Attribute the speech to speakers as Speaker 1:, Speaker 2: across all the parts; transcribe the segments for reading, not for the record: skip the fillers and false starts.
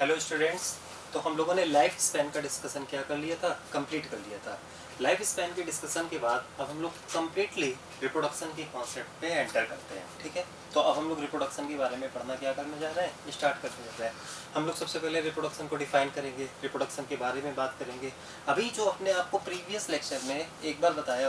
Speaker 1: Hello students. तो हम लोगों ने लाइफ स्पैन का डिस्कशन क्या कर लिया था, कंप्लीट कर लिया था। लाइफ स्पैन के डिस्कशन के बाद अब हम लोग कंप्लीटली रिप्रोडक्शन के कॉन्सेप्ट पे एंटर करते हैं। ठीक है, तो अब हम लोग रिप्रोडक्शन के बारे में पढ़ना क्या करने जा रहे हैं, स्टार्ट करने जा रहे हैं। हम लोग सबसे पहले रिप्रोडक्शन को डिफाइन करेंगे, रिप्रोडक्शन के बारे में बात करेंगे। अभी जो अपने आपको प्रीवियस लेक्चर में एक बार बताया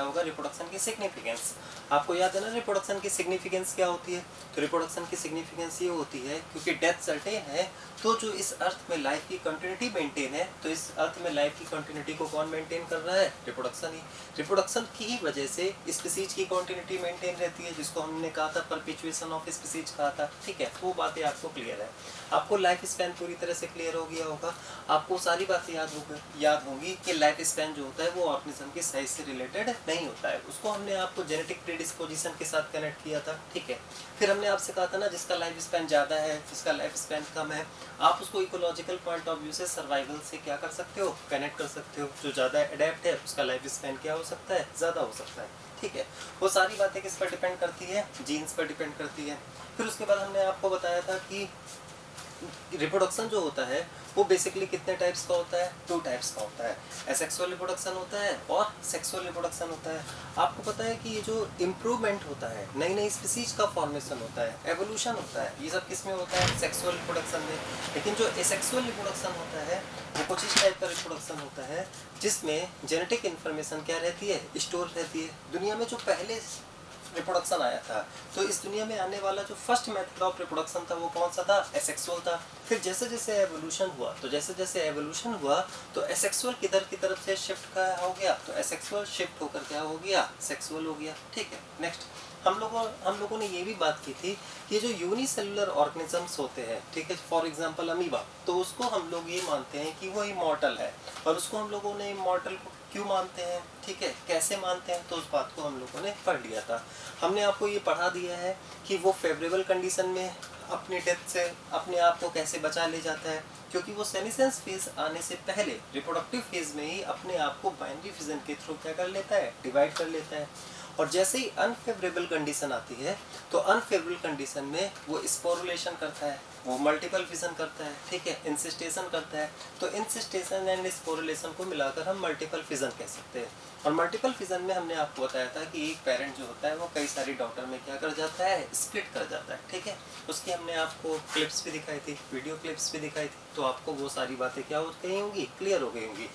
Speaker 1: होगा, रिप्रोडक्शन की सिग्निफिकेंस आपको याद है ना। रिप्रोडक्शन की सिग्निफिकेंस क्या होती है? तो रिप्रोडक्शन की सिग्निफिकेंस ये होती है क्योंकि डेथ सर्टेन है, तो जो इस अर्थ में लाइफ की कंटिन्यूटी मेंटेन है, तो इस अर्थ में लाइफ की कंटिन्यूटी को कौन मेंटेन कर रहा है? रिप्रोडक्शन ही। रिप्रोडक्शन की ही वजह से स्पीसीज की कंटिन्यूटी मेंटेन रहती है, जिसको हमने कहा था परपेचुएशन ऑफ स्पीसीज कहा था। ठीक है, वो बातें आपको क्लियर है। आपको लाइफ स्पैन पूरी तरह से क्लियर हो गया होगा। आपको सारी बातें याद होंगी कि लाइफ स्पैन जो होता है वो ऑर्गेनिज्म के साइज से रिलेटेड नहीं होता है। उसको हमने आपको जेनेटिक प्रीडिस्पोजिशन के साथ कनेक्ट किया था। ठीक है, फिर हमने आपसे कहा था ना, जिसका लाइफ स्पैन ज़्यादा है, जिसका लाइफ स्पैन कम है, आप उसको इकोलॉजिकल पॉइंट ऑफ व्यू से सर्वाइवल से क्या कर सकते हो, कनेक्ट कर सकते हो। जो ज़्यादा एडेप्ट है उसका लाइफ स्पैन क्या हो सकता है, ज़्यादा हो सकता है। ठीक है, वो सारी बातें किस पर डिपेंड करती है? जीन्स पर डिपेंड करती है। फिर उसके बाद हमने आपको बताया था कि रिप्रोडक्शन जो होता है वो बेसिकली कितने टाइप्स का होता है? 2 टाइप्स का होता है। एसेक्सुअल रिप्रोडक्शन होता है और सेक्सुअल रिप्रोडक्शन होता है। आपको पता है कि ये जो इम्प्रूवमेंट होता है, नई नई स्पीसीज का फॉर्मेशन होता है, एवोल्यूशन होता है, ये सब किस में होता है? सेक्सुअल रिप्रोडक्शन में। लेकिन जो एसेक्सुअल रिप्रोडक्शन होता है वो कुछ इस टाइप का रिप्रोडक्शन होता है जिसमें जेनेटिक इन्फॉर्मेशन क्या रहती है, स्टोर रहती है। दुनिया में जो पहले रिप्रोडक्शन आया था, तो इस दुनिया में आने वाला जो फर्स्ट मेथड ऑफ रिप्रोडक्शन था वो कौन सा था? एसेक्सुअल था। फिर जैसे जैसे एवोल्यूशन हुआ तो एसेक्सुअल किधर की तरफ से शिफ्ट का हो गया? तो एसेक्सुअल शिफ्ट होकर क्या हो गया? सेक्सुअल हो गया। ठीक है, नेक्स्ट हम लोगों ने ये भी बात की थी कि जो यूनिसेलुलर ऑर्गेनिजम्स होते हैं, ठीक है, फॉर एग्जांपल अमीबा, तो उसको हम लोग ये मानते हैं कि वो इमॉर्टल है। और उसको हम लोगों ने इमॉर्टल को क्यों मानते हैं, ठीक है, कैसे मानते हैं, तो उस बात को हम लोगों ने पढ़ लिया था। हमने आपको ये पढ़ा दिया है कि वो फेवरेबल कंडीशन में अपनी डेथ से अपने आप को कैसे बचा ले जाता है, क्योंकि वो सेनिसेंस फेज आने से पहले रिप्रोडक्टिव फेज में ही अपने आप को बाइनरी फिजन के थ्रू क्या कर लेता है? डिवाइड कर लेता है। और जैसे ही अनफेवरेबल कंडीशन आती है तो अनफेवरेबल कंडीशन में वो स्पोरुलेशन करता है, वो मल्टीपल फिजन करता है, ठीक है, इंसिस्टेशन करता है। तो इंसिस्टेशन एंड स्पोरुलेशन को मिलाकर हम मल्टीपल फिजन कह सकते हैं। और मल्टीपल फिजन में हमने आपको बताया था कि एक पेरेंट जो होता है वो कई सारी डॉटर में क्या कर जाता है? स्प्लिट कर जाता है। ठीक है, उसकी हमने आपको क्लिप्स भी दिखाई थी, वीडियो क्लिप्स भी दिखाई थी, तो आपको वो सारी बातें क्या हो गई होंगी? क्लियर हो गई होंगी।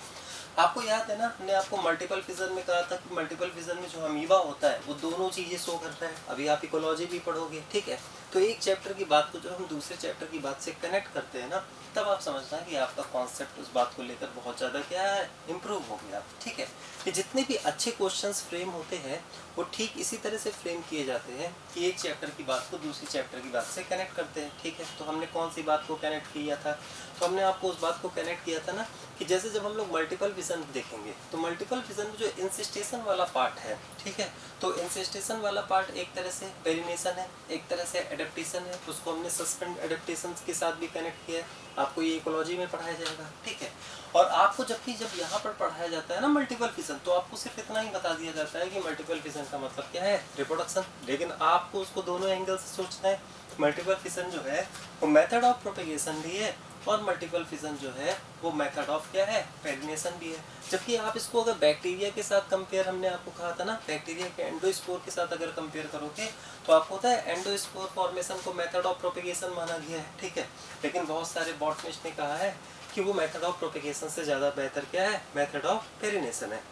Speaker 1: आपको याद है ना, हमने आपको मल्टीपल फिजन में कहा था कि मल्टीपल फिजन में जो अमीबा होता है वो दोनों चीजें शो करता है। अभी आप इकोलॉजी भी पढ़ोगे, ठीक है, तो एक चैप्टर की बात को जब हम दूसरे चैप्टर की बात से कनेक्ट करते हैं ना, तब आप समझना कि आपका कॉन्सेप्ट उस बात को लेकर बहुत ज़्यादा क्या है? इम्प्रूव हो गया। ठीक है, कि जितने भी अच्छे क्वेश्चंस फ्रेम होते हैं वो ठीक इसी तरह से फ्रेम किए जाते हैं कि एक चैप्टर की बात को दूसरी चैप्टर की बात से कनेक्ट करते हैं। ठीक है, तो हमने कौन सी बात को कनेक्ट किया था? तो हमने आपको उस बात को कनेक्ट किया था ना कि जैसे जब हम लोग मल्टीपल विजन देखेंगे तो मल्टीपल विजन में जो इंसिस्टेशन वाला पार्ट है, ठीक है, तो इंसिस्टेशन वाला पार्ट एक तरह से पेरिनेशन है, एक तरह से एडेप्टेशन है, उसको हमने सस्पेंड एडेप्टेशन के साथ भी कनेक्ट किया है। आपको ये इकोलॉजी में पढ़ाया जाएगा। ठीक है, और आपको जब यहाँ पर पढ़ाया जाता है ना मल्टीपल फिजन, तो आपको सिर्फ इतना ही बता दिया जाता है कि मल्टीपल फिजन का मतलब क्या है? रिप्रोडक्शन। लेकिन आपको उसको दोनों एंगल से सोचना है। मल्टीपल फिजन जो है वो मेथड ऑफ प्रोपेगेशन भी है और मल्टीपल फिजन जो है वो मेथड ऑफ क्या है? पेरिनेशन भी है। जबकि आप इसको अगर बैक्टीरिया के साथ कंपेयर, हमने आपको कहा था ना, बैक्टीरिया के एंडोस्पोर के साथ अगर कंपेयर करोगे तो आपको होता है एंडोस्पोर फॉर्मेशन को मेथड ऑफ प्रोपेगेशन माना गया है। ठीक है, लेकिन बहुत सारे बॉटनिस्ट ने कहा है कि वो मेथड ऑफ प्रोपेगेशन से ज़्यादा बेहतर क्या है? मेथड ऑफ पेरिनेशन है।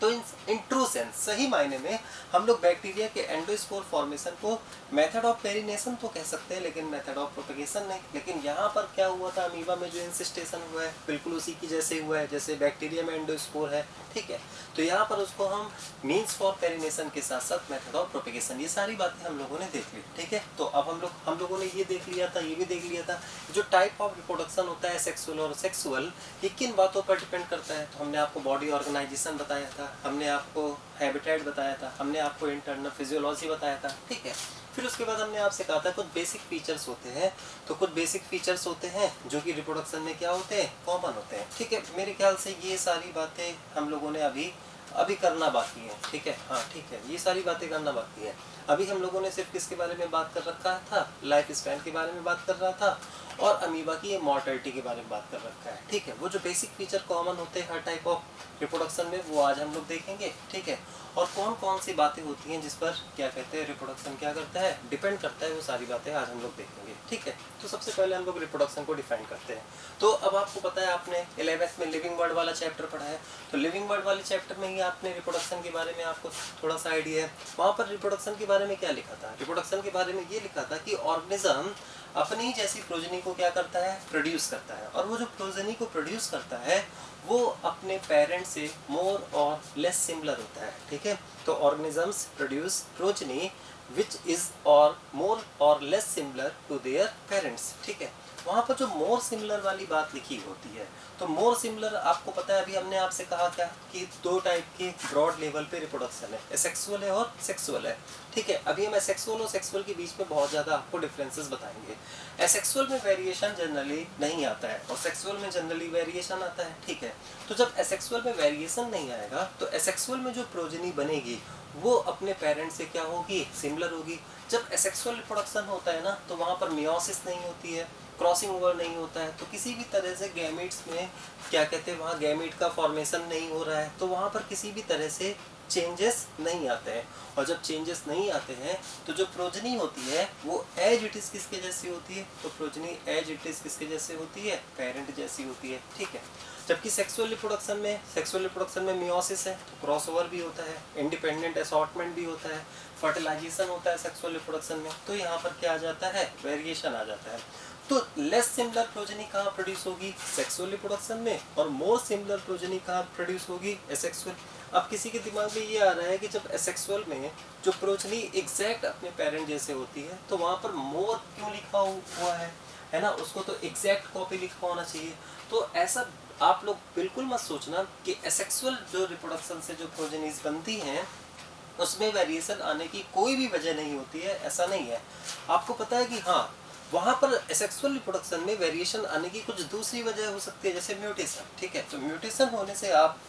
Speaker 1: तो इन ट्रू सेंस, सही मायने में हम लोग बैक्टीरिया के एंडोस्पोर फॉर्मेशन को मेथड ऑफ पेरिनेशन तो कह सकते हैं, लेकिन मेथड ऑफ प्रोपेगेशन नहीं। लेकिन यहाँ पर क्या हुआ था? अमीबा में जो इंसिस्टेशन हुआ है बिल्कुल उसी की जैसे हुआ है जैसे बैक्टीरिया में एंडोस्पोर है। ठीक है, तो यहाँ पर उसको हम मीन्स फॉर पेरिनेशन के साथ साथ मेथड ऑफ प्रोपेगेशन, ये सारी बातें हम लोगों ने देख ली। ठीक है, तो अब हम लोगों ने ये देख लिया था, ये भी देख लिया था जो टाइप ऑफ रिप्रोडक्शन होता है सेक्सुअल और सेक्सुअल, ये किन बातों पर डिपेंड करता है। तो हमने आपको बॉडी ऑर्गेनाइजेशन बताया था, हमने आपको हैबिटेट बताया था, हमने आपको इंटरनल फिजियोलॉजी बताया था। ठीक है, फिर उसके बाद हमने आपसे कहा था कुछ बेसिक फीचर्स होते हैं, तो कुछ बेसिक फीचर्स होते हैं जो कि रिप्रोडक्शन में क्या होते हैं? कॉमन होते हैं। ठीक है, मेरे ख्याल से ये सारी बातें हम लोगों ने अभी करना बाकी है। ठीक है, हाँ ठीक है, ये सारी बातें करना बाकी है। अभी हम लोगों ने सिर्फ किसके बारे में बात कर रखा था? लाइफ स्पैन के बारे में बात कर रहा था और अमीबा की मॉर्टलिटी के बारे में बात कर रखा है, ठीक है। वो जो बेसिक फीचर कॉमन होते हैं हर टाइप ऑफ रिप्रोडक्शन में, वो आज हम लोग देखेंगे, ठीक है। और कौन कौन सी बातें होती हैं जिस पर क्या कहते हैं रिप्रोडक्शन क्या करता है, डिपेंड करता है, वो सारी बातें आज हम लोग देखेंगे, ठीक है। तो सबसे पहले हम लोग रिप्रोडक्शन को डिफाइन करते हैं। तो अब आपको पता है, आपने 11th में लिविंग वर्ड वाला चैप्टर पढ़ा है, तो लिविंग वर्ड वाले चैप्टर में ही आपने रिप्रोडक्शन के बारे में आपको थोड़ा सा आइडिया है। वहाँ पर रिप्रोडक्शन के बारे में क्या लिखा था, रिप्रोडक्शन के बारे में ये लिखा था कि ऑर्गेनिज्म अपनी ही जैसी प्रोजनी को क्या करता है, प्रोड्यूस करता है, और वो जो प्रोजनी को प्रोड्यूस करता है वो अपने पेरेंट से मोर और लेस सिमिलर होता है, ठीक है। तो organisms produce progeny which is or more or less similar to their parents, ठीक है। वहाँ पर जो मोर सिमिलर वाली बात लिखी होती है, तो मोर सिमिलर आपको पता है, अभी हमने आपसे कहा क्या कि दो टाइप के ब्रॉड लेवल पे रिप्रोडक्शन है, एसेक्सुअल है और सेक्सुअल है, ठीक है। अभी हम एसेक्सुअल और सेक्सुअल के बीच में बहुत ज़्यादा आपको डिफरेंसेस बताएंगे। एसेक्सुअल में वेरिएशन जनरली नहीं आता है और सेक्सुअल में जनरली वेरिएशन आता है, ठीक है। तो जब एसेक्सुअल में वेरिएशन नहीं आएगा तो एसेक्सुअल में जो प्रोजनी बनेगी वो अपने पेरेंट से क्या होगी, सिमिलर होगी। जब एसेक्सुअल रिप्रोडक्शन होता है ना, तो वहाँ पर मियोसिस नहीं होती है, क्रॉसिंग ओवर नहीं होता है, तो किसी भी तरह से गैमेट्स में क्या कहते हैं, वहाँ गैमेट का फॉर्मेशन नहीं हो रहा है, तो वहाँ पर किसी भी तरह से चेंजेस नहीं आते हैं। और जब चेंजेस नहीं आते हैं तो जो प्रोजनी होती है वो एज इट इज किसके जैसी होती है, तो प्रोजनी एज इट इज किसके जैसे होती है, पेरेंट जैसी होती है, ठीक है। जबकि सेक्सुअल रिप्रोडक्शन में मियोसिस है, तो क्रॉसओवर भी होता है, इंडिपेंडेंट असॉर्टमेंट भी होता है, फर्टिलाइजेशन होता है सेक्सुअल रिप्रोडक्शन में, तो यहाँ पर क्या आ जाता है, वेरिएशन आ जाता है। तो लेस सिमिलर प्रोजनी कहाँ प्रोड्यूस होगी, सेक्सुअल रिप्रोडक्शन में, और मोर सिमिलर प्रोजनी कहाँ प्रोड्यूस होगी, एसेक्सुअल। अब किसी के दिमाग में ये आ रहा है कि जब एसेक्सुअल में जो प्रोजनी एग्जैक्ट अपने पेरेंट जैसे होती है, तो वहाँ पर मोर क्यों लिखा हुआ है ना, उसको तो एग्जैक्ट कॉपी लिखा होना चाहिए। तो ऐसा आप लोग बिल्कुल मत सोचना कि एसेक्सुअल जो रिप्रोडक्शन से जो प्रोजेनीज बनती हैं उसमें वेरिएशन आने की कोई भी वजह नहीं होती है, ऐसा नहीं है। आपको पता है कि हाँ, वहाँ पर एसेक्सुअल रिप्रोडक्शन में वेरिएशन आने की कुछ दूसरी वजह हो सकती है, जैसे म्यूटेशन, ठीक है। तो म्यूटेशन होने से आप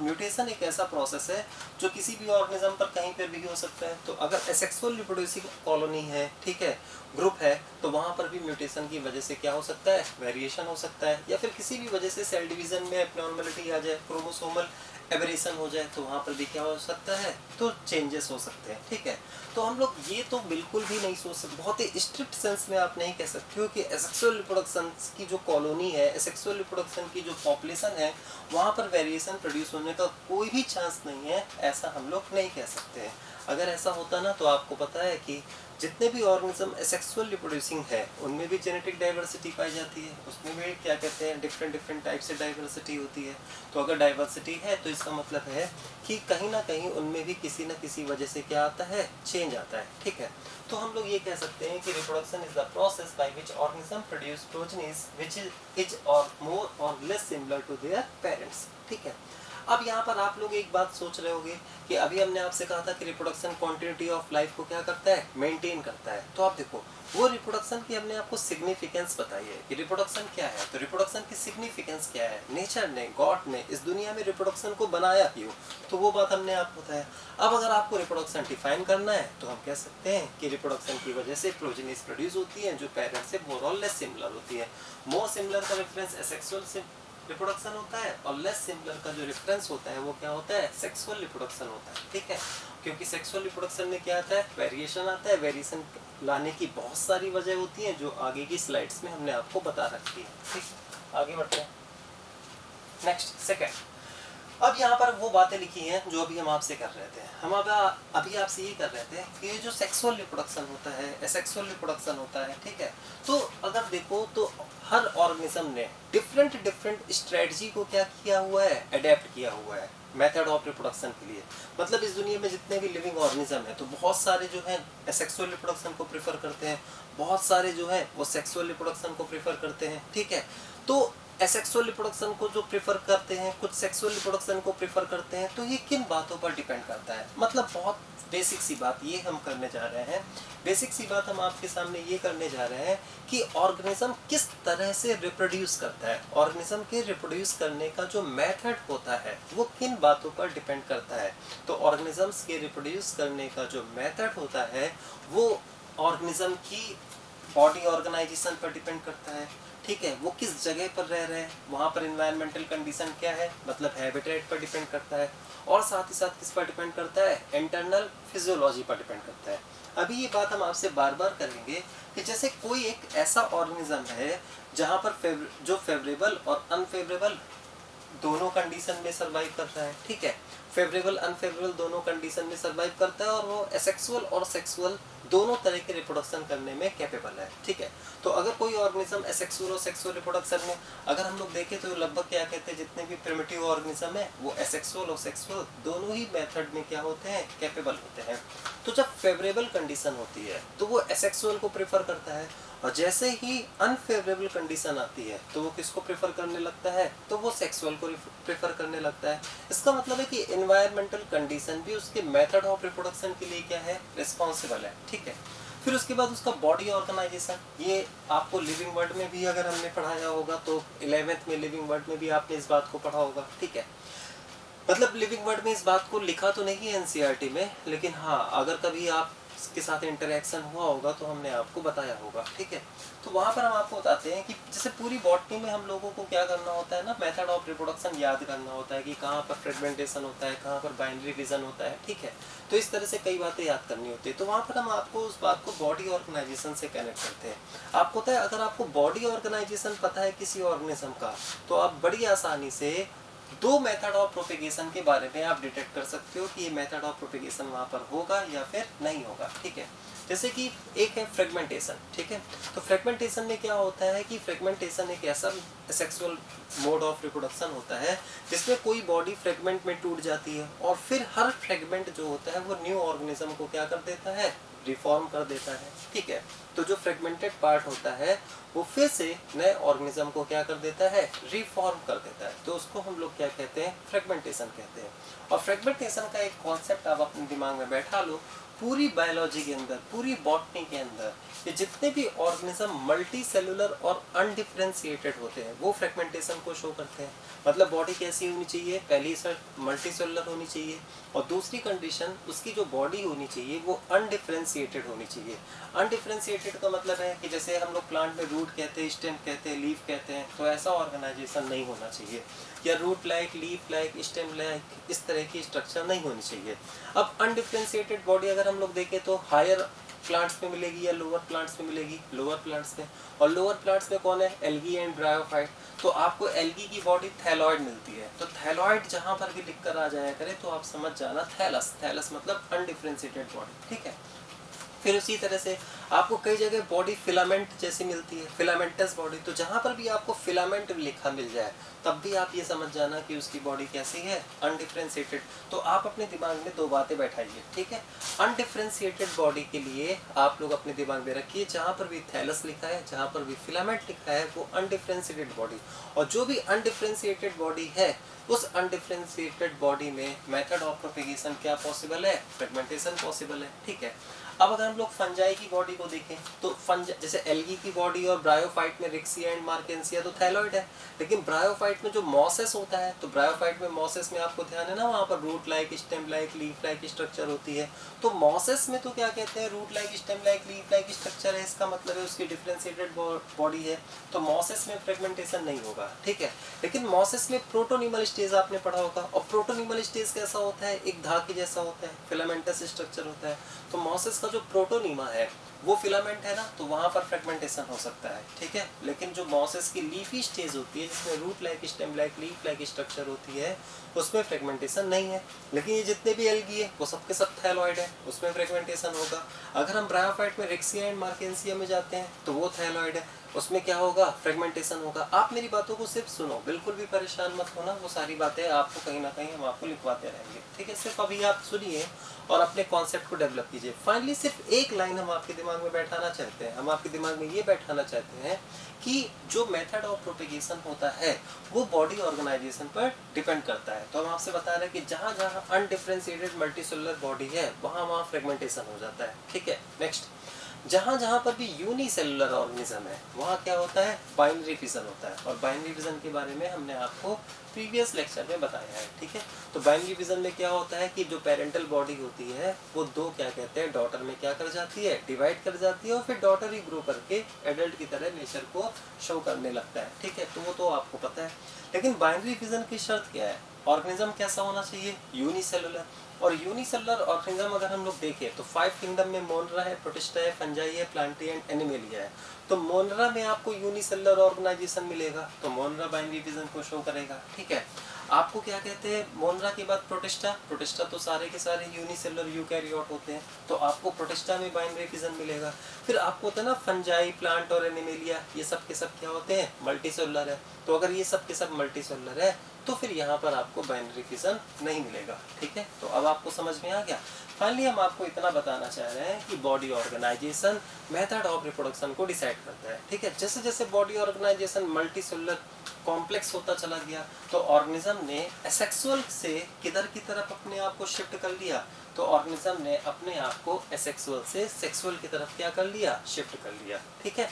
Speaker 1: म्यूटेशन एक ऐसा प्रोसेस है जो किसी भी ऑर्गेनिज्म पर कहीं पर भी हो सकता है। तो अगर एसेक्सुअल रिप्रोड्यूसिंग कॉलोनी है, ठीक है, ग्रुप है, तो वहाँ पर भी म्यूटेशन की वजह से क्या हो सकता है, वेरिएशन हो सकता है, या फिर किसी भी वजह से सेल डिवीजन में एब्नॉर्मलिटी आ जाए, क्रोमोसोमल एबरेशन हो जाए, तो वहाँ पर भी क्या हो सकता है, तो चेंजेस हो सकते हैं, ठीक है। तो हम लोग ये तो बिल्कुल भी नहीं सोच सकते, बहुत ही स्ट्रिक्ट सेंस में आप नहीं कह सकते हो कि एसेक्सुअल रिप्रोडक्शन की जो कॉलोनी है, एसेक्सुअल रिप्रोडक्शन की जो पॉपुलेशन है, वहाँ पर वेरिएशन प्रोड्यूस होने का कोई भी चांस नहीं है, ऐसा हम लोग नहीं कह सकते हैं। अगर ऐसा होता ना, तो आपको पता है कि जितने भी ऑर्गेनिज्म एसेक्सुअल रिप्रोड्यूसिंग है उनमें भी जेनेटिक डाइवर्सिटी पाई जाती है, उसमें भी क्या कहते हैं, डिफरेंट टाइप से डाइवर्सिटी होती है। तो अगर डाइवर्सिटी है तो इसका मतलब है कि कहीं ना कहीं उनमें भी किसी न किसी वजह से क्या आता है, चेंज आता है, ठीक है। तो हम लोग ये कह सकते हैं कि reproduction is the process by which organism produce progenies which is or more or less similar to their parents, ठीक है। अब यहाँ पर आप लोग एक बात सोच रहे होंगे कि अभी हमने आपसे कहा था कि रिप्रोडक्शन कंटिन्यूटी ऑफ लाइफ को क्या करता है, मेंटेन करता है। तो आप देखो, वो रिप्रोडक्शन की हमने आपको सिग्निफिकेंस बताई है कि रिप्रोडक्शन क्या है। तो रिप्रोडक्शन की सिग्निफिकेंस क्या है, नेचर ने, गॉड ने इस दुनिया में रिप्रोडक्शन को बनाया क्यों, तो वो बात हमने आपको बताया। अब अगर आपको रिप्रोडक्शन डिफाइन करना है तो हम कह सकते हैं कि रिप्रोडक्शन की वजह से प्रोजेनीज प्रोड्यूस होती है जो पेरेंट्स से मोर और लेस सिमिलर होती है। मोर सिमिलर का रेफरेंस एसेक्सुअल से रिप्रोडक्शन होता है, और लेस सिमिलर का जो रेफरेंस होता है वो क्या होता है, सेक्सुअल रिप्रोडक्शन होता है, ठीक है। क्योंकि सेक्सुअल रिप्रोडक्शन में क्या आता है, वेरिएशन आता है। वेरिएशन लाने की बहुत सारी वजह होती हैं जो आगे की स्लाइड्स में हमने आपको बता रखी है, ठीक। आगे बढ़ते हैं, नेक्स्ट सेकंड। अब यहाँ पर वो बातें लिखी हैं जो अभी हम आपसे कर रहे थे। हम अभी आपसे ये कर रहे थे कि ये जो सेक्सुअल रिप्रोडक्शन होता है, एसेक्सुअल रिप्रोडक्शन होता है, ठीक है। तो अगर देखो तो हर ऑर्गेनिज्म ने डिफरेंट स्ट्रेटजी को क्या किया हुआ है, अडेप्ट किया हुआ है मेथड ऑफ रिप्रोडक्शन के लिए। मतलब इस दुनिया में जितने भी लिविंग ऑर्गेनिज्म है, तो बहुत सारे जो है एसेक्सुअल रिप्रोडक्शन को प्रेफर करते हैं, बहुत सारे जो है वो सेक्सुअल रिप्रोडक्शन को प्रेफर करते हैं, ठीक है। तो एसेक्सुअल रिप्रोडक्शन को जो प्रेफर करते हैं, कुछ सेक्सुअल रिप्रोडक्शन को प्रेफर करते हैं, तो ये किन बातों पर डिपेंड करता है। मतलब बहुत बेसिक सी बात ये हम करने जा रहे हैं। बेसिक सी बात हम आपके सामने ये करने जा रहे हैं कि ऑर्गेनिज्म किस तरह से रिप्रोड्यूस करता है, ऑर्गेनिज्म के रिप्रोड्यूस करने का जो मेथड होता है वो किन बातों पर डिपेंड करता है। तो ऑर्गेनिजम्स के रिप्रोड्यूस करने का जो मेथड होता है वो ऑर्गेनिज्म की बॉडी ऑर्गेनाइजेशन पर डिपेंड करता है, ठीक है, वो किस जगह पर रह रहे हैं, वहाँ पर इन्वायरमेंटल कंडीशन क्या है, मतलब हैबिटेट पर डिपेंड करता है, और साथ ही साथ किस पर डिपेंड करता है, इंटरनल फिजियोलॉजी पर डिपेंड करता है। अभी ये बात हम आपसे बार बार करेंगे कि जैसे कोई एक ऐसा ऑर्गेनिज्म है जहाँ पर जो फेवरेबल और अनफेवरेबल दोनों कंडीशन में सरवाइव करता है, ठीक है, फेवरेबल अनफेवरेबल दोनों कंडीशन में सरवाइव करता है, और वो एसेक्सुअल और सेक्सुअल दोनों तरह के रिप्रोडक्शन करने में कैपेबल है, ठीक है। तो अगर कोई ऑर्गेनिज्म एसेक्सुअल और सेक्सुअल रिप्रोडक्शन में अगर हम लोग देखें तो लगभग क्या कहते हैं, जितने भी प्रिमिटिव ऑर्गेनिज्म है वो एसेक्सुअल और सेक्सुअल दोनों ही मेथड में क्या होते हैं, कैपेबल होते हैं। तो जब फेवरेबल कंडीशन होती है तो वो एसेक्सुअल को प्रेफर करता है, और जैसे ही अनफेवरेबल कंडीशन आती है तो वो किसको प्रेफर करने लगता है, तो वो सेक्सुअल को प्रेफर करने लगता है। इसका मतलब है कि एनवायरमेंटल कंडीशन भी उसके मेथड ऑफ रिप्रोडक्शन के लिए क्या है, रिस्पॉन्सिबल है, ठीक है। फिर उसके बाद उसका बॉडी ऑर्गेनाइजेशन, ये आपको लिविंग वर्ड में भी अगर हमने पढ़ाया होगा तो 11th में लिविंग वर्ड में भी आपने इस बात को पढ़ा होगा, ठीक है। मतलब लिविंग वर्ड में इस बात को लिखा तो नहीं है एनसीईआरटी में, लेकिन हाँ अगर कभी आप के साथ इंटरेक्शन हुआ होगा तो हमने आपको बताया होगा, ठीक है। तो वहाँ पर हम आपको बताते हैं कि जैसे पूरी बॉटनी में हम लोगों को क्या करना होता है ना, मेथड ऑफ रिप्रोडक्शन याद करना होता है कि कहाँ पर फ्रेगमेंटेशन होता है, कहाँ पर बाइनरी विजन होता है, ठीक है। तो इस तरह से कई बातें याद करनी होती है। तो वहाँ पर हम आपको उस बात को बॉडी ऑर्गेनाइजेशन से कनेक्ट करते हैं। आपको पता है अगर आपको बॉडी ऑर्गेनाइजेशन पता है किसी ऑर्गेनिज्म का, तो आप बड़ी आसानी से दो मेथड ऑफ प्रोपेगेशन के बारे में आप डिटेक्ट कर सकते हो कि ये मेथड ऑफ प्रोपेगेशन वहाँ पर होगा या फिर नहीं होगा, ठीक है। जैसे कि एक है फ्रेगमेंटेशन, ठीक है। तो फ्रेगमेंटेशन में क्या होता है कि फ्रेगमेंटेशन एक ऐसा सेक्सुअल मोड ऑफ रिप्रोडक्शन होता है जिसमें कोई बॉडी फ्रेगमेंट में टूट जाती है, और फिर हर फ्रेगमेंट जो होता है वो न्यू ऑर्गेनिज्म को क्या कर देता है, रिफॉर्म कर देता है, ठीक है। तो जो फ्रेगमेंटेड पार्ट होता है वो फिर से नए ऑर्गेनिज्म को क्या कर देता है, रिफॉर्म कर देता है। तो उसको हम लोग क्या कहते हैं, फ्रेगमेंटेशन कहते हैं। और फ्रेगमेंटेशन का एक कॉन्सेप्ट आप अपने दिमाग में बैठा लो, पूरी बायोलॉजी के अंदर, पूरी बॉटनी के अंदर ये जितने भी ऑर्गेनिज्म मल्टी सेलुलर और अनडिफरेंशिएटेड होते हैं वो फ्रेगमेंटेशन को शो करते हैं। मतलब बॉडी कैसी होनी चाहिए, पहली मल्टी सेलुलर होनी चाहिए, और दूसरी कंडीशन उसकी जो बॉडी होनी चाहिए वो अनडिफरेंशिएटेड होनी चाहिए। अनडिफरेंशिएटेड का मतलब है कि जैसे हम लोग प्लांट में रूट कहते हैं, स्टेम कहते हैं, लीफ कहते हैं, तो ऐसा ऑर्गेनाइजेशन नहीं होना चाहिए, या root like, leaf like, stem like इस तरह की स्ट्रक्चर नहीं होनी चाहिए। अब अनडिफरेंशिएटेड बॉडी अगर हम लोग देखें तो हायर प्लांट्स में मिलेगी या लोअर प्लांट्स में मिलेगी, लोअर प्लांट्स में। और लोअर प्लांट्स में कौन है, एल्गी एंड ब्रायोफाइट। तो आपको एल्गी की बॉडी थैलॉइड मिलती है, तो थैलॉइड जहां पर भी लिखकर आ जाया करे तो आप समझ जाना थैलस, थैलस मतलब अनडिफरेंशिएटेड बॉडी, ठीक है। फिर उसी तरह से आपको कई जगह बॉडी फिलामेंट जैसी मिलती है, फिलामेंटस बॉडी। तो जहां पर भी आपको फिलामेंट लिखा मिल जाए तब भी आप ये समझ जाना कि उसकी बॉडी कैसी है, अनडिफरेंशिएटेड। तो आप अपने दिमाग में दो बातें बैठाइए, ठीक है। अनडिफरेंशिएटेड बॉडी के लिए आप लोग अपने दिमाग में रखिए जहां पर भी थैलस लिखा है, जहां पर भी फिलामेंट लिखा है वो अनडिफरेंशिएटेड बॉडी। और जो भी अनडिफरेंशिएटेड बॉडी है उस अनडिफरेंशिएटेड बॉडी में मेथड ऑफ प्रोपेगेशन क्या पॉसिबल है, फ्रेगमेंटेशन पॉसिबल है, ठीक है। अब अगर हम लोग फंजाई की बॉडी को देखें तो जैसे एल्गी की बॉडी और ब्रायोफाइट में रिक्सिया एंड मार्केंसिया तो थैलॉइड है, लेकिन ब्रायोफाइट में जो मॉसेस होता है, तो ब्रायोफाइट में मॉसेस में आपको ध्यान है ना, वहाँ पर root like, stem like, leaf like structure होती है। तो मॉसेस में तो क्या कहते हैं, root like, stem like, leaf like structure है, इसका मतलब है उसकी डिफरेंशिएटेड बॉडी है, तो मॉसेस में फ्रेगमेंटेशन नहीं होगा, ठीक है। लेकिन मॉसेस में प्रोटोनिमल स्टेज आपने पढ़ा होगा, और प्रोटोनिमल स्टेज कैसा होता है, एक धागे जैसा होता है, फिलामेंटस स्ट्रक्चर होता है। तो मॉसेस का जो प्रोटोनिमा है वो फिलामेंट है ना, तो वहां पर फ्रेगमेंटेशन हो सकता है, ठीक है। लेकिन जो मॉसेस की लीफी स्टेज होती है जिसमें root like, stem like, leaf like structure होती है उसमें फ्रेगमेंटेशन नहीं है। लेकिन ये जितने भी एल्गी है वो सबके सब थैलॉइड है, उसमें फ्रेगमेंटेशन होगा। अगर हम ब्रायोफाइट में रिक्सिया एंड मार्केंसिया में जाते हैं तो वो थैलॉइड है, उसमें क्या होगा, फ्रेगमेंटेशन होगा। आप मेरी बातों को सिर्फ सुनो, बिल्कुल भी परेशान मत होना, वो सारी बातें आपको कहीं ना कहीं हम आपको लिखवाते रहेंगे, ठीक है। सिर्फ अभी आप सुनिए और अपने कॉन्सेप्ट को डेवलप कीजिए। फाइनली सिर्फ एक लाइन हम आपके दिमाग में बैठाना चाहते हैं, हम आपके दिमाग में ये बैठाना चाहते हैं कि जो मेथड ऑफ प्रोपेगेशन होता है वो बॉडी ऑर्गेनाइजेशन पर डिपेंड करता है। तो हम आपसे बता रहे हैं कि जहाँ जहाँ अनडिफरेंशिएटेड मल्टीसेलुलर बॉडी है वहाँ वहाँ फ्रेगमेंटेशन हो जाता है, ठीक है। नेक्स्ट, जहाँ जहाँ पर भी यूनिसेलुलर ऑर्गेनिज्म है वहाँ क्या होता है, बाइनरी फिजन होता है। और बाइनरी फिजन के बारे में हमने आपको प्रीवियस लेक्चर में बताया है, ठीक है। तो बाइनरी फिजन में क्या होता है कि जो पेरेंटल बॉडी होती है वो दो क्या कहते हैं डॉटर में क्या कर जाती है, डिवाइड कर जाती है, और फिर डॉटर ही ग्रो करके एडल्ट की तरह नेचर को शो करने लगता है, ठीक है। तो वो तो आपको पता है। लेकिन बाइनरी फिजन की शर्त क्या है, ऑर्गेनिज्म कैसा होना चाहिए, यूनिसेलुलर। और यूनिसेलुलर ऑर्गेनिज्म अगर हम लोग देखें तो 5 किंगडम में मोनरा है, प्रोटिस्टा है, फंजाई है, प्लांटी एंड एनिमेलिया है। तो मोनरा में आपको यूनिसेलुलर ऑर्गेनाइजेशन मिलेगा, तो मोनरा बाइनरी फिजन को शो करेगा, ठीक है। आपको क्या कहते हैं, मोनरा के बाद प्रोटिस्टा, प्रोटिस्टा तो सारे के सारे यूनिसेलुलर यूकैरियोट होते हैं, तो आपको प्रोटिस्टा में बाइनरी फिजन मिलेगा। फिर आपको होता है ना फंजाई, प्लांट और एनिमेलिया, ये सब के सब क्या होते हैं, मल्टीसेलुलर है। तो अगर ये सब के सब मल्टीसेलुलर है तो फिर यहाँ पर आपको बाइनरी फिजन नहीं मिलेगा, ठीक है। तो अब आपको समझ में आ गया। फाइनली हम आपको इतना बताना चाह रहे हैं कि body organisation method of reproduction को डिसाइड करता है, ठीक है। जैसे जैसे बॉडी ऑर्गेनाइजेशन मल्टीसेलुलर कॉम्प्लेक्स होता चला गया तो ऑर्गेनिज्म ने एसेक्सुअल से किधर की तरफ अपने आप को शिफ्ट कर लिया, तो ऑर्गेनिज्म ने अपने आप को एसेक्सुअल से सेक्सुअल की तरफ क्या कर लिया, शिफ्ट कर लिया, ठीक है।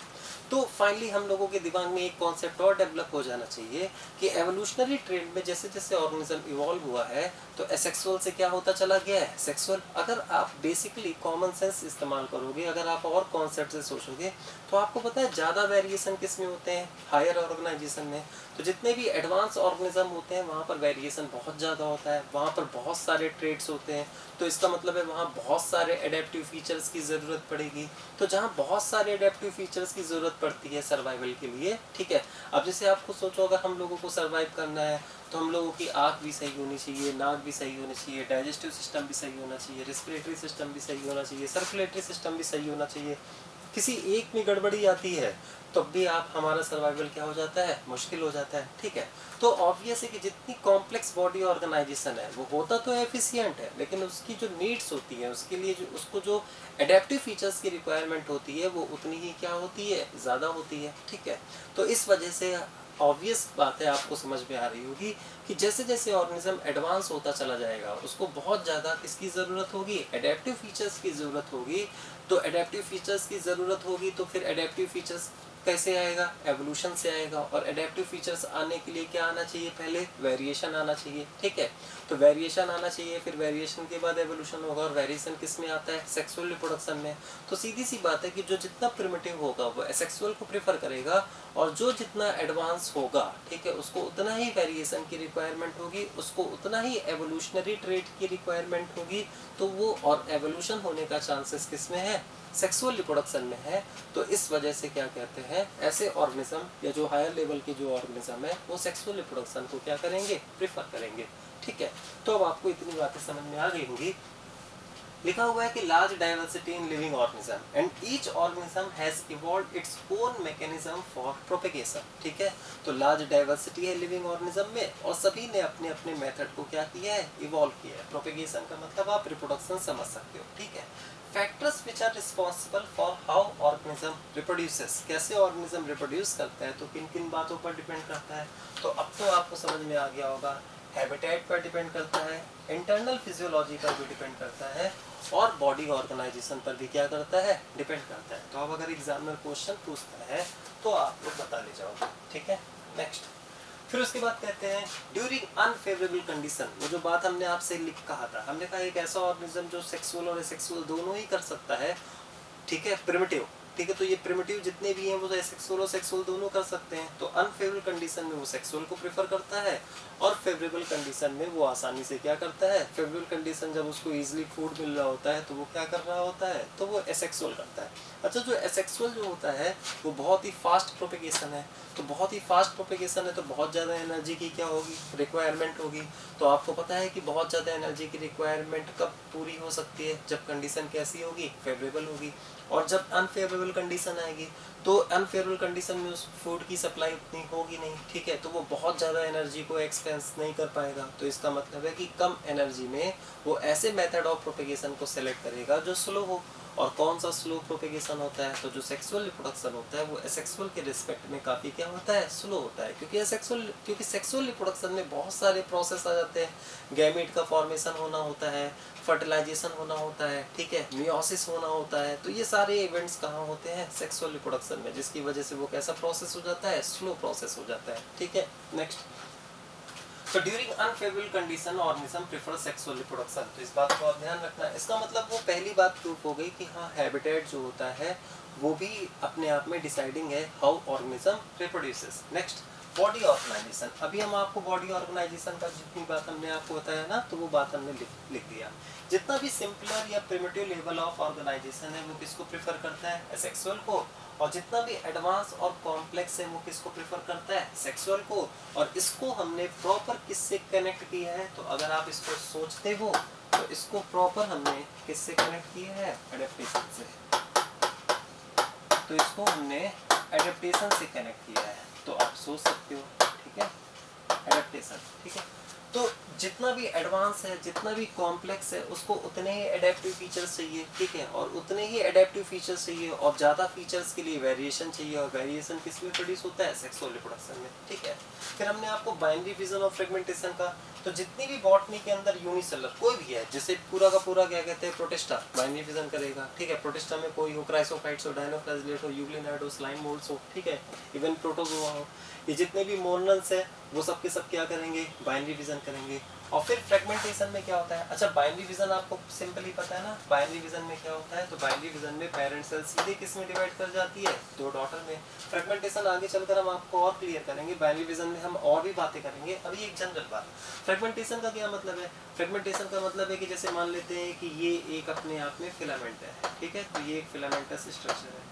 Speaker 1: तो फाइनली हम लोगों के दिमाग में एक कॉन्सेप्ट और डेवलप हो जाना चाहिए कि एवोल्यूशनरी ट्रेंड में जैसे जैसे ऑर्गेनिज्म इवॉल्व हुआ है तो एसेक्सुअल से क्या होता चला गया है, सेक्सुअल। अगर आप बेसिकली कॉमन सेंस इस्तेमाल करोगे, अगर आप और कॉन्सेप्ट से सोचोगे तो आपको पता है ज़्यादा वेरिएशन किस में होते हैं, हायर ऑर्गेनाइजेशन में। तो जितने भी एडवांस ऑर्गेनिज्म होते हैं वहाँ पर वेरिएशन बहुत ज़्यादा होता है, वहाँ पर बहुत सारे ट्रेड्स होते हैं, तो इसका मतलब है वहाँ बहुत सारे एडेप्टिव फीचर्स की ज़रूरत पड़ेगी। तो जहाँ बहुत सारे एडेप्टिव फीचर्स की ज़रूरत पड़ती है सर्वाइवल के लिए, ठीक है। अब जैसे आपको सोचो अगर हम लोगों को सर्वाइव करना है तो हम लोगों की आँख भी सही होनी चाहिए, नाक भी सही होनी चाहिए, डाइजेस्टिव सिस्टम भी सही होना चाहिए, रेस्पिरेटरी सिस्टम भी सही होना चाहिए, सर्कुलेटरी सिस्टम भी सही होना चाहिए। किसी एक में गड़बड़ी आती है तो भी आप हमारा सर्वाइवल क्या हो जाता है, मुश्किल हो जाता है, ठीक है। तो ऑब्वियस है कि जितनी कॉम्प्लेक्स बॉडी ऑर्गेनाइजेशन है वो होता तो एफिशिएंट है, लेकिन उसकी जो नीड्स होती है उसके लिए जो उसको जो एडेप्टिव फीचर्स की रिक्वायरमेंट होती है वो उतनी ही क्या होती है, ज़्यादा होती है, ठीक है। तो इस वजह से ऑब्वियस बात है आपको समझ में आ रही होगी कि जैसे जैसे ऑर्गेनिज्म एडवांस होता चला जाएगा उसको बहुत ज़्यादा किसकी ज़रूरत होगी, एडेप्टिव फीचर्स की ज़रूरत होगी। तो एडेप्टिव फीचर्स की ज़रूरत होगी तो फिर एडेप्टिव फीचर्स कैसे आएगा, एवोल्यूशन से आएगा। और एडेप्टिव फीचर्स आने के लिए क्या आना चाहिए, पहले वेरिएशन आना चाहिए, ठीक है। तो वेरिएशन आना चाहिए, फिर वेरिएशन के बाद एवोल्यूशन होगा, और वेरिएशन किस में आता है, सेक्सुअल रिप्रोडक्शन में। तो सीधी सी बात है कि जो जितना प्रिमिटिव होगा वो एसेक्सुअल को प्रेफर करेगा, और जो जितना एडवांस होगा, ठीक है, उसको उतना ही वेरिएशन की रिक्वायरमेंट होगी, उसको उतना ही एवोल्यूशनरी ट्रेट की रिक्वायरमेंट होगी। तो वो और एवोल्यूशन होने का चांसेस किस में है, सेक्सुअल रिप्रोडक्शन में है। तो इस वजह से क्या कहते हैं, ऐसे ऑर्गेनिज्म या जो हायर लेवल के जो ऑर्गेनिज्म है वो सेक्सुअल रिप्रोडक्शन को क्या करेंगे, प्रेफर करेंगे, ठीक है। तो अब आपको इतनी बातें समझ में आ गई होंगी। लिखा हुआ है कि large diversity in living organism and each organism has evolved its own mechanism for propagation, ठीक है। तो लार्ज डाइवर्सिटी है लिविंग ऑर्गेनिज्म में और सभी ने अपने अपने मेथड को क्या किया है, इवॉल्व किया है। प्रोपेगेशन का मतलब आप रिप्रोडक्शन समझ सकते हो, ठीक है। Factors which are responsible for how organism reproduces, कैसे ऑर्गेनिज्म रिप्रोड्यूस करता है तो किन किन बातों पर डिपेंड करता है। तो अब तो आपको समझ में आ गया होगा, हैबिटेट पर डिपेंड करता है, इंटरनल फिजियोलॉजी पर भी डिपेंड करता है, और बॉडी ऑर्गेनाइजेशन पर भी क्या करता है, डिपेंड करता है। तो अब अगर एग्जामिनर क्वेश्चन पूछता है तो आप लोग बता ले जाओगे, ठीक है। नेक्स्ट, फिर उसके बाद कहते हैं ड्यूरिंग अनफेवरेबल कंडीशन। वो जो बात हमने आपसे लिख कहा था, हमने कहा एक ऐसा ऑर्गेनिज्म जो सेक्सुअल और एसेक्सुअल दोनों ही कर सकता है, ठीक है, प्रिमिटिव, ठीक है। तो ये प्रिमिटिव जितने भी हैं वो एसेक्सुअल और सेक्सुअल दोनों कर सकते हैं। तो अनफेवरेबल कंडीशन में वो सेक्सुअल को प्रेफर करता है, और फेवरेबल कंडीशन में वो आसानी से क्या करता है, फेवरेबल कंडीशन जब उसको इजीली फूड मिल रहा होता है तो वो क्या कर रहा होता है, तो वो एसेक्सुअल करता है। अच्छा, जो एसेक्सुअल जो होता है वो बहुत ही फास्ट प्रोपेगेशन है। तो बहुत ही फास्ट प्रोपेगेशन है तो बहुत ज़्यादा एनर्जी की क्या होगी, रिक्वायरमेंट होगी। तो आपको पता है कि बहुत ज़्यादा एनर्जी की रिक्वायरमेंट कब पूरी हो सकती है, जब कंडीशन कैसी होगी, फेवरेबल होगी। और जब अनफेवरेबल कंडीशन आएगी तो अनफेवरेबल कंडीशन में उस फूड की सप्लाई उतनी होगी नहीं, ठीक है। तो वो बहुत ज़्यादा एनर्जी को एक्सपेंस नहीं कर पाएगा। तो इसका मतलब है कि कम एनर्जी में वो ऐसे मेथड ऑफ प्रोपेगेशन को सेलेक्ट करेगा जो स्लो हो। और कौन सा स्लो प्रोपेगेशन होता है, तो जो सेक्सुअल रिप्रोडक्शन होता है वो एसेक्सुअल के रिस्पेक्ट में काफ़ी क्या होता है, स्लो होता है, क्योंकि सेक्सुअल रिप्रोडक्शन में बहुत सारे प्रोसेस आ जाते हैं। गैमेट का फॉर्मेशन होना होता है, फर्टिलाइजेशन होना होता है, ठीक है, मियोसिस होना होता है, तो ये सारे इवेंट्स कहाँ होते हैं, सेक्सुअल रिप्रोडक्शन में, जिसकी वजह से वो कैसा प्रोसेस हो जाता है, स्लो प्रोसेस हो जाता है, ठीक है। नेक्स्ट, तो during unfavourable condition organism prefer sexual reproduction, तो इस बात को आप ध्यान रखना है। इसका मतलब वो पहली बात प्रूफ हो गई कि हाँ हैबिटेट जो होता है वो भी अपने आप में डिसाइडिंग है how organism reproduces. Next, body organisation. अभी हम आपको बॉडी ऑर्गेनाइजेशन का जितनी बात हमने आपको बताया ना, तो वो बात हमने लिख दिया। जितना भी सिंपलर या प्रिमिटिव लेवल ऑफ ऑर्गेनाइजेशन है वो किसको प्रेफर करता है, एसेक्सुअल को, और जितना भी एडवांस और कॉम्प्लेक्स है वो किसको प्रेफर करता है, सेक्सुअल को। और इसको हमने प्रॉपर किससे कनेक्ट किया है, तो अगर आप इसको सोचते हो तो इसको प्रॉपर हमने किससे कनेक्ट किया है, एडेप्टेशन से। तो इसको हमने एडेप्टेशन से कनेक्ट किया है, तो आप सोच सकते हो, ठीक है, एडेप्टेशन, ठीक है। तो जितना भी एडवांस है, जितना भी कॉम्प्लेक्स है, उसको उतने ही एडेप्टिव फीचर्स चाहिए, ठीक है, और उतने ही एडेप्टिव फीचर्स चाहिए, और ज़्यादा फीचर्स के लिए वेरिएशन चाहिए, और वेरिएशन किस में प्रोड्यूस होता है, सेक्सुअल रिप्रोडक्शन में, ठीक है। फिर हमने आपको बाइनरी विजन ऑफ फ्रेगमेंटेशन का, तो जितनी भी बॉटनी के अंदर यूनिसेलर कोई भी है, जैसे पूरा का पूरा क्या कहते हैं, प्रोटिस्टा, बाइनरी विजन करेगा, ठीक है। प्रोटिस्टा में कोई हो, क्राइसोफाइट्स हो, डायनोफ्लाजेलेट हो, यूग्लिनाइड हो, स्लाइम मोल्ड्स हो, ठीक है, इवन प्रोटोजोआ हो, ये जितने भी मोर्नल्स है वो सब के सब क्या करेंगे, बाइनरी विजन करेंगे। और फिर फ्रेगमेंटेशन में क्या होता है, अच्छा बाइनरी विजन आपको सिंपली पता है ना, बाइनरी विजन में क्या होता है, तो बाइनरी विजन में पेरेंट सेल सीधे किस में डिवाइड कर जाती है, दो डॉटर में। फ्रेगमेंटेशन आगे चलकर हम आपको और क्लियर करेंगे, बाइनरी विजन में हम और भी बातें करेंगे, अभी एक जनरल बात। फ्रेगमेंटेशन का क्या मतलब है, फ्रेगमेंटेशन का मतलब है कि जैसे मान लेते हैं कि ये एक अपने आप में फिलामेंट है, ठीक है, तो ये एक फिलामेंटस स्ट्रक्चर है,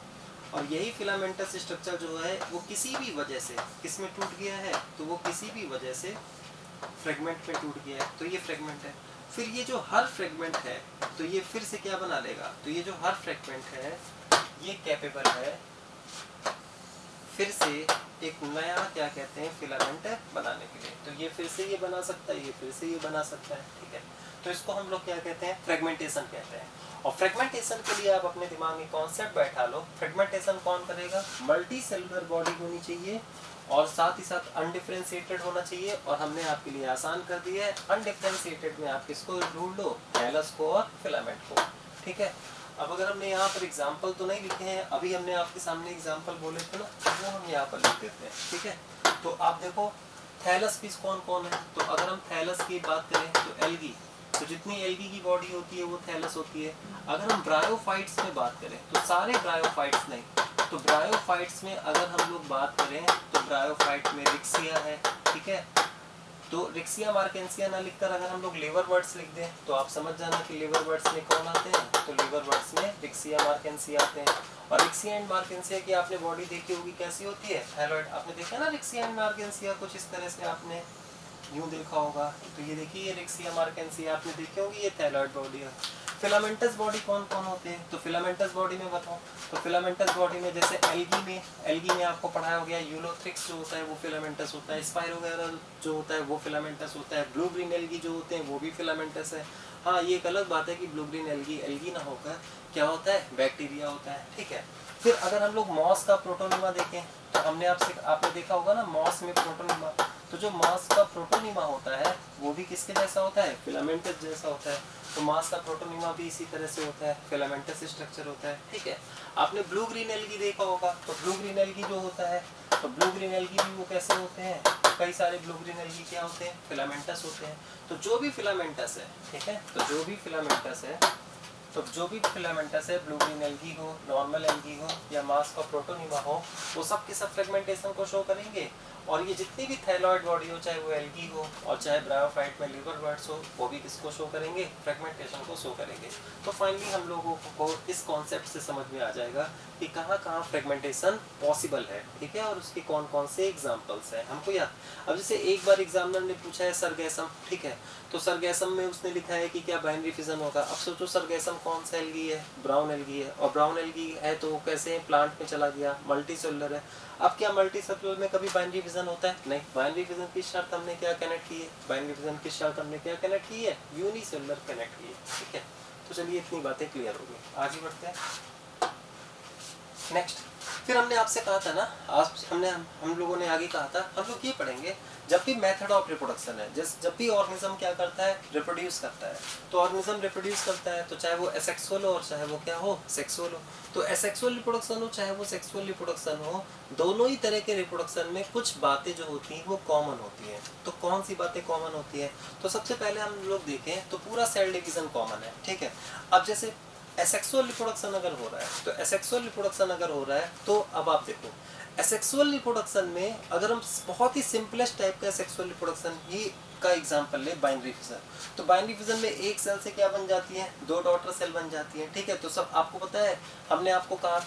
Speaker 1: और यही फिलामेंटस स्ट्रक्चर जो है वो किसी भी वजह से किस में टूट गया है, तो वो किसी भी वजह से फ्रेगमेंट में टूट गया है, तो ये फ्रेगमेंट है। फिर ये जो हर फ्रेगमेंट है तो ये फिर से क्या बना लेगा, तो ये जो हर फ्रेगमेंट है ये कैपेबल है फिर से एक नया क्या कहते हैं, फिलामेंट बनाने के लिए। तो ये फिर से ये बना सकता है, ये फिर से ये बना सकता है, ठीक है। तो इसको हम लोग क्या कहते हैं, फ्रेगमेंटेशन कहते हैं। और फ्रेगमेंटेशन के लिए आप अपने दिमाग में कॉन्सेप्ट बैठा लो, फ्रेगमेंटेशन कौन करेगा, मल्टी सेलुलर बॉडी होनी चाहिए, और साथ ही साथ अनडिफरेंशिएटेड होना चाहिए। और हमने आपके लिए आसान कर दिया है, अनडिफरेंशिएटेड में आप किसको ढूंढ लो, थैलस को और फिलामेंट को, ठीक है। अब अगर हमने यहाँ पर एग्जाम्पल तो नहीं लिखे हैं, अभी हमने आपके सामने एग्जाम्पल बोले थे ना, वो हम यहाँ पर लिख देते हैं, ठीक है। तो आप देखो थैलस पीस कौन कौन है, तो अगर हम थैलस की बात करें तो एल्गी, तो जितनी एल्गी की बॉडी होती है वो थैलस होती है। अगर हम ब्रायोफाइट्स में बात करें तो सारे ब्रायोफाइट्स नहीं, तो ब्रायोफाइट्स में अगर हम लोग बात करें तो ब्रायोफाइट में रिक्सिया है, ठीक है। तो रिक्सिया मार्केंसिया ना लिखकर अगर हम लोग लिवर वर्ड्स लिख दें तो आप समझ जाना कि लिवर वर्ड्स में कौन आते हैं, तो लिवर वर्ड्स में रिक्सिया मार्केंसिया आते हैं। और रिक्सिया एंड मार्केंसिया की आपने बॉडी देखी होगी कैसी होती है, थैलॉइड, आपने देखा ना रिक्सिया एंड मार्केंसिया कुछ इस तरह से आपने यूं देखा होगा। तो ये देखिए ये रिक्सिया मार्केंसिया आपने देखी होगी, ये थैलॉइड बॉडी है। फिलामेंटस बॉडी कौन कौन होते हैं, तो फिलामेंटस बॉडी में बताओ, तो फिलामेंटस बॉडी में जैसे एल्गी में आपको पढ़ाया हो गया, यूलोथ्रिक्स जो होता है वो फिलामेंटस होता है, स्पाइरोगैरा जो होता है वो फिलामेंटस होता है, ब्लू ग्रीन एल्गी जो होते हैं वो भी फिलामेंटस है। हाँ ये एक अलग बात है कि ब्लू ग्रीन एल्गी ना होकर क्या होता है, बैक्टीरिया होता है, ठीक है। फिर अगर हम लोग मॉस का प्रोटोनिमा देखें तो आपने देखा होगा ना मॉस में प्रोटोनिमा, तो जो मॉस का प्रोटोनिमा होता है वो भी किसके जैसा होता है, फिलामेंटस जैसा होता है। तो मास का प्रोटोनिमा भी इसी तरह से होता है, फिलामेंटस स्ट्रक्चर होता है, ठीक है। आपने ब्लू ग्रीन एल्गी देखा होगा, तो ब्लू ग्रीन एल्गी जो होता है, तो ब्लू ग्रीन एल्गी भी वो कैसे होते हैं, कई सारे ब्लू ग्रीन एल्गी क्या होते हैं, फिलामेंटस होते हैं। तो जो भी फिलामेंटस है, ठीक है, तो जो भी फिलामेंटस है, ब्लू ग्रीन एल्गी हो, नॉर्मल एल्गी हो या मास का प्रोटोनिमा हो, वो सब के सब फ्रेगमेंटेशन को शो करेंगे। और ये जितनी भी थैलॉइड बॉडी हो, चाहे वो एल्गी हो और चाहे ब्रायोफाइट में लिवर वर्ड्स हो, वो भी किसको शो करेंगे, फ्रेगमेंटेशन को शो करेंगे। तो फाइनली हम लोगों को इस कॉन्सेप्ट से समझ में आ जाएगा कि कहाँ कहाँ फ्रेगमेंटेशन पॉसिबल है, ठीक है, और उसके कौन कौन से एग्जाम्पल्स हैं हमको याद। अब जैसे एक बार एग्जामिनर ने पूछा है सरगैसम, ठीक है, तो सरगैसम में उसने लिखा है कि क्या बाइनरी फिजन होगा। अब सोचो सरगैसम कौन सा एल्गी है, ब्राउन एल्गी है, और ब्राउन एल्गी है तो कैसे प्लांट में चला गया, मल्टी सेलुलर है। अब क्या मल्टी सेलुलर में कभी बाइनरी विजन होता है, नहीं। बाइनरी विजन की शर्त हमने क्या कनेक्ट की है, बाइनरी विजन की शर्त हमने क्या कनेक्ट की है, यूनिसेलुलर कनेक्ट की है, ठीक है। तो चलिए इतनी बातें क्लियर हो गई, आगे बढ़ते हैं। नेक्स्ट, फिर हमने आपसे कहा था ना, आज हम लोगों ने आगे कहा था, हम लोग ये पढ़ेंगे जब भी मेथड ऑफ रिप्रोडक्शन है, जब भी ऑर्गेनिज्म क्या करता है, रिप्रोड्यूस करता है, तो ऑर्गेनिज्म रिप्रोड्यूस करता है, तो चाहे वो एसेक्सुअल हो और चाहे वो क्या हो, सेक्सुअल हो। तो एसेक्सुअल रिप्रोडक्शन हो चाहे वो सेक्सुअल रिप्रोडक्शन हो, दोनों ही तरह के रिप्रोडक्शन में कुछ बातें जो होती हैं वो कॉमन होती हैं। तो कौन सी बातें कॉमन होती है? तो सबसे पहले हम लोग देखें तो पूरा सेल डिवीजन कॉमन है, ठीक है। अब जैसे एसेक्सुअल रिप्रोडक्शन अगर हो रहा है, तो एसेक्सुअल रिप्रोडक्शन अगर हो रहा है, तो अब आप देखो एसेक्सुअल रिप्रोडक्शन में अगर हम बहुत ही सिंपलेस्ट टाइप का सेक्सुअल रिप्रोडक्शन ही का एग्जांपल ले, बाइनरी फिजन, तो बाइनरी फिजन में एक सेल से क्या बन जाती है, दो डॉटर सेल बन जाती है, ठीक है। तो सब आपको पता है, हमने आपको कहा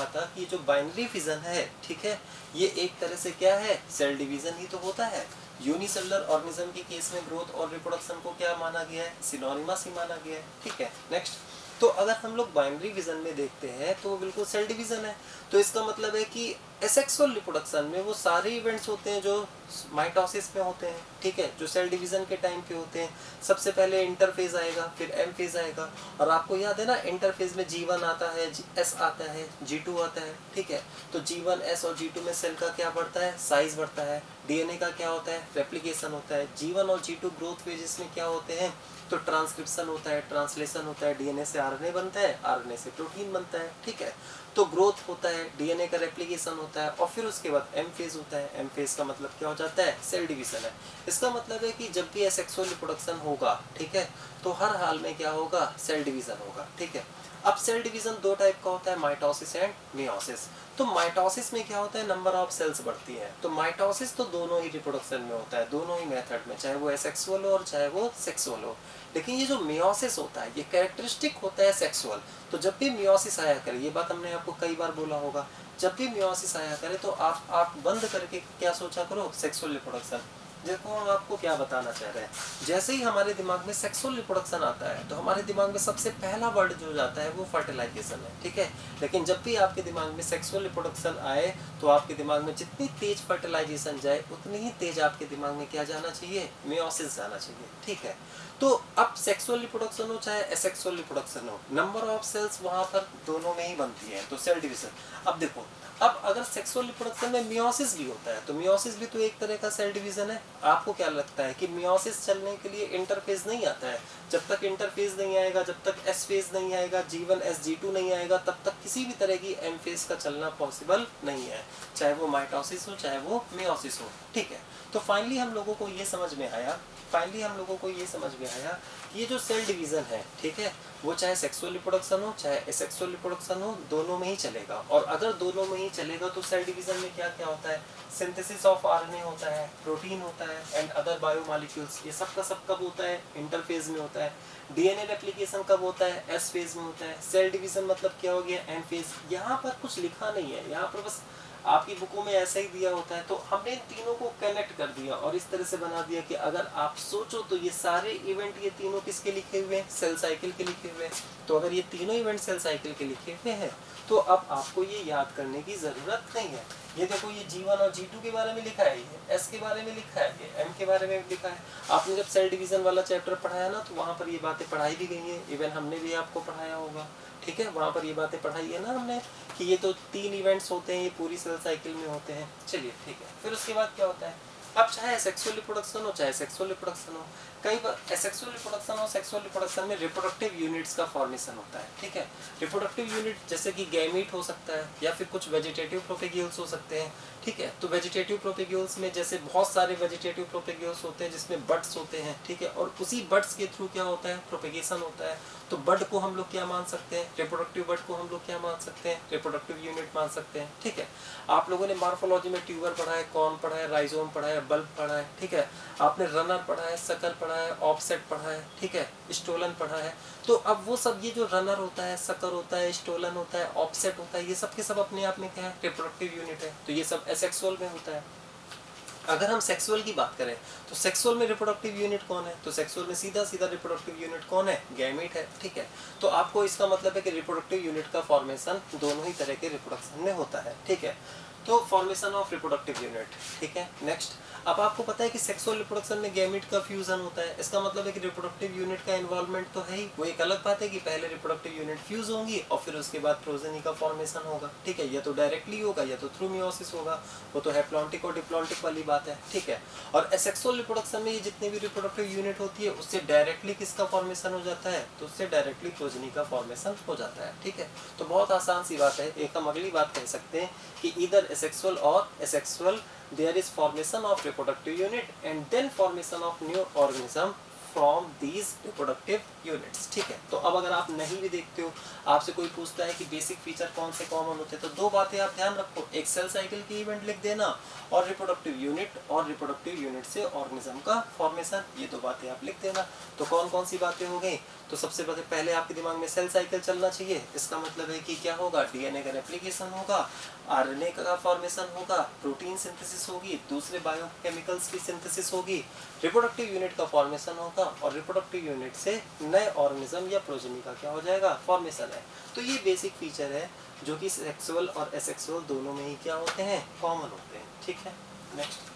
Speaker 1: था कि जो बाइनरी फिजन है, ठीक है, ये एक तरह से क्या है, सेल डिवीजन ही तो होता है। यूनिसेलुलर ऑर्गेनिज्म के केस में ग्रोथ और रिप्रोडक्शन को क्या माना गया है, सिनोनिमस ही माना गया है, ठीक है। नेक्स्ट, तो अगर हम लोग बाइनरी विजन में देखते हैं तो वो बिल्कुल सेल डिवीजन है। तो इसका मतलब है कि एसेक्सुअल रिप्रोडक्शन में वो सारे इवेंट्स होते हैं जो माइटोसिस में होते हैं, ठीक है, जो सेल डिवीजन के टाइम पे होते हैं। सबसे पहले इंटरफेज आएगा, फिर एम फेज आएगा, और आपको याद है ना, इंटरफेज में G1 आता है, S आता है, G2 आता है, ठीक है। तो G1, S और G2 में सेल का क्या बढ़ता है, साइज बढ़ता है। DNA का क्या होता है, रेप्लिकेशन होता है। G1 और G2 ग्रोथ फेजेस में क्या होते हैं, तो ट्रांसक्रिप्शन होता है, ट्रांसलेशन होता है, DNA से RNA बनता है, RNA से प्रोटीन बनता है, ठीक है। तो ग्रोथ होता है, DNA का रेप्लिकेशन होता है, और फिर उसके बाद एम फेज होता है। एम फेज का मतलब क्या हो जाता है, सेल डिवीजन है। इसका मतलब है कि जब भी एसेक्सुअल रिप्रोडक्शन होगा, ठीक है, तो हर हाल में क्या होगा, सेल डिवीजन होगा, ठीक है। अब सेल डिवीजन दो टाइप का होता है, माइटोसिस एंड मियोसिस। तो माइटोसिस में क्या होता है, नंबर ऑफ सेल्स बढ़ती है। तो माइटोसिस तो दोनों ही रिप्रोडक्शन में होता है, दोनों ही मेथड में, चाहे वो एसेक्सुअल हो और चाहे वो सेक्सुअल हो। लेकिन ये जो मियोसिस होता है, ये कैरेक्टरिस्टिक होता है सेक्सुअल। तो जब भी मियोसिस आया करे, ये बात हमने आपको कई बार बोला होगा, जब भी मियोसिस आया करे तो आप बंद करके क्या सोचा करो, सेक्सुअल रिप्रोडक्शन। देखो हम आपको क्या बताना चाह रहे हैं, जैसे ही हमारे दिमाग में सेक्सुअल रिप्रोडक्शन आता है तो हमारे दिमाग में सबसे पहला वर्ड जो जाता है वो फर्टिलाइजेशन है, ठीक है। लेकिन जब भी आपके दिमाग में सेक्सुअल रिप्रोडक्शन आए तो आपके दिमाग में जितनी तेज फर्टिलाइजेशन जाए उतनी ही तेज आपके दिमाग में क्या जाना चाहिए, मियोसिस जाना चाहिए, ठीक है। तो अब सेक्सुअल रिप्रोडक्शन हो चाहे एसेक्सुअल रिप्रोडक्शन हो, नंबर ऑफ सेल्स वहां पर दोनों में ही बनती है, तो सेल डिवीजन। अब देखो, अब अगर सेक्सुअल रिप्रोडक्शन में मियोसिस भी होता है तो मियोसिस भी तो एक तरह का सेल डिवीजन है। आपको क्या लगता है कि मियोसिस चलने के लिए इंटरफेज नहीं आता है? जब तक इंटरफेज नहीं आएगा, जब तक एस फेज नहीं आएगा, G1 S G2 नहीं आएगा, तब तक किसी भी तरह की एम फेज का चलना पॉसिबल नहीं है, चाहे वो माइटोसिस हो चाहे वो मियोसिस हो, ठीक है। तो फाइनली हम लोगों को ये समझ में आया कि ये जो सेल डिवीजन है, ठीक है, वो चाहे सेक्सुअल रिप्रोडक्शन हो चाहे एसेक्सुअल रिप्रोडक्शन हो, दोनों में ही चलेगा। और अगर दोनों में ही चलेगा तो सेल डिवीजन में क्या क्या होता है, सिंथेसिस ऑफ RNA होता है, प्रोटीन होता है एंड अदर बायोमॉलिक्यूल्स। ये सब का सब कब होता है, इंटरफेज में होता है। DNA रेप्लिकेशन कब होता है, S फेज में होता है। सेल डिवीजन मतलब क्या हो गया, एम फेज। यहाँ पर कुछ लिखा नहीं है, यहाँ पर बस आपकी बुकों में ऐसा ही दिया होता है। तो हमने इन तीनों को कनेक्ट कर दिया और इस तरह से बना दिया कि अगर आप सोचो तो ये सारे इवेंट, ये तीनों किसके लिखे हुए हैं, सेल साइकिल के लिखे हुए हैं। तो अगर ये तीनों इवेंट सेल साइकिल के लिखे हुए हैं तो अब आपको ये याद करने की जरूरत नहीं है। ये देखो, ये G1 और G2 के बारे में लिखा है, ये S के बारे में लिखा है, ये M के बारे में लिखा है। आपने जब सेल डिवीजन वाला चैप्टर पढ़ाया ना तो वहाँ पर ये बातें पढ़ाई भी गई हैं, इवन हमने भी आपको पढ़ाया होगा, ठीक है। वहाँ पर ये बातें पढ़ाई है ना हमने कि ये तो 3 इवेंट्स होते हैं, ये पूरी सेल साइकिल में होते हैं। चलिए ठीक है, फिर उसके बाद क्या होता है, अब चाहे सेक्सुअल रिप्रोडक्शन हो चाहे सेक्सुअल रिप्रोडक्शन हो, कई बार एसेक्सुअल रिप्रोडक्शन और सेक्सुअल रिप्रोडक्शन में रिप्रोडक्टिव यूनिट्स का फॉर्मेशन होता है, ठीक है। रिप्रोडक्टिव यूनिट जैसे कि गैमीट हो सकता है या फिर कुछ वेजिटेटिव प्रोपेग्यूल्स हो सकते हैं, ठीक है। तो वेजिटेटिव प्रोपेग्यूल्स में जैसे बहुत सारे वेजिटेटिव प्रोपेग्यूल्स होते हैं जिसमें बड्स होते हैं, ठीक है, और उसी बड्स के थ्रू क्या होता है, प्रोपेगेशन होता है। तो बड को हम लोग क्या मान सकते हैं, रिप्रोडक्टिव बड को हम लोग क्या मान सकते हैं, रिप्रोडक्टिव यूनिट मान सकते हैं, ठीक है। आप लोगों ने मॉर्फोलॉजी में ट्यूबर पढ़ा है, कॉर्न पढ़ा है, राइजोम पढ़ा है, बल्ब पढ़ा है, ठीक है। आपने रनर पढ़ा है, सकल पढ़ा है, ऑफसेट पढ़ा है, ठीक है, स्टोलन पढ़ा है। तो अब वो सब, ये जो रनर होता है, सकर होता है, स्टोलन होता है, ऑफसेट होता है, ये सब के सब अपने आप में क्या है, रिप्रोडक्टिव यूनिट है। तो ये सब एसेक्सुअल में होता है। अगर हम सेक्सुअल की बात करें तो सेक्सुअल में रिप्रोडक्टिव यूनिट कौन है, तो सेक्सुअल में सीधा सीधा रिप्रोडक्टिव यूनिट कौन है, गैमीट है, ठीक है। तो आपको इसका मतलब है कि रिप्रोडक्टिव यूनिट का फॉर्मेशन दोनों ही तरह के रिप्रोडक्शन में होता है, ठीक है। तो फॉर्मेशन ऑफ रिप्रोडक्टिव यूनिट, ठीक है। नेक्स्ट, अब आपको पता है कि सेक्सुअल रिप्रोडक्शन में गैमेट का फ्यूजन होता है, इसका मतलब है कि रिप्रोडक्टिव यूनिट का इन्वॉल्वमेंट तो है ही। वो एक अलग बात है कि पहले रिप्रोडक्टिव यूनिट फ्यूज होंगी और फिर उसके बाद प्रोजेनी का फॉर्मेशन होगा, ठीक है। या तो डायरेक्टली होगा या तो थ्रू मियोसिस होगा, वो तो हैप्लॉन्टिक और डिप्लॉन्टिक वाली बात है, ठीक है। और एसेक्सुअल रिप्रोडक्शन में ये जितने भी रिप्रोडक्टिव यूनिट होती है उससे डायरेक्टली किसका फॉर्मेशन हो जाता है, तो उससे डायरेक्टली प्रोजेनी का फॉर्मेशन हो जाता है, ठीक है। तो बहुत आसान सी बात है। एक हम अगली बात कह सकते हैं कि इधर एसेक्सुअल और asexual there is formation of reproductive unit and then formation of new organism from these reproductive units, ठीक है। तो अब अगर आप नहीं भी देखते हो, आपसे कोई पूछता है कि बेसिक फीचर कौन से कॉमन होते हैं, तो दो बातें आप ध्यान रखो, एक सेल साइकिल की इवेंट लिख देना और रिप्रोडक्टिव यूनिट से ऑर्गेनिज्म का फॉर्मेशन, ये दो बातें आप लिख देना। तो कौन कौन सी बातें हो गई, तो सबसे पहले आपके दिमाग में सेल साइकिल चलना चाहिए। इसका मतलब है कि क्या होगा, डीएनए का रेप्लिकेशन होगा, आरएनए का फॉर्मेशन होगा, प्रोटीन सिंथेसिस होगी, दूसरे बायोकेमिकल्स की सिंथेसिस होगी, रिप्रोडक्टिव यूनिट का फॉर्मेशन होगा और रिप्रोडक्टिव यूनिट से नए ऑर्गेनिज्म या प्रोजेनी का क्या हो जाएगा, फॉर्मेशन है। तो ये बेसिक फीचर है जो कि सेक्सुअल और एसेक्सुअल दोनों में ही क्या होते हैं, कॉमन होते हैं, ठीक है। नेक्स्ट,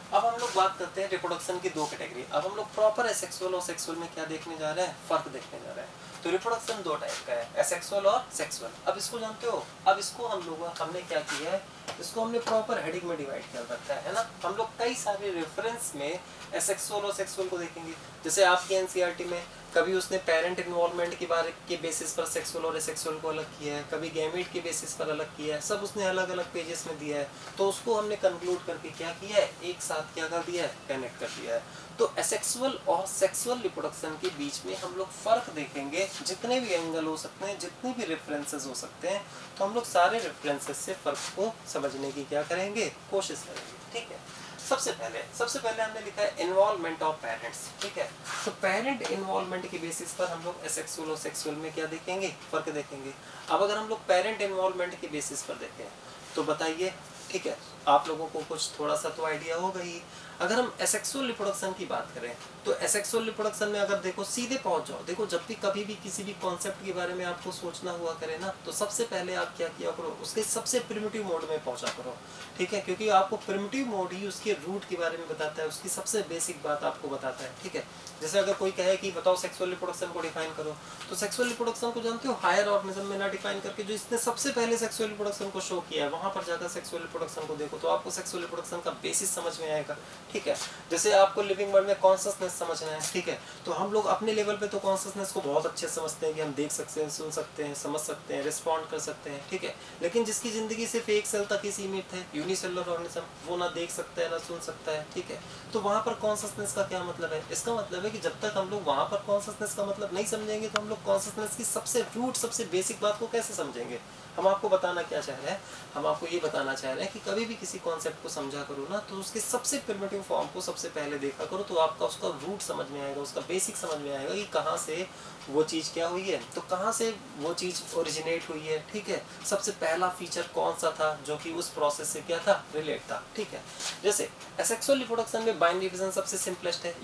Speaker 1: अब हम लोग बात करते हैं रिप्रोडक्शन की दो कैटेगरी। अब हम लोग प्रॉपर एसेक्सुअल और सेक्सुअल में क्या देखने जा रहे हैं, फर्क देखने जा रहे हैं। तो रिप्रोडक्शन दो टाइप का है, एसेक्सुअल और सेक्सुअल। अब इसको जानते हो, अब इसको हमने क्या किया है, इसको हमने प्रॉपर हेडिंग में डिवाइड कर रखा है ना। हम लोग कई सारे रेफरेंस में एसेक्सुअल और सेक्सुअल को देखेंगे। जैसे आपके एनसीईआरटी में कभी उसने पेरेंट इन्वॉल्वमेंट के बारे के बेसिस पर सेक्सुअल और एसेक्सुअल को अलग किया है, कभी गैमेट के बेसिस पर अलग किया है, सब उसने अलग अलग पेजेस में दिया है। तो उसको हमने कंक्लूड करके क्या किया है, एक साथ क्या कर दिया है, कनेक्ट कर दिया है। तो एसेक्सुअल और सेक्सुअल रिप्रोडक्शन के बीच में हम लोग फर्क देखेंगे, जितने भी एंगल हो सकते हैं, जितने भी रेफरेंसेस हो सकते हैं, तो हम लोग सारे रेफरेंसेस से फर्क को समझने की क्या करेंगे, कोशिश करेंगे, ठीक है। सबसे पहले हमने लिखा है इन्वॉल्वमेंट ऑफ पेरेंट्स, ठीक है। तो पेरेंट इन्वॉल्वमेंट के बेसिस पर हम लोग एसेक्सुअल और सेक्सुअल में क्या देखेंगे, फर्क देखेंगे। अब अगर हम लोग पेरेंट इन्वॉल्वमेंट के बेसिस पर देखें तो बताइए, ठीक है, आप लोगों को कुछ थोड़ा सा तो आइडिया होगा ही। अगर हम एसेक्सुअल रिप्रोडक्शन की बात करें तो एसेक्सुअल रिप्रोडक्शन में अगर देखो, सीधे पहुंच जाओ, देखो जब भी कभी भी किसी भी कॉन्सेप्ट के बारे में आपको सोचना हुआ करे ना, तो सबसे पहले आप क्या किया करो, उसके सबसे प्रिमिटिव मोड में पहुंचा करो, ठीक है। क्योंकि आपको प्रिमिटिव मोड ही उसके रूट के बारे में बताता है, उसकी सबसे बेसिक बात आपको बताता है, ठीक है। जैसे अगर कोई कहे कि बताओ सेक्सुअल रिप्रोडक्शन को डिफाइन करो, तो सेक्सुअल रिप्रोडक्शन को जानते हो, हायर ऑर्गेनिज्म में ना डिफाइन करके जो इसने सबसे पहले सेक्सुअल रिप्रोडक्शन को शो किया है, वहां पर जाकर सेक्सुअल रिप्रोडक्शन को देखो, तो आपको सेक्सुअल रिप्रोडक्शन का बेसिस समझ में आएगा, ठीक है। जैसे आपको लिविंग वर्ल्ड में कॉन्शियसनेस समझना है, ठीक है, तो हम लोग अपने लेवल पे तो कॉन्शियसनेस को बहुत अच्छे समझते हैं कि हम देख सकते हैं, सुन सकते हैं, समझ सकते हैं, रिस्पॉन्ड कर सकते हैं, ठीक है। लेकिन जिसकी जिंदगी सिर्फ एक सेल तक ही सीमित है, यूनिसेलुलर ऑर्गेनिज्म, वो ना देख सकता है ना सुन सकता है, ठीक है। तो वहां पर कॉन्शियसनेस का क्या मतलब है, इसका मतलब है कि जब तक हम लोग वहां पर कॉन्शियसनेस का मतलब नहीं समझेंगे, तो हम लोग कॉन्शियसनेस की सबसे रूट, सबसे बेसिक बात को कैसे समझेंगे। हम आपको बताना क्या चाह रहे हैं, हम आपको ये बताना चाह रहे हैं कि कभी भी किसी कॉन्सेप्ट को समझा करो ना, तो उसके सबसे प्रिमिटिव फॉर्म को सबसे पहले देखा करो, तो आपका उसका रूट समझ में आएगा, उसका बेसिक समझ में आएगा कि कहाँ से वो चीज़ क्या हुई है, तो कहाँ से वो चीज़ ओरिजिनेट हुई है, ठीक है। सबसे पहला फीचर कौन सा था जो कि उस प्रोसेस से क्या था, रिलेट था, ठीक है। जैसे एसेक्सुअल रिप्रोडक्शन में बाइनरी डिवीजन सबसे सिंपलेस्ट है।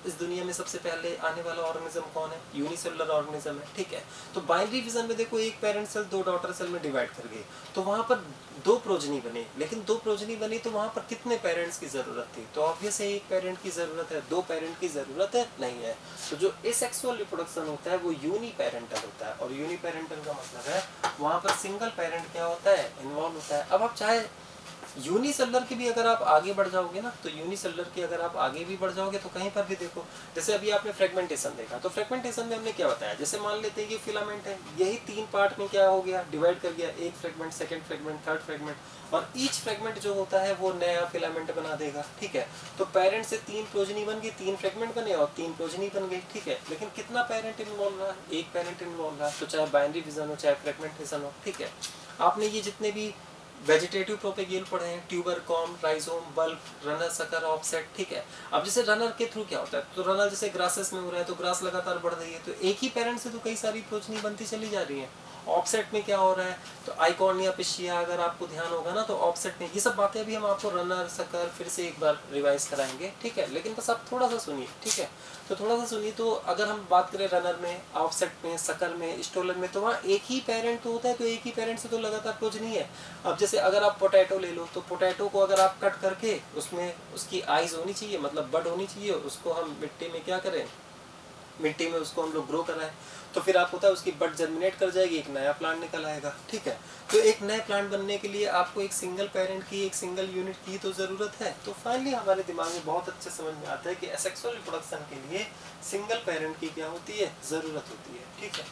Speaker 1: इस दुनिया में सबसे पहले आने वाला ऑर्गेनिज्म कौन है, यूनिसेलुलर ऑर्गेनिज्म है, ठीक है। तो बाइनरी डिवीजन में देखो, एक पेरेंट सेल दो डॉटर सेल में डिवाइड कर गई, तो वहां पर दो प्रोजनी बने, लेकिन दो प्रोजनी बनी तो वहां पर कितने पेरेंट्स की जरूरत थी, तो ऑब्वियस है एक पेरेंट की जरूरत है, दो पेरेंट की जरूरत है नहीं है। तो जो एसेक्सुअल रिप्रोडक्शन होता है वो यूनिपेरेंटल होता है, और यूनिपेरेंटल का मतलब है वहां पर सिंगल पेरेंट क्या होता है, इन्वॉल्व होता है। अब आप चाहे यूनिसेलुलर की भी अगर आप आगे बढ़ जाओगे ना, तो यूनिसेलुलर की अगर आप आगे भी बढ़ जाओगे तो कहीं पर भी देखो, जैसे अभी आपने फ्रेगमेंटेशन देखा, तो फ्रेगमेंटेशन में हमने क्या बताया, जैसे मान लेते हैं कि फिलामेंट है, यही तीन पार्ट में क्या हो गया, डिवाइड कर गया, एक fragment, second fragment, third fragment, और ईच फ्रेगमेंट जो होता है वो नया फिलामेंट बना देगा, ठीक है। तो पेरेंट से तीन प्रोजनी बन गई, तीन फ्रेगमेंट बने और तीन प्रोजनी बन गई, ठीक है। लेकिन कितना पेरेंट इन्वॉल्व रहा, एक पेरेंट इन्वॉल्व रहा, तो चाहे बाइनरी डिवीजन हो चाहे फ्रेगमेंटेशन हो, ठीक है। आपने ये जितने भी वेजिटेटिव प्रोपेगेल पढ़े हैं, tuber, com, rhizome, bulb, runner, sucker, offset, ठीक है। अब जैसे रनर के थ्रू क्या होता है, तो रनर जैसे ग्रासेस में हो रहा है, तो ग्रास लगातार बढ़ रही है, तो एक ही पेरेंट से तो कई सारी प्रोजनी बनती चली जा रही है, ऑफसेट में क्या हो रहा है, तो आइकॉर्निया पिशिया अगर आपको ध्यान होगा ना, तो ऑफसेट में ये सब बातें अभी हम आपको रनर सकर फिर से एक बार रिवाइज कराएंगे, ठीक है। लेकिन बस आप थोड़ा सा सुनिए, ठीक है। तो थोड़ा सा सुनिए। तो अगर हम बात करें रनर में, ऑफसेट में, सकर में, स्टोलन में, तो वहाँ एक ही पेरेंट तो होता है, तो एक ही पेरेंट से तो लगातार प्रोजनी है। अब जैसे अगर आप पोटैटो ले लो, तो पोटैटो को अगर आप कट करके उसमें उसकी आइज होनी चाहिए, मतलब बड होनी चाहिए, उसको हम मिट्टी में क्या करें, मिट्टी में उसको हम लोग ग्रो कराएं, तो फिर आपको पता है उसकी बड जर्मिनेट कर जाएगी, एक नया प्लांट निकल आएगा, ठीक है। तो एक नए प्लांट बनने के लिए आपको एक सिंगल पेरेंट की, एक सिंगल यूनिट की तो ज़रूरत है। तो फाइनली हमारे दिमाग में बहुत अच्छे समझ में आता है कि एसेक्सुअल रिप्रोडक्शन के लिए सिंगल पेरेंट की क्या होती है, ज़रूरत होती है, ठीक है।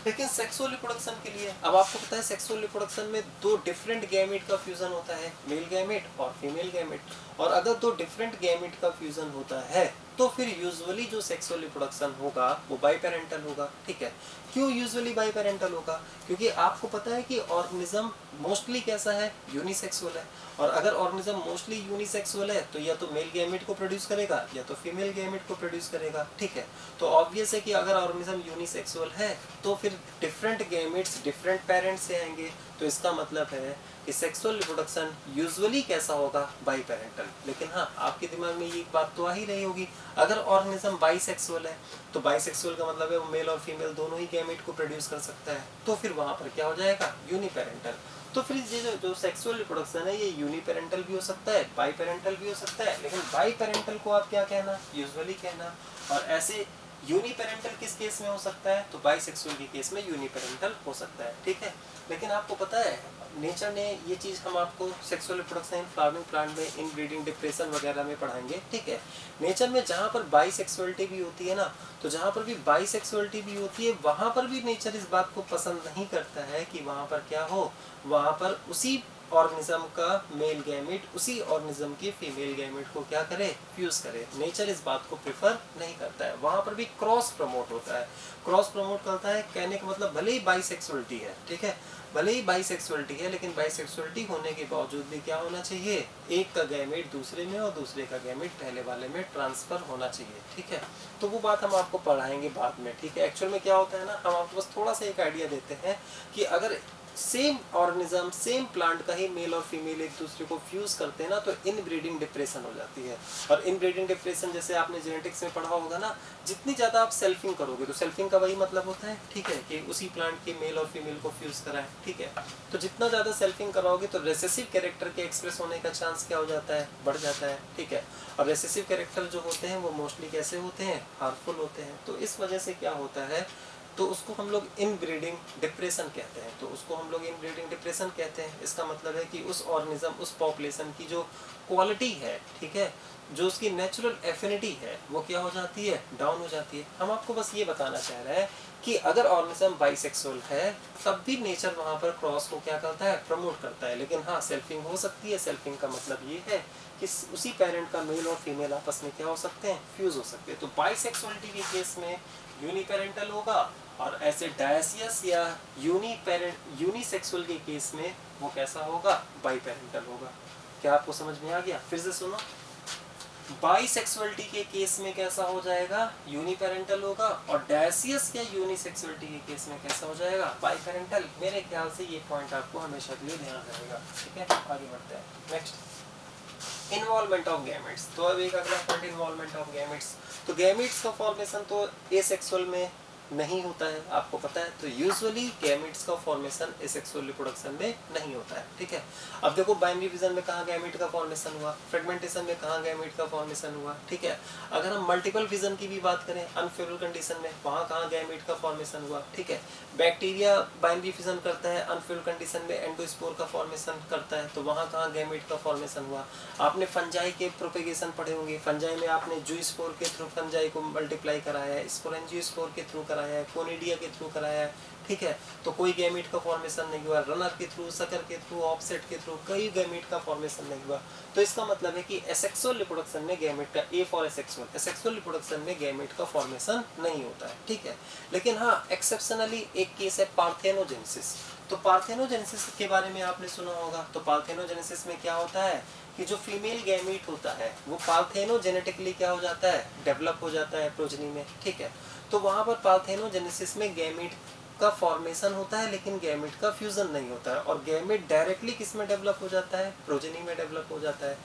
Speaker 1: लेकिन सेक्सुअल रिप्रोडक्शन के लिए अब आपको पता है सेक्सुअल रिप्रोडक्शन में दो डिफरेंट गैमेट का फ्यूजन होता है, मेल गैमेट और फीमेल गैमेट। और अगर दो डिफरेंट गैमेट का फ्यूजन होता है तो फिर यूजुअली जो सेक्सुअल रिप्रोडक्शन होगा वो बाइपेरेंटल होगा, ठीक है। क्यों यूजुअली बाइपेरेंटल होगा? क्योंकि आपको पता है कि ऑर्गेनिज्म मोस्टली कैसा है, यूनिसेक्सुअल है। और अगर ऑर्गेनिज्म मोस्टली यूनिसेक्सुअल है तो या तो मेल गैमेट को प्रोड्यूस करेगा या तो फीमेल गैमेट को प्रोड्यूस करेगा, ठीक है। तो ऑब्वियस है कि अगर ऑर्गेनिज्म यूनिसेक्सुअल है तो फिर डिफरेंट गैमेट्स डिफरेंट पेरेंट्स से आएंगे। तो इसका मतलब है कि सेक्सुअल रिप्रोडक्शन यूजुअली कैसा होगा, बाइपेरेंटल। लेकिन हाँ, आपके दिमाग में ये बात तो आ ही रही होगी, अगर ऑर्गेनिज्म बाइसेक्सुअल है तो बाइसेक्सुअल का मतलब है वो मेल और फीमेल दोनों ही गैमेट को प्रोड्यूस कर सकता है, तो फिर वहां पर क्या हो जाएगा, यूनिपेरेंटल। तो फिर ये जो सेक्सुअल रिप्रोडक्शन है ये यूनिपेरेंटल भी हो सकता है, बाइपेरेंटल भी हो सकता है। लेकिन बाइपेरेंटल को आप क्या कहना, यूजुअली कहना। और ऐसे यूनिपेरेंटल किस केस में हो सकता है, तो बाइसेक्सुअल के केस में यूनिपेरेंटल हो सकता है, ठीक है। लेकिन आपको पता है नेचर ने ये चीज़ हम आपको sexual reproduction in flowering plant में, इन ब्रीडिंग डिप्रेशन वगैरह में पढ़ाएंगे, ठीक है। नेचर में जहाँ पर बाइसेक्सुअलिटी भी होती है ना, तो जहाँ पर भी बाइसेक्सुअलिटी भी होती है वहाँ पर भी नेचर इस बात को पसंद नहीं करता है कि वहाँ पर क्या हो, वहाँ पर उसी ऑर्गेनिज्म का मेल गैमेट उसी ऑर्गेनिज्म के फीमेल गैमेट को क्या करे, फ्यूज करे। नेचर इस बात को प्रेफर नहीं करता है। वहाँ पर भी क्रॉस प्रमोट होता है। क्रॉस प्रमोट करता है कहने का मतलब भले ही बाइसेक्सुअलिटी है, ठीक है, भले ही बाइसेक्सुअलिटी है, लेकिन बाइसेक्सुअलिटी होने के बावजूद भी क्या होना चाहिए, एक का गैमेट दूसरे में और दूसरे का गैमेट पहले वाले में ट्रांसफर होना चाहिए, ठीक है। तो वो बात हम आपको पढ़ाएंगे बाद में, ठीक है। एक्चुअल में क्या होता है ना, हम आपको बस थोड़ा सा एक आइडिया देते हैं कि अगर सेम ऑर्गेनिज्म सेम प्लांट का ही मेल और फीमेल एक दूसरे को फ्यूज करते हैं ना, तो इनब्रीडिंग डिप्रेशन हो जाती है। और इनब्रीडिंग डिप्रेशन जैसे आपने जेनेटिक्स में पढ़ा होगा ना, जितनी ज़्यादा आप सेल्फिंग करोगे, तो सेल्फिंग का वही मतलब होता है, ठीक है, कि उसी प्लांट के मेल और फीमेल को फ्यूज कराएं, ठीक है। तो जितना ज़्यादा सेल्फिंग कराओगे तो रेसेसिव कैरेक्टर के एक्सप्रेस होने का चांस क्या हो जाता है, बढ़ जाता है, ठीक है। और रेसेसिव कैरेक्टर जो होते हैं वो मोस्टली कैसे होते हैं, हार्मफुल होते हैं। तो इस वजह से क्या होता है, तो उसको हम लोग इनब्रीडिंग डिप्रेशन कहते हैं। तो उसको हम लोग इनब्रीडिंग डिप्रेशन कहते हैं। इसका मतलब है कि उस ऑर्गेनिज्म, उस पॉपुलेशन की जो क्वालिटी है, ठीक है, जो उसकी नेचुरल एफिनिटी है, वो क्या हो जाती है, डाउन हो जाती है। हम आपको बस ये बताना चाह रहे हैं कि अगर ऑर्गेनिज्म बाइसेक्सुअल है तब भी नेचर वहाँ पर क्रॉस को क्या करता है, प्रमोट करता है। लेकिन हाँ, सेल्फिंग हो सकती है। सेल्फिंग का मतलब ये है कि उसी पेरेंट का मेल और फीमेल आपस में क्या हो सकते हैं, फ्यूज हो सकते हैं। तो बाइसेक्सुअलिटी के केस में यूनिपेरेंटल होगा, और ऐसे डायसियस या यूनिसेक्सुअल के केस में वो कैसा होगा, बाइपेरेंटल होगा। क्या आपको समझ में आ गया? फिर से सुनो, बाइसेक्सुअलिटी के केस में कैसा हो जाएगा, यूनिपेरेंटल होगा, और डायसियस या यूनिसेक्सुअलिटी के केस में कैसा हो जाएगा, बाइपेरेंटल। मेरे ख्याल से ये पॉइंट आपको हमेशा के लिए ध्यान रहेगा, ठीक है। आगे बढ़ते हैं। Next, involvement of gametes. तो अब एक अगला पॉइंट, इन्वॉल्वमेंट ऑफ गैमेट्स। तो गैमेट्स का फॉर्मेशन तो एसेक्सुअल में नहीं होता है, आपको पता है। तो यूजुअली गैमेट्स का फॉर्मेशन एसेक्सुअल रिप्रोडक्शन में नहीं होता है, ठीक है। अब देखो, बाइनरी फिजन में कहाँ गैमेट का फॉर्मेशन हुआ, फ्रेगमेंटेशन में कहाँ गैमेट का फॉर्मेशन हुआ, ठीक है। अगर हम मल्टीपल फिजन की भी बात करें, अनफेवरेबल कंडीशन में, वहाँ कहाँ गैमेट का फॉर्मेशन हुआ, ठीक है। बैक्टीरिया बाइनरी फिजन करता है, अनफेवरेबल कंडीशन में एंडोस्पोर का फॉर्मेशन करता है, तो वहाँ कहाँ गैमेट का फॉर्मेशन हुआ। आपने फंजाई के प्रोपेगेशन पढ़े होंगे। फंजाई में आपने जूस्पोर के थ्रू फंजाई को मल्टीप्लाई कराया है, स्पोरेंजियोस्पोर के थ्रू कराया है, कोनिडिया के थ्रू कराया है, ठीक है। तो कोई गैमेट का फॉर्मेशन नहीं हुआ। रनर के थ्रू, सकर के थ्रू, ऑफसेट के थ्रू कई गैमेट का फॉर्मेशन नहीं हुआ। तो इसका मतलब है कि एसेक्सुअल रिप्रोडक्शन में गैमेट का, ए फॉर एसेक्सुअल रिप्रोडक्शन में गैमेट का फॉर्मेशन नहीं होता है, ठीक है। लेकिन हाँ, एक्सेप्शनली एक केस है पार्थेनोजेनेसिस। तो पार्थेनोजेनेसिस के बारे में आपने सुना होगा। तो पार्थेनोजेनेसिस में क्या होता है कि जो फीमेल गैमेट होता है वो पार्थेनोजेनेटिकली क्या हो जाता है, डेवलप हो जाता है प्रोजनी में, ठीक है। तो वहाँ पर पार्थेनोजेनेसिस में गैमेट का फॉर्मेशन होता है लेकिन गैमेट का फ्यूजन नहीं होता है, और गैमेट डायरेक्टली किस में डेवलप हो जाता है, प्रोजेनी में डेवलप हो जाता है।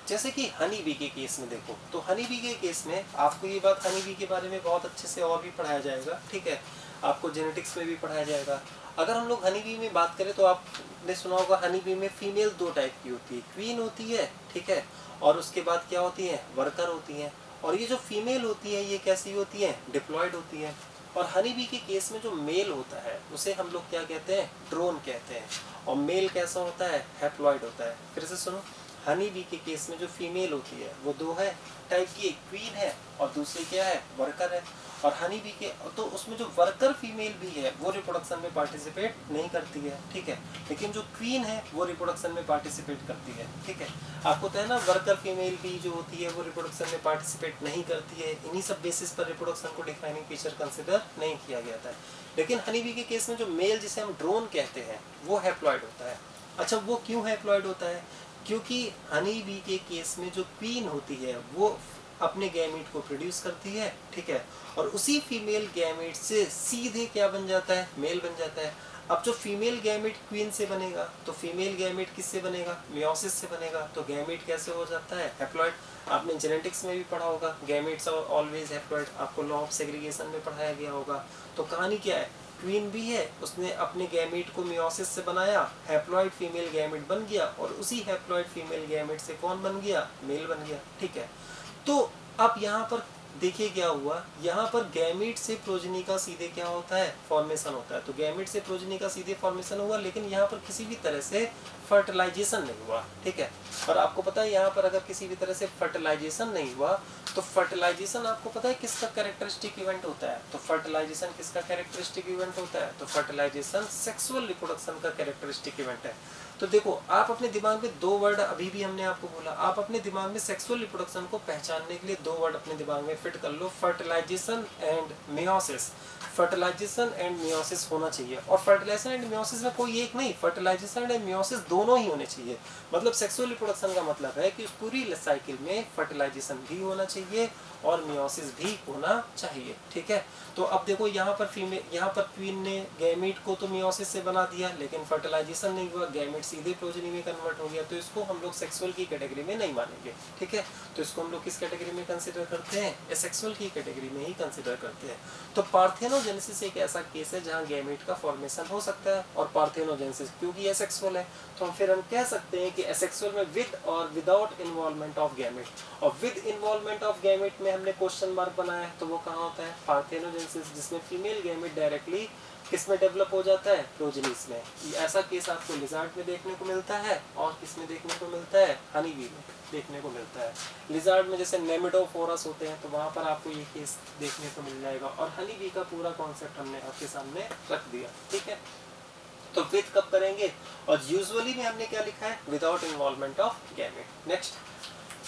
Speaker 1: जैसे कि हनी बी के केस में देखो, तो हनी बी के केस में आपको ये बात हनी बी के बारे में बहुत अच्छे से और भी पढ़ाया जाएगा, ठीक है, आपको जेनेटिक्स में भी पढ़ाया जाएगा। अगर हम लोग हनी बी में बात करें तो आपने सुना होगा हनी बी में फीमेल 2 टाइप की होती है, क्वीन होती है, ठीक है, और उसके बाद क्या होती है, वर्कर होती है। और ये जो फीमेल होती है ये कैसी होती है, डिप्लॉयड होती है। और हनी बी के केस में जो मेल होता है उसे हम लोग क्या कहते हैं, ड्रोन कहते हैं, और मेल कैसा होता है, हैप्लॉयड होता है। फिर से सुनो, हनी बी के केस में जो फीमेल होती है वो 2 है टाइप की, एक क्वीन है और दूसरी क्या है, वर्कर है। और हनी बी के तो उसमें जो वर्कर फीमेल भी है वो रिप्रोडक्शन में पार्टिसिपेट नहीं करती है, ठीक है, लेकिन जो क्वीन है वो रिप्रोडक्शन में पार्टिसिपेट करती है, ठीक है। आपको तो है ना, वर्कर फीमेल भी जो होती है वो रिप्रोडक्शन में पार्टिसिपेट नहीं करती है। इन्हीं सब बेसिस पर रिप्रोडक्शन को डिफाइनिंग फीचर कंसिडर नहीं किया गया था। लेकिन हनी बी के केस में जो मेल जिसे हम ड्रोन कहते हैं वो हैप्लॉयड होता है। अच्छा, वो क्यों हैप्लॉयड होता है, क्योंकि हनी बी के केस में जो क्वीन होती है वो अपने गैमेट को प्रोड्यूस करती है, ठीक है, और उसी फीमेल गैमेट से सीधे क्या बन जाता है, मेल बन जाता है। अब जो फीमेल गैमेट क्वीन से बनेगा तो फीमेल गैमेट किससे बनेगा, मियोसिस से बनेगा, तो गैमेट कैसे हो जाता है, हैप्लॉयड। आपने जेनेटिक्स में भी पढ़ा होगा, गैमेट्स आर ऑलवेज हैप्लॉयड, आपको लॉ ऑफ सेग्रीगेशन में पढ़ाया गया होगा। तो कहानी क्या है, क्वीन भी है, उसने अपने गैमेट को मियोसिस से बनाया, हैप्लॉयड फीमेल गैमेट बन गया, और उसी हैप्लॉयड फीमेल गैमेट से कौन बन गया, मेल बन गया, ठीक है। तो अब यहाँ पर देखिए क्या हुआ, यहाँ पर गैमेट से प्रोजेनी का सीधे क्या होता है, फॉर्मेशन होता है। तो गैमेट से प्रोजेनी का सीधे फॉर्मेशन हुआ, लेकिन यहाँ पर किसी भी तरह से फर्टिलाइजेशन नहीं हुआ, ठीक है। और आपको पता है यहाँ पर अगर किसी भी तरह से फर्टिलाइजेशन नहीं हुआ तो फर्टिलाइजेशन आपको पता है किसका कैरेक्टरिस्टिक इवेंट होता है, तो फर्टिलाइजेशन किसका कैरेक्टरिस्टिक इवेंट होता है, तो फर्टिलाइजेशन सेक्सुअल रिप्रोडक्शन का कैरेक्टरिस्टिक इवेंट है। तो देखो, आप अपने दिमाग में 2 वर्ड, अभी भी हमने आपको बोला, आप अपने दिमाग में सेक्सुअल रिप्रोडक्शन को पहचानने के लिए 2 वर्ड अपने दिमाग में फिट कर लो, fertilisation and meiosis. Fertilisation and meiosis होना चाहिए, और फर्टिलाइजेशन एंड मियोसिस में कोई एक नहीं, फर्टिलाइजेशन एंड मियोसिस दोनों ही होने चाहिए। मतलब सेक्सुअल रिप्रोडक्शन का मतलब है कि उस पूरी साइकिल में फर्टिलाइजेशन भी होना चाहिए और मियोसिस भी होना चाहिए, ठीक है। तो अब देखो, यहाँ पर क्वीन ने गैमेट को तो मियोसिस से बना दिया, लेकिन फर्टिलाइजेशन नहीं हुआ, गैमेट सीधे प्रोजेनी में कन्वर्ट हो गया, तो इसको हम लोग सेक्सुअल की कैटेगरी में नहीं मानेंगे, ठीक है। तो इसको हम लोग किस कैटेगरी में कंसिडर करते हैं, एसेक्सुअल की कैटेगरी में ही कंसिडर करते हैं। तो पार्थेनोजेनेसिस एक ऐसा केस है जहाँ गैमेट का फॉर्मेशन हो सकता है, और पार्थेनोजेनेसिस क्योंकि एसेक्सुअल है तो फिर हम कह सकते हैं कि एसेक्सुअल में विद और विदाउट इन्वॉल्वमेंट ऑफ गैमेट। और विद इन्वॉल्वमेंट ऑफ गैमेट में हमने क्वेश्चन मार्क बनाया है, तो वो कहाँ होता है, पार्थेनोजेनेसिस, जिसमें फीमेल गैमेट डायरेक्टली किस में डेवलप हो जाता है, प्रोजेनिस में। ऐसा केस आपको लिजार्ड में देखने को मिलता है, और किस में देखने को मिलता है, हनी बी में देखने को मिलता है। लिजार्ड में जैसे नेमिडोफोरस होते हैं तो वहाँ पर आपको ये केस देखने को मिल जाएगा, और हनी बी का पूरा कॉन्सेप्ट हमने आपके सामने रख दिया, ठीक है। तो विद कब करेंगे, और यूजुअली में हमने क्या लिखा है, without involvement of gamete. Next,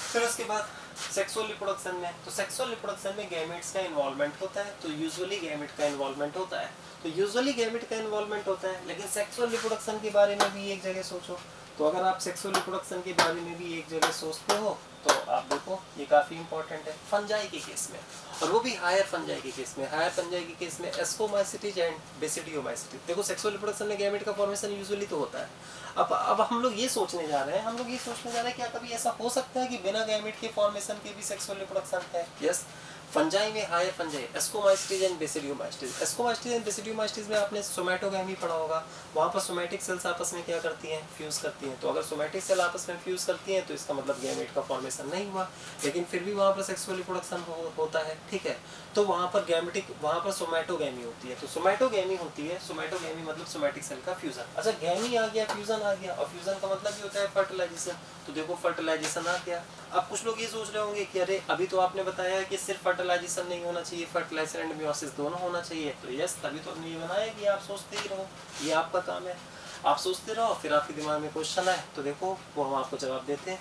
Speaker 1: फिर उसके बाद सेक्सुअल रिप्रोडक्शन में, तो सेक्सुअल रिप्रोडक्शन में गैमेट्स का इन्वॉल्वमेंट होता है, तो यूजुअली गैमेट का इन्वॉल्वमेंट होता है, तो यूजुअली गैमेट का इन्वॉल्वमेंट होता है। लेकिन सेक्सुअल रिप्रोडक्शन के बारे में भी एक जगह सोचो, तो अगर आप सेक्सुअल रिप्रोडक्शन के बारे में भी एक जगह सोचते हो तो आप देखो ये काफ़ी इंपॉर्टेंट है फंजाई के केस में, और वो भी हायर फंजाई के केस में। हायर फंजाई के केस में एस्कोमाइसिटीज एंड बेसिडियोमाइसिटीज। देखो, सेक्सुअल रिप्रोडक्शन में गैमेट का फॉर्मेशन यूजुअली तो होता है। अब हम लोग ये सोचने जा रहे हैं, क्या कभी ऐसा हो सकता है कि बिना गैमेट के फॉर्मेशन के भी सेक्सुअल रिप्रोडक्शन है? यस, फंजाई में higher fungi, ascomycetes and basidiomycetes. Ascomycetes and basidiomycetes में आपने सोमैटोगैमी पढ़ा होगा, वहाँ पर सोमैटिक सेल्स आपस में क्या करती हैं, फ्यूज करती हैं। तो अगर सोमैटिक सेल आपस में फ्यूज करती हैं तो इसका मतलब गैमेट का फॉर्मेशन नहीं हुआ, लेकिन फिर भी वहाँ पर सेक्सुअल रिप्रोडक्शन होता है, ठीक है। तो वहाँ पर सोमैटोगैमी होती है। तो सोमैटोगैमी होती है, सोमैटोगैमी मतलब सोमैटिक सेल का फ्यूजन। अच्छा, गैमी आ गया, फ्यूजन आ गया, और फ्यूजन का मतलब भी होता है फर्टिलाइजेशन। तो देखो, फर्टिलाइजेशन आ गया। अब कुछ लोग ये सोच रहे होंगे कि अरे अभी तो आपने बताया कि सिर्फ फर्टिलाइजेशन नहीं होना चाहिए, फर्टिलाइजेशन एंड मियोसिस दोनों होना चाहिए। तो यस, तभी तो हमने ये बनाया कि आप सोचते ही रहो, ये आपका काम है, आप सोचते रहो, फिर आपके दिमाग में क्वेश्चन आए तो देखो वो हम आपको जवाब देते हैं।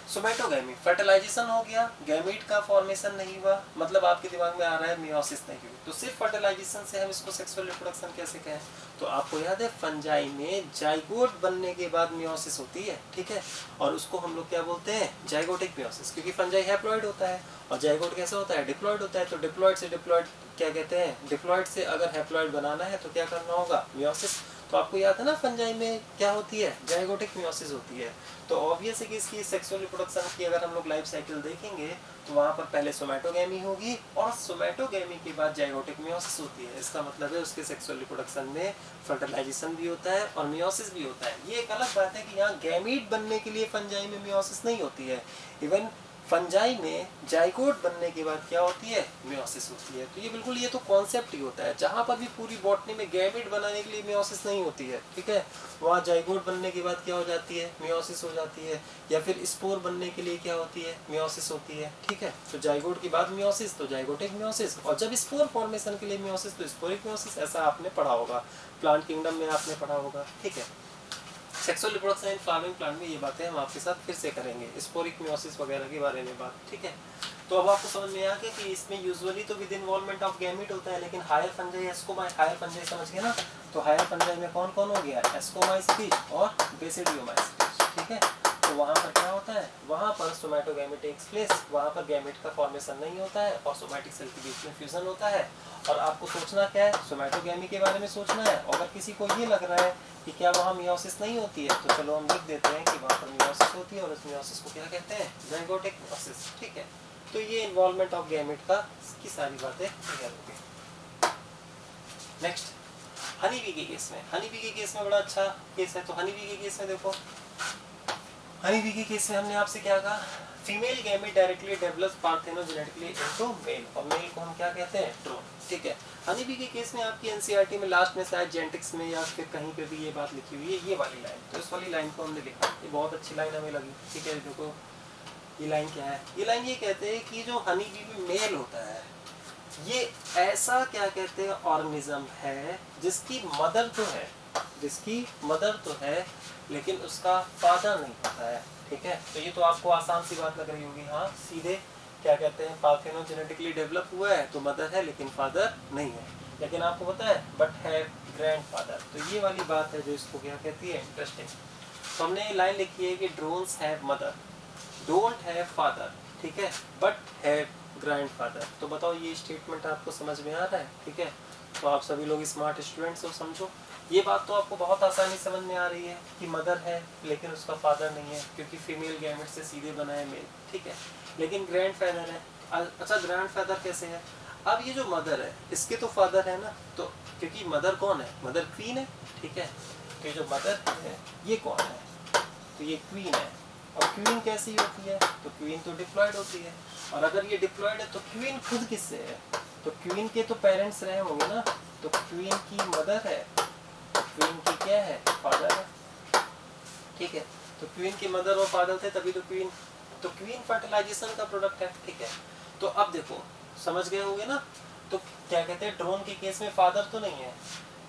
Speaker 1: सोमैटोगैमी, फर्टिलाइजेशन हो गया, गैमीट का फॉर्मेशन नहीं हुआ, मतलब आपके दिमाग में आ रहा है मियोसिस नहीं हुई, तो सिर्फ फर्टिलाइजेशन से हम इसको सेक्सुअल रिप्रोडक्शन कैसे कहें? तो आपको याद है फंजाई में जाइगोट बनने के बाद मियोसिस होती है, ठीक है, और उसको हम लोग क्या बोलते हैं? जाइगोटिक मियोसिस, क्योंकि फंजाई हैप्लॉइड होता है और जाइगोट कैसे होता है? डिप्लॉइड होता है। तो डिप्लॉइड से डिप्लॉइड क्या कहते हैं? डिप्लॉइड से अगर हैप्लॉइड बनाना है तो क्या करना होगा? मियोसिस। तो आपको याद है ना फंजाई में क्या होती है? जाइगोटिक मियोसिस होती है। तो ऑब्वियस है कि इसकी सेक्सुअल रिप्रोडक्शन की अगर हम लोग लाइफ साइकिल देखेंगे तो वहाँ पर पहले सोमैटोगैमी होगी और सोमैटोगैमी के बाद जाइगोटिक मियोसिस होती है। इसका मतलब है उसके सेक्सुअल रिप्रोडक्शन में फर्टिलाइजेशन भी होता है और मियोसिस भी होता है। ये एक अलग बात है कि यहाँ गैमीट बनने के लिए फंजाई में मियोसिस नहीं होती है, इवन फंजाई में जाइगोट बनने के बाद क्या होती है? मियोसिस होती है। तो ये बिल्कुल ये तो कॉन्सेप्ट ही होता है। जहाँ पर भी पूरी बॉटनी में गैमीट बनाने के लिए मियोसिस नहीं होती है, ठीक है, वहाँ जाइगोट बनने के बाद क्या हो जाती है? मियोसिस हो जाती है। या फिर स्पोर बनने के लिए क्या होती है? मियोसिस होती है, ठीक है। तो जाइगोट के बाद मियोसिस तो जाइगोटिक मियोसिस, और जब स्पोर फॉर्मेशन के लिए मियोसिस तो स्पोरिक मियोसिस। ऐसा आपने पढ़ा होगा, प्लांट किंगडम में आपने पढ़ा होगा, ठीक है। Sexual reproduction in flowering plant में ये बातें हम आपके साथ फिर से करेंगे, स्पोरिक मियोसिस वगैरह के बारे में बात, ठीक है। तो अब आपको समझ में आ गया कि इसमें यूजुअली तो विद इन्वॉल्वमेंट ऑफ गैमीट होता है, लेकिन हायर फंजाई एस्कोमाई, हायर फंजाई समझ गए ना? तो हायर फंजाई में कौन कौन हो गया? एस्कोमाई स्पीच और बेसिडियोमाई स्पीच, ठीक है। तो वहाँ पर क्या होता है? वहाँ पर सोमैटोगैमी टेक्स प्लेस, वहाँ पर गैमेट का फॉर्मेशन नहीं होता है और सोमैटिक सेल के बीच में फ्यूजन होता है। और आपको सोचना क्या है? सोमैटोगैमी के बारे में सोचना है। और अगर किसी को ये लग रहा है कि क्या वहाँ मियोसिस नहीं होती है, तो चलो हम लिख देते हैं कि वहाँ पर मियोसिस होती है और उस मियोसिस को क्या कहते हैं? जाइगोटिक मियोसिस, ठीक है। तो ये इन्वॉल्वमेंट ऑफ गैमेट का की सारी बातें क्लियर हो गई। नेक्स्ट, हनी बी के केस में, हनी बी के केस में बड़ा अच्छा केस है। तो हनी बी के केस में देखो, हनी बी के केस में हमने आपसे क्या कहा? Female gamete directly develops parthenogenetically into male, और मेल को हम क्या कहते हैं? ड्रोन, ठीक है। हनी बी के केस में आपकी एनसीईआरटी में लास्ट में शायद जेनेटिक्स में या फिर कहीं पे भी ये बात लिखी हुई है, ये वाली लाइन। तो इस वाली लाइन को हमने लिखा, ये बहुत अच्छी लाइन हमें लगी, ठीक है। देखो ये लाइन क्या है? ये लाइन ये कहते हैं कि जो हनी बी में मेल होता है ये ऐसा क्या कहते हैं ऑर्गेनिज्म है जिसकी मदर तो है, जिसकी मदर तो है लेकिन उसका फादर नहीं होता है, ठीक है। तो ये तो आपको आसान सी बात लग रही होगी, हाँ सीधे क्या कहते हैं? पार्थेनोजेनेटिकली डेवलप हुआ है तो मदर है लेकिन फादर नहीं है, लेकिन आपको पता है बट है ग्रैंडफादर। तो ये वाली बात है जो इसको क्या कहती है? इंटरेस्टिंग। तो हमने लाइन लिखी है कि drones have mother, don't have father, ठीक है, बट हैव ग्रैंडफादर। तो बताओ ये स्टेटमेंट आपको समझ में आ रहा है? ठीक है, तो आप सभी लोग स्मार्ट स्टूडेंट्स हो, समझो ये बात तो आपको बहुत आसानी समझ में आ रही है कि मदर है लेकिन उसका फादर नहीं है, क्योंकि फीमेल गैमेट से सीधे बना है मेल, ठीक है। लेकिन ग्रैंडफादर है। अच्छा ग्रैंडफादर कैसे है? अब ये जो मदर है इसके तो फादर है ना, तो क्योंकि मदर कौन है? मदर क्वीन है, ठीक है। तो ये जो मदर है ये कौन है? तो ये क्वीन है। और क्वीन कैसी होती है? तो क्वीन तो डिप्लॉयड होती है, और अगर ये डिप्लॉयड है तो क्वीन खुद किससे है? तो क्वीन के तो पेरेंट्स रहे होंगे ना, तो क्वीन की मदर है, क्वीन की क्या है? फादर है, ठीक है। तो क्वीन की मदर और फादर थे तभी तो क्वीन फर्टिलाइजेशन का प्रोडक्ट है, ठीक है। तो अब देखो समझ गए होंगे ना? तो क्या कहते हैं, ड्रोन के केस में फादर तो नहीं है,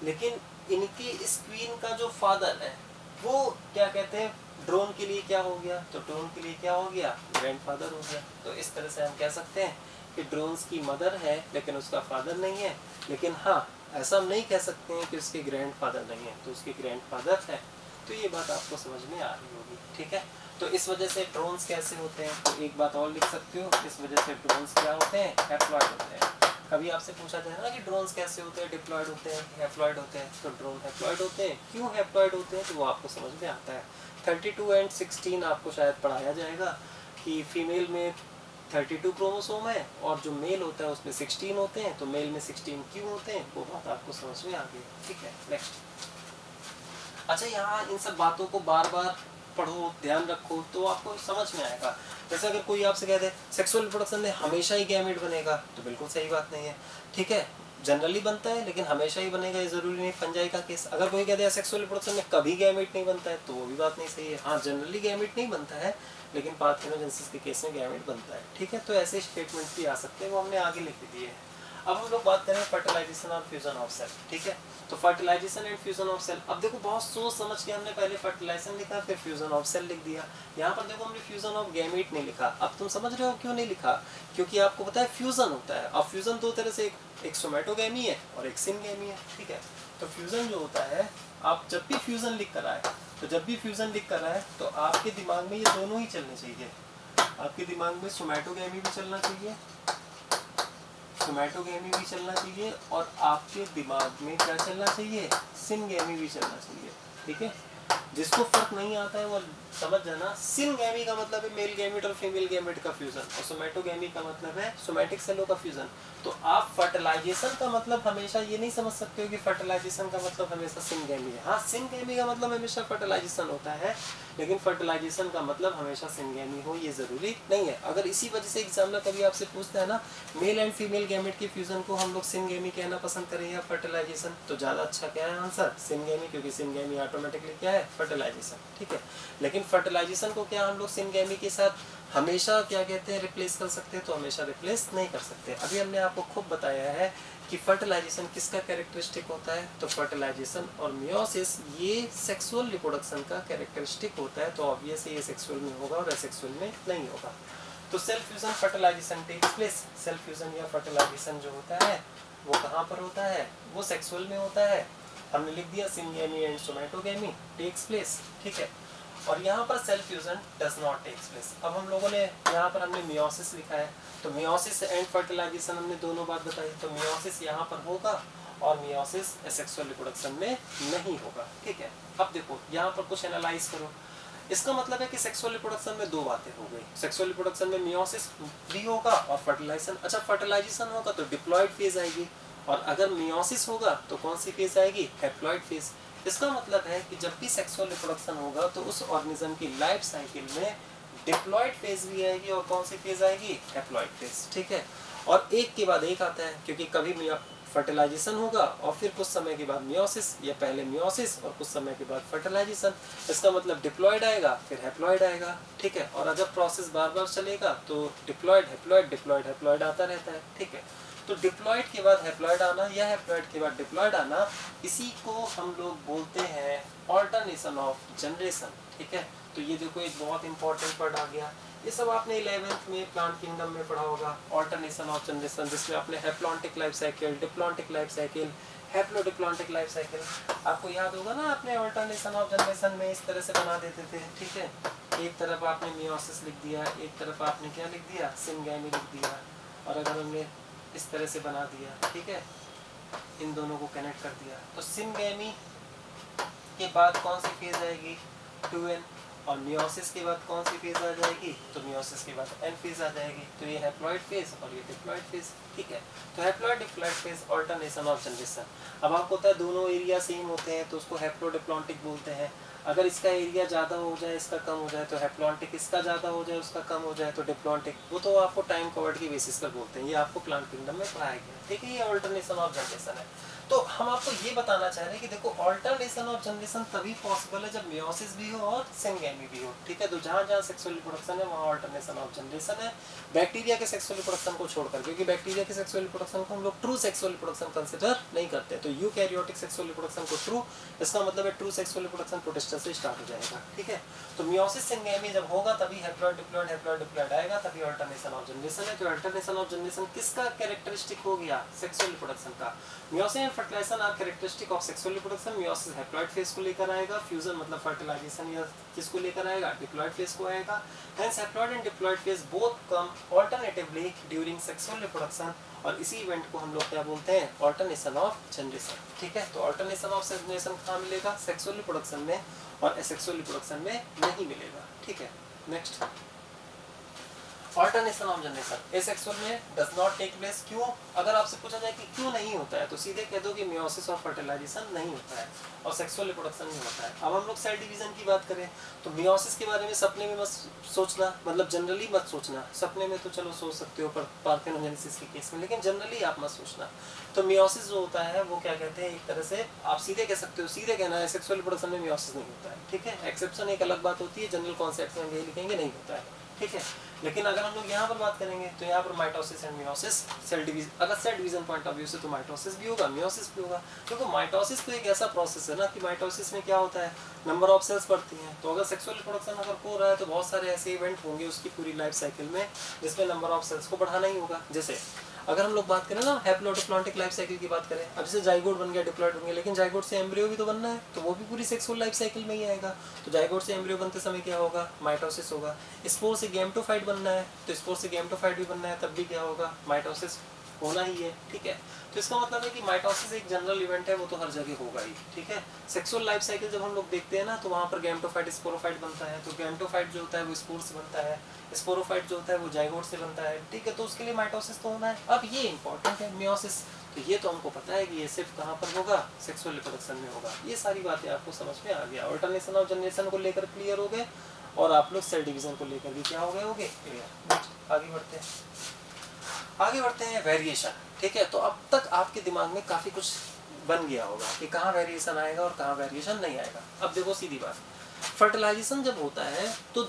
Speaker 1: लेकिन इनकी इस क्वीन का जो फादर है वो क्या कहते हैं, ड्रोन के लिए क्या हो गया? तो ड्रोन के लिए क्या हो गया? ग्रैंडफादर हो गया। तो इस तरह से हम कह सकते हैं कि ड्रोन्स की मदर है लेकिन उसका फादर नहीं है, लेकिन हाँ ऐसा हम नहीं कह सकते हैं कि उसके ग्रैंडफादर नहीं है, तो उसके ग्रैंडफादर है। तो ये बात आपको समझ में आ रही होगी, ठीक है। तो इस वजह से ड्रोन्स कैसे होते हैं, तो एक बात और लिख सकते हो, इस वजह से ड्रोन्स क्या होते हैं? हैप्लॉइड होते हैं। कभी आपसे पूछा जाए ना कि ड्रोन्स कैसे होते हैं? डिप्लॉयड होते हैं, हैप्लॉइड होते हैं। तो ड्रोन हैप्लॉइड होते हैं। क्यों हैप्लॉइड होते हैं? तो वो आपको समझ में आता है। 32 एंड 16 आपको शायद पढ़ाया जाएगा कि फीमेल में 32 क्रोमोसोम है और जो मेल होता है उसमें 16 होते हैं। तो मेल में 16 क्यों होते हैं वो बात आपको समझ में आ गई, ठीक है। नेक्स्ट, अच्छा यहाँ इन सब बातों को बार बार पढ़ो, ध्यान रखो तो आपको समझ में आएगा। जैसे अगर कोई आपसे कहते हैं सेक्सुअल रिप्रोडक्शन में हमेशा ही गैमेट बनेगा, तो बिल्कुल सही बात नहीं है, ठीक है। जनरली बनता है लेकिन हमेशा ही बनेगा ये जरूरी नहीं। फंजाई का केस अगर कोई कहते हैं सेक्सुअल रिप्रोडक्शन में कभी गैमेट नहीं बनता है, तो वो भी बात नहीं सही है। हाँ जनरली गैमेट नहीं बनता है लेकिन पार्थेनोजेनेसिस के केस में गैमेट बनता है, ठीक है। तो ऐसे स्टेटमेंट्स भी आ सकते हैं, वो हमने आगे लिख दिए हैं। अब हम लोग बात करें फर्टिलाइजेशन और फ्यूजन ऑफ सेल, ठीक है। तो fertilisation and fusion of cell, अब देखो बहुत सोच समझ के हमने पहले फर्टिलाइजेशन लिखा फिर फ्यूजन ऑफ सेल लिख दिया। यहाँ पर देखो हमने फ्यूजन ऑफ गैमीट नहीं लिखा। अब तुम समझ रहे हो क्यों नहीं लिखा, क्योंकि आपको पता है फ्यूजन होता है। अब फ्यूजन दो तरह से, एक सोमैटोगैमी है और एक सिनगैमी है, ठीक है। तो फ्यूजन जो होता है, आप जब भी फ्यूजन लिख कर आए, तो जब भी फ्यूजन लिख कर आए तो आपके दिमाग में ये दोनों ही चलने चाहिए। आपके दिमाग में सोमैटोगैमी भी चलना चाहिए, सोमैटोगैमी भी चलना चाहिए, और आपके दिमाग में क्या चलना चाहिए, सिनगैमी भी चलना चाहिए, ठीक है। जिसको फर्क नहीं आता है वो समझ जाना, सिनगैमी का मतलब है मेल गैमेट और फीमेल गैमेट का फ्यूजन, और सोमैटोगैमी का मतलब है सोमैटिक सेलों का फ्यूजन। तो आप फर्टिलाइजेशन का मतलब हमेशा ये नहीं समझ सकते हो कि फर्टिलाइजेशन का मतलब हमेशा सिनगैमी है। हाँ, सिनगैमी का मतलब हमेशा फर्टिलाइजेशन होता है, लेकिन फर्टिलाइजेशन का मतलब हमेशा सिनगैमी हो ये जरूरी नहीं है। अगर इसी वजह से एग्जामिनर कभी आपसे पूछता है ना, मेल एंड फीमेल गैमेट के फ्यूजन को हम लोग सिनगैमी कहना पसंद करें या फर्टिलाइजेशन, तो ज्यादा अच्छा क्या है आंसर, सिनगैमी, क्योंकि सिनगैमी ऑटोमेटिकली क्या है, फर्टिलाइजेशन, ठीक है। लेकिन फर्टिलाइजेशन को क्या हम लोग सिनगैमी के साथ हमेशा क्या कहते हैं, रिप्लेस कर सकते हैं, तो हमेशा रिप्लेस नहीं कर सकते। अभी हमने आपको खूब बताया है कि फर्टिलाइजेशन किसका कैरेक्टरिस्टिक होता है, तो फर्टिलाइजेशन और मियोसिस ये सेक्सुअल रिप्रोडक्शन का कैरेक्टरिस्टिक होता है। तो ऑब्वियसली ये सेक्सुअल में होगा और एसेक्सुअल में नहीं होगा। तो cell fusion fertilisation takes place, cell fusion या फर्टिलाइजेशन जो होता है वो कहाँ पर होता है, वो सेक्सुअल में होता है। हमने लिख दिया syngamy and somatogamy takes place, ठीक है। और यहाँ पर cell fusion does not takes place. अब हम लोगों ने यहाँ पर हमने मियोसिस लिखा है, तो मियोसिस एंड फर्टिलाइजेशन हमने दोनों बात बताई। तो मियोसिस यहाँ पर होगा और मियोसिस एसेक्सुअल रिप्रोडक्शन में नहीं होगा, ठीक है। अब देखो यहाँ पर कुछ एनालाइज करो, इसका मतलब है कि सेक्सुअल रिप्रोडक्शन में दो बातें हो गई। सेक्सुअल रिप्रोडक्शन में मियोसिस भी होगा और फर्टिलाइजेशन, अच्छा फर्टिलाइजेशन होगा तो डिप्लॉयड फेज आएगी, और अगर मियोसिस होगा तो कौन सी फेज आएगी, हैप्लॉयड फेज। इसका मतलब है कि जब भी सेक्सुअल रिप्रोडक्शन होगा तो उस ऑर्गेनिज्म की लाइफ साइकिल में डिप्लॉयड फेज भी आएगी और कौन सी फेज आएगी, हैप्लॉयड फेज, ठीक है। और एक के बाद एक आता है, क्योंकि कभी फर्टिलाइजेशन होगा और फिर कुछ समय के बाद मियोसिस, या पहले मियोसिस और कुछ समय के बाद फर्टिलाइजेशन। इसका मतलब डिप्लॉयड आएगा फिर हैप्लॉयड आएगा, ठीक है। और अगर प्रोसेस बार बार चलेगा तो डिप्लॉयड हैप्लॉयड डिप्लॉयड हैप्लॉयड आता रहता है, ठीक है। तो डिप्लॉयड के बाद हैप्लॉयड आना या हैप्लॉयड के बाद डिप्लॉयड आना, इसी को हम लोग बोलते हैं ऑल्टरनेशन ऑफ जनरेशन, ठीक है। तो ये देखो एक बहुत इंपॉर्टेंट वर्ड आ गया, ये सब आपने 11th में प्लांट किंगडम में पढ़ा होगा, ऑल्टरनेशन ऑफ जनरेशन, जिसमें आपने haplontic life cycle, diplontic life cycle, haplodiplontic life cycle, आपको याद होगा ना, आपने ऑल्टरनेशन ऑफ जनरेशन में इस तरह से बना देते थे, ठीक है। एक तरफ आपने मियोसिस लिख दिया, एक तरफ आपने क्या लिख दिया, सिनगैमी लिख दिया, और अगर हमने इस तरह से बना दिया, ठीक है, इन दोनों को कनेक्ट कर दिया, तो सिनगैमी के बाद कौन सी फेज आएगी, 2n, और मियोसिस के बाद कौन सी फेज आ जाएगी, तो मियोसिस के बाद n फेज आ जाएगी। तो ये हैप्लॉयड फेज और ये डिप्लॉयड फेज, ठीक है। तो haploid diploid phase alternation of generation. अब आपको पता है दोनों एरिया सेम होते हैं तो उसको हैप्लोडिप्लॉन्टिक बोलते हैं। अगर इसका एरिया ज़्यादा हो जाए इसका कम हो जाए तो हैप्लॉन्टिक, इसका ज़्यादा हो जाए उसका कम हो जाए तो डिप्लॉन्टिक। वो तो आपको टाइम कवर्ड की बेसिस पर बोलते हैं, ये आपको प्लांट किंगडम में पढ़ाया गया, ठीक है। ये ऑल्टरनेशन ऑफ जनरेशन है। तो हम आपको ये बताना चाह रहे हैं कि देखो ऑल्टरनेशन ऑफ जनरेशन तभी पॉसिबल है जब मियोसिस भी हो और सिनगैमी भी हो, ठीक है। तो जहाँ जहाँ सेक्सुअल रिप्रोडक्शन है वहाँ ऑल्टरनेशन ऑफ जनरेशन है, बैक्टीरिया के सेक्सुअल रिप्रोडक्शन को छोड़कर, क्योंकि बैक्टीरिया के सेक्सुअल रिप्रोडक्शन को हम लोग ट्रू सेक्सुअल रिप्रोडक्शन कंसिडर नहीं करते। तो यूकैरियोटिक सेक्सुअल रिप्रोडक्शन को ट्रू, इसका मतलब है ट्रू सेक्सुअल रिप्रोडक्शन प्रोटिस्टा से स्टार्ट हो जाएगा, ठीक है। तो मियोसिस सिनगैमी जब होगा तभी हैप्लॉयड डिप्लॉयड हैप्लॉयड डिप्लॉयड आएगा, तभी ऑल्टरनेशन ऑफ जनरेशन है। तो ऑल्टरनेशन ऑफ जनरेशन किसका कैरेक्टरिस्टिक हो गया, सेक्सुअल रिप्रोडक्शन का। Meiosis and fertilisation are characteristic of sexual reproduction. Meiosis haploid phase को लेकर आएगा, फ्यूजन मतलब फर्टिलाइजेशन या किसको लेकर आएगा, डिप्लॉयड फेज को आएगा। Hence haploid and diploid phase both come alternatively during sexual reproduction, और इसी इवेंट को हम लोग क्या बोलते हैं, ऑल्टरनेशन ऑफ जनरेशन, ठीक है। तो ऑल्टरनेशन ऑफ जनरेशन कहाँ मिलेगा, सेक्सुअल रिप्रोडक्शन में, और एसेक्सुअल रिप्रोडक्शन में नहीं मिलेगा, ठीक है। Next, alternation of generation asexual में डज नॉट टेक प्लेस। क्यों, अगर आपसे पूछा जाए कि क्यों नहीं होता है तो सीधे कह दो कि मियोसिस और फर्टिलाइजेशन नहीं होता है और सेक्सुअल रिप्रोडक्शन नहीं होता है। अब हम लोग सेल डिवीजन की बात करें तो मियोसिस के बारे में सपने में मत सोचना, मतलब जनरली मत सोचना। सपने में तो चलो सोच सकते हो पर पार्थेनोजेनेसिस के केस में, लेकिन जनरली आप मत सोचना। तो मियोसिस जो होता है वो क्या कहते हैं, एक तरह से आप सीधे कह सकते हो, सीधे कहना है सेक्सुअल रिप्रोडक्शन में मियोसिस नहीं होता है, ठीक है। एक्सेप्शन एक अलग बात होती है, जनरल कॉन्सेप्ट में यही लिखेंगे नहीं होता है, ठीक है। लेकिन अगर हम लोग यहाँ पर बात करेंगे तो यहाँ पर mitosis and meiosis, cell division, अगर cell division point of view से तो माइटोसिस भी होगा, मियोसिस भी होगा। क्योंकि माइटोसिस तो एक ऐसा प्रोसेस है ना कि माइटोसिस में क्या होता है, नंबर ऑफ सेल्स बढ़ती हैं। तो अगर सेक्सुअल रिप्रोडक्शन अगर हो रहा है तो बहुत सारे ऐसे इवेंट होंगे उसकी पूरी लाइफ साइकिल में जिसमें नंबर ऑफ सेल्स को बढ़ाना ही होगा। जैसे अगर हम लोग बात करें ना हैप्लोडिप्लॉन्टिक लाइफ साइकिल की बात करें, अब जैसे जाइगोट बन गया, डिप्लॉइड बन गया, लेकिन जाइगोट से एम्ब्रियो भी तो बनना है, तो वो भी पूरी सेक्सुअल लाइफ साइकिल में ही आएगा। तो जाइगोट से एम्ब्रियो बनते समय क्या होगा, माइटोसिस होगा। स्पोर से गैमेटोफाइट बनना है, तो स्पोर से गैमेटोफाइट भी बनना है, तब भी क्या होगा, माइटोसिस होना ही है। ठीक है, तो इसका मतलब है कि माइटोसिस एक जनरल इवेंट है, वो तो हर जगह होगा ही। ठीक है, सेक्सुअल लाइफ साइकिल जब हम लोग देखते हैं ना तो वहाँ पर गैमेटोफाइट स्पोरोफाइट बनता है, तो गैमेटोफाइट जो होता है वो स्पोर से बनता है, स्पोरोफाइट जो होता है वो जाइगोट से बनता है। ठीक है, तो उसके लिए माइटोसिस तो होना है। अब ये इंपॉर्टेंट है मियोसिस, तो ये तो हमको पता है कि ये सिर्फ कहाँ पर होगा, सेक्सुअल रिप्रोडक्शन में होगा। ये सारी बातें आपको समझ में आ गया, ऑल्टरनेशन ऑफ जनरेशन को लेकर क्लियर हो गए, और आप लोग सेल डिवीजन को लेकर भी क्या हो गए होगे, क्लियर। आगे बढ़ते हैं वेरिएशन। ठीक है, तो अब तक आपके दिमाग में काफ़ी कुछ बन गया होगा कि कहाँ वेरिएशन आएगा और कहाँ वेरिएशन नहीं आएगा। अब देखो सीधी बात, फर्टिलाइजेशन जब होता है तो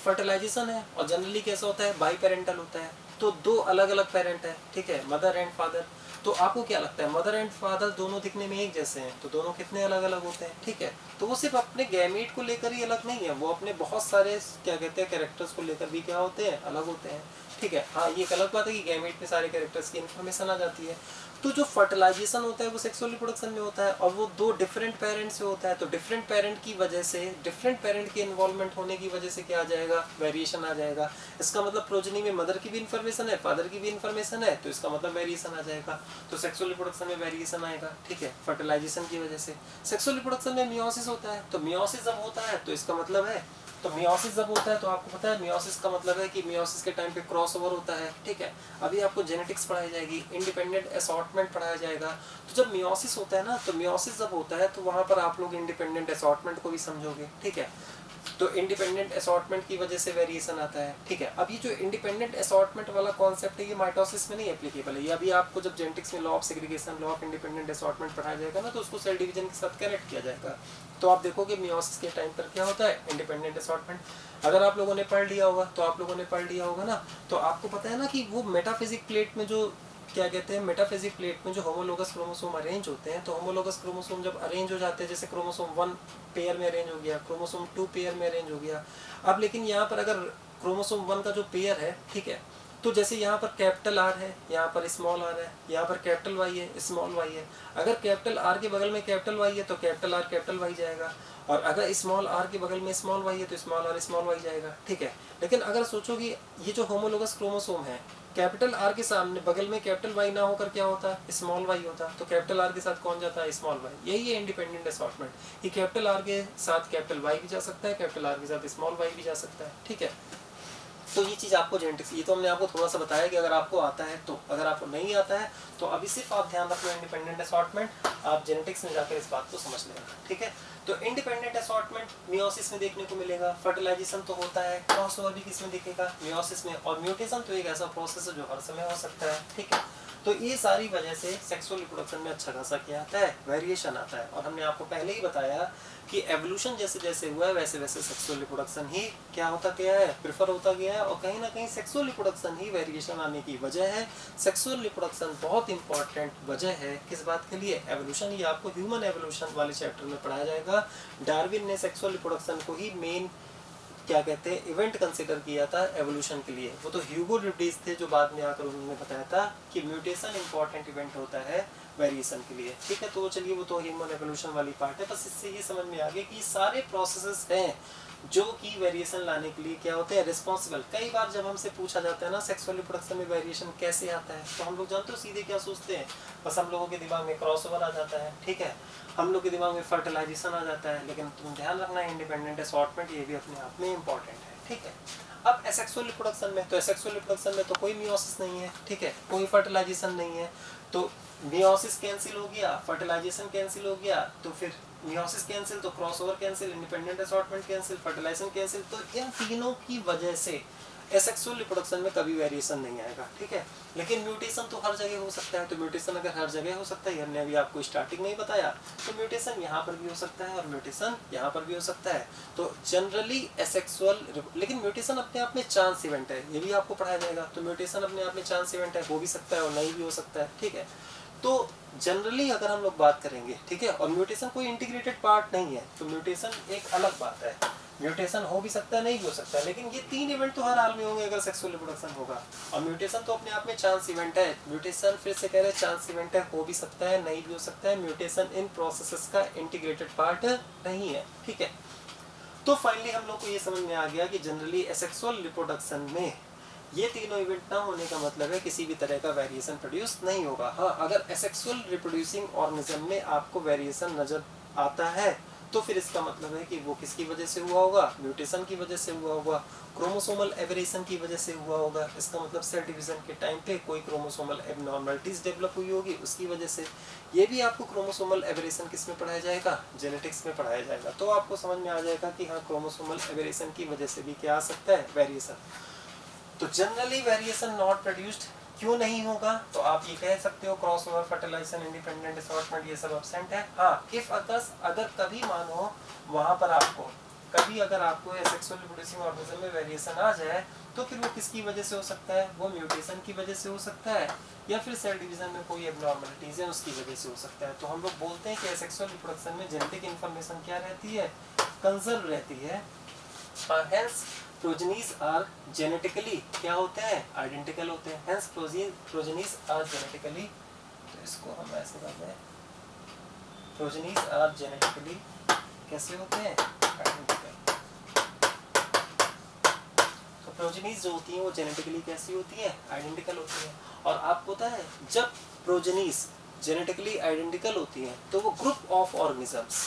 Speaker 1: फर्टिलाइजेशन है, और जनरली कैसा होता है, बाई पेरेंटल होता है, तो दो अलग अलग पेरेंट है। ठीक है, मदर एंड फादर। तो आपको क्या लगता है, मदर एंड फादर दोनों दिखने में एक जैसे हैं, तो दोनों कितने अलग अलग होते हैं। ठीक है, तो वो सिर्फ अपने गैमेट को लेकर ही अलग नहीं है, वो अपने बहुत सारे क्या कहते हैं कैरेक्टर्स को लेकर भी क्या होते हैं, अलग होते हैं। ठीक है, हाँ ये एक अलग बात है कि गैमेट में सारे कैरेक्टर्स की इन्फॉर्मेशन आ जाती है। तो जो फर्टिलाइजेशन होता है वो सेक्सुअल रिप्रोडक्शन में होता है, और वो दो डिफरेंट पेरेंट से होता है, तो डिफरेंट पेरेंट की वजह से, डिफरेंट पेरेंट के इन्वॉल्वमेंट होने की वजह से क्या आ जाएगा, वेरिएशन आ जाएगा। इसका मतलब प्रोजेनी में मदर की भी इन्फॉर्मेशन है, फादर की भी इन्फॉर्मेशन है, तो इसका मतलब वेरिएशन आ जाएगा, तो सेक्सुअल रिप्रोडक्शन में वेरिएशन आएगा। ठीक है, फर्टिलाइजेशन की वजह से। सेक्सुअल रिप्रोडक्शन में मियोसिस होता है, तो मियोसिस जब होता है तो इसका मतलब है, तो मियोसिस जब होता है तो आपको पता है मियोसिस का मतलब है कि मियोसिस के टाइम पे क्रॉस ओवर होता है। ठीक है, अभी आपको जेनेटिक्स पढ़ाई जाएगी, इंडिपेंडेंट असॉर्टमेंट पढ़ाया जाएगा। तो जब मियोसिस होता है ना, तो मियोसिस जब होता है तो वहाँ पर आप लोग इंडिपेंडेंट असॉर्टमेंट को भी समझोगे। ठीक है, तो इंडिपेंडेंट असॉर्टमेंट की वजह से वेरिएशन आता है। ठीक है, अब ये जो इंडिपेंडेंट असॉर्टमेंट वाला कॉन्सेप्ट है ये माइटोसिस में नहीं एप्लीकेबल है, ये अभी आपको जब जेनेटिक्स में law of segregation, law of independent assortment पढ़ाया जाएगा ना, तो उसको सेल डिवीजन के साथ कनेक्ट किया जाएगा। तो आप देखोगे मियोसिस के टाइम पर क्या होता है, इंडिपेंडेंट असॉर्टमेंट। अगर आप लोगों ने पढ़ लिया होगा तो आप लोगों ने पढ़ लिया होगा ना, तो आपको पता है ना कि वो मेटाफिजिक प्लेट में जो क्या कहते हैं, मेटाफिजिक प्लेट में जो होमोलोगस क्रोमोसोम अरेंज होते हैं, तो होमोलोगस क्रोमोसोम जब अरेंज हो जाते हैं, जैसे क्रोमोसोम 1 पेयर में अरेंज हो गया, क्रोमोसोम 2 पेयर में अरेंज हो गया। अब लेकिन यहाँ पर अगर क्रोमोसोम 1 का जो पेयर है, ठीक है, तो जैसे यहाँ पर कैपिटल आर है, यहाँ पर स्मॉल आर है, यहाँ पर कैपिटल वाई है, स्मॉल वाई है। अगर कैपिटल आर के बगल में कैपिटल वाई है तो कैपिटल आर कैपिटल वाई जाएगा, और अगर स्मॉल आर के बगल में स्मॉल वाई है तो स्मॉल आर स्मॉल वाई जाएगा। ठीक है, लेकिन अगर सोचो कि ये जो होमोलोगस क्रोमोसोम है, कैपिटल आर के सामने बगल में कैपिटल वाई ना होकर क्या होता है, स्मॉल वाई होता, तो कैपिटल आर के साथ कौन जाता है, स्मॉल वाई। यही है इंडिपेंडेंट असॉर्टमेंट, कि कैपिटल आर के साथ कैपिटल वाई भी जा सकता है, कैपिटल आर के साथ स्मॉल वाई भी जा सकता है। ठीक है, तो ये चीज़ आपको जेनेटिक्स, ये तो हमने आपको थोड़ा सा बताया कि अगर आपको आता है तो, अगर आपको नहीं आता है तो अभी सिर्फ आप ध्यान रखना इंडिपेंडेंट असॉर्टमेंट, आप जेनेटिक्स में जाकर इस बात को समझ लेना। ठीक है, तो इंडिपेंडेंट असॉर्टमेंट मियोसिस में देखने को मिलेगा, फर्टिलाइजेशन तो होता है, क्रॉसओवर भी किस में दिखेगा, मियोसिस में, और म्यूटेशन तो एक ऐसा प्रोसेस है जो हर समय हो सकता है। ठीक है, तो ये सारी वजह से सेक्सुअल रिप्रोडक्शन में अच्छा खासा क्या आता है, वेरिएशन आता है। और हमने आपको पहले ही बताया कि एवोल्यूशन जैसे जैसे हुआ है वैसे वैसे सेक्सुअल रिप्रोडक्शन ही क्या होता गया है, प्रेफर होता गया है, और कहीं ना कहीं सेक्सुअल रिप्रोडक्शन ही वेरिएशन आने की वजह है। सेक्सुअल रिप्रोडक्शन बहुत इंपॉर्टेंट वजह है किस बात के लिए, एवोल्यूशन। ये आपको ह्यूमन एवोल्यूशन वाले चैप्टर में पढ़ाया जाएगा। डार्विन ने सेक्सुअल रिप्रोडक्शन को ही मेन क्या कहते हैं इवेंट कंसिडर किया था एवोल्यूशन के लिए। वो तो ह्यूगो ड्यूडीज थे जो बाद में आकर उन्होंने बताया था कि म्यूटेशन इंपॉर्टेंट इवेंट होता है वेरिएशन के लिए। ठीक है, तो चलिए वो तो ह्यूमन एवोल्यूशन वाली पार्ट है, बस इससे ये समझ में आ गया कि सारे प्रोसेसेस हैं जो कि वेरिएशन लाने के लिए क्या होते हैं, रिस्पॉन्सिबल। कई बार जब हमसे पूछा जाता है ना सेक्सुअल रिप्रोडक्शन में वेरिएशन कैसे आता है, तो हम लोग जानते हो सीधे क्या सोचते हैं, बस हम लोगों के दिमाग में क्रॉसओवर आ जाता है। ठीक है, हम लोग के दिमाग में फर्टिलाइजेशन आ जाता है, लेकिन तुम ध्यान रखना इंडिपेंडेंट असॉर्टमेंट ये भी अपने आप में इंपॉर्टेंट है। ठीक है, अब एसेक्सुअल रिप्रोडक्शन में, तो एसेक्सुअल रिप्रोडक्शन में तो कोई मियोसिस नहीं है। ठीक है, कोई फर्टिलाइजेशन नहीं है, तो मियोसिस कैंसिल हो गया, फर्टिलाइजेशन कैंसिल हो गया, तो फिर मियोसिस कैंसिल तो crossover cancel, independent assortment cancel, fertilisation cancel. तो इन तीनों की वजह से एसेक्सुअल रिप्रोडक्शन में कभी वेरिएशन नहीं आएगा, ठीक है। लेकिन म्यूटेशन तो हर जगह हो सकता है, तो म्यूटेशन अगर हर जगह हो सकता है, हमने अभी आपको स्टार्टिंग में ही बताया, तो म्यूटेशन यहाँ पर भी हो सकता है और म्यूटेशन यहाँ पर भी हो सकता है। तो जनरली एसेक्सुअल, लेकिन म्यूटेशन अपने आप में चांस इवेंट है, ये भी आपको पढ़ाया जाएगा। तो म्यूटेशन अपने आप में चांस इवेंट है, हो भी सकता है और नहीं भी हो सकता है, ठीक है। तो जनरली अगर हम लोग बात करेंगे, ठीक है, और म्यूटेशन कोई इंटीग्रेटेड पार्ट नहीं है, तो म्यूटेशन एक अलग बात है। म्यूटेशन हो भी सकता है, नहीं भी हो सकता है, लेकिन ये 3 इवेंट तो हर हाल में होंगे अगर सेक्सुअल रिप्रोडक्शन होगा। और म्यूटेशन तो अपने आप में चांस इवेंट है। म्यूटेशन फिर से कह रहे हैं चांस इवेंट है, हो भी सकता है, नहीं भी हो सकता है। म्यूटेशन इन प्रोसेसेस का इंटीग्रेटेड पार्ट नहीं है, ठीक है। तो फाइनली हम लोग को ये समझ में आ गया कि जनरली एसेक्सुअल रिप्रोडक्शन में ये तीनों इवेंट ना होने का मतलब है किसी भी तरह का वेरिएशन प्रोड्यूस नहीं होगा। हाँ, अगर एसेक्सुअल रिप्रोड्यूसिंग ऑर्गेनिज्म में आपको वेरिएशन नजर आता है तो फिर इसका मतलब है कि वो किसकी वजह से हुआ होगा, म्यूटेशन की वजह से हुआ होगा, क्रोमोसोमल एबरेशन की वजह से हुआ होगा। इसका मतलब सेल डिवीजन के टाइम पे कोई क्रोमोसोमल एबनॉर्मलिटीज डेवलप हुई होगी, उसकी वजह से। ये भी आपको क्रोमोसोमल एबरेशन किस में पढ़ाया जाएगा, जेनेटिक्स में पढ़ाया जाएगा। तो आपको समझ में आ जाएगा कि हाँ, क्रोमोसोमल एबरेशन की वजह से भी क्या आ सकता है, वेरिएशन। तो जनरली वेरिएशन नॉट प्रोड्यूस्ड क्यों नहीं होगा, तो आप ये कह सकते हो क्रॉसओवर, फर्टिलाइजेशन, इंडिपेंडेंट असॉर्टमेंट, ये सब एब्सेंट है। हाँ, इफ अगर कभी मानो वहां पर आपको कभी अगर आपको एसेक्सुअल रिप्रोड्यूसिंग ऑर्गेनिज्म में वेरिएशन आ जाए तो फिर वो किसकी वजह से हो सकता है, वो म्यूटेशन की वजह से हो सकता है, या फिर सेल डिवीजन में कोई एबनॉर्मलिटीज है उसकी वजह से हो सकता है। तो हम लोग बोलते हैं कि एसेक्सुअल रिप्रोडक्शन में जेनेटिक इन्फॉर्मेशन क्या रहती है, कंजर्व रहती है। हेंस प्रोजेनीज आर जेनेटिकली क्या होते हैं, आइडेंटिकल होते हैं। हेंस प्रोजेनीज आर जेनेटिकली, तो इसको हम ऐसे करते हैं, प्रोजेनीज आर जेनेटिकली कैसे होते हैं, आइडेंटिकल। तो प्रोजेनीज जो होती हैं वो जेनेटिकली कैसी होती है, आइडेंटिकल होती है। और आपको पता है जब प्रोजेनीज जेनेटिकली आइडेंटिकल होती हैं तो वो group of organisms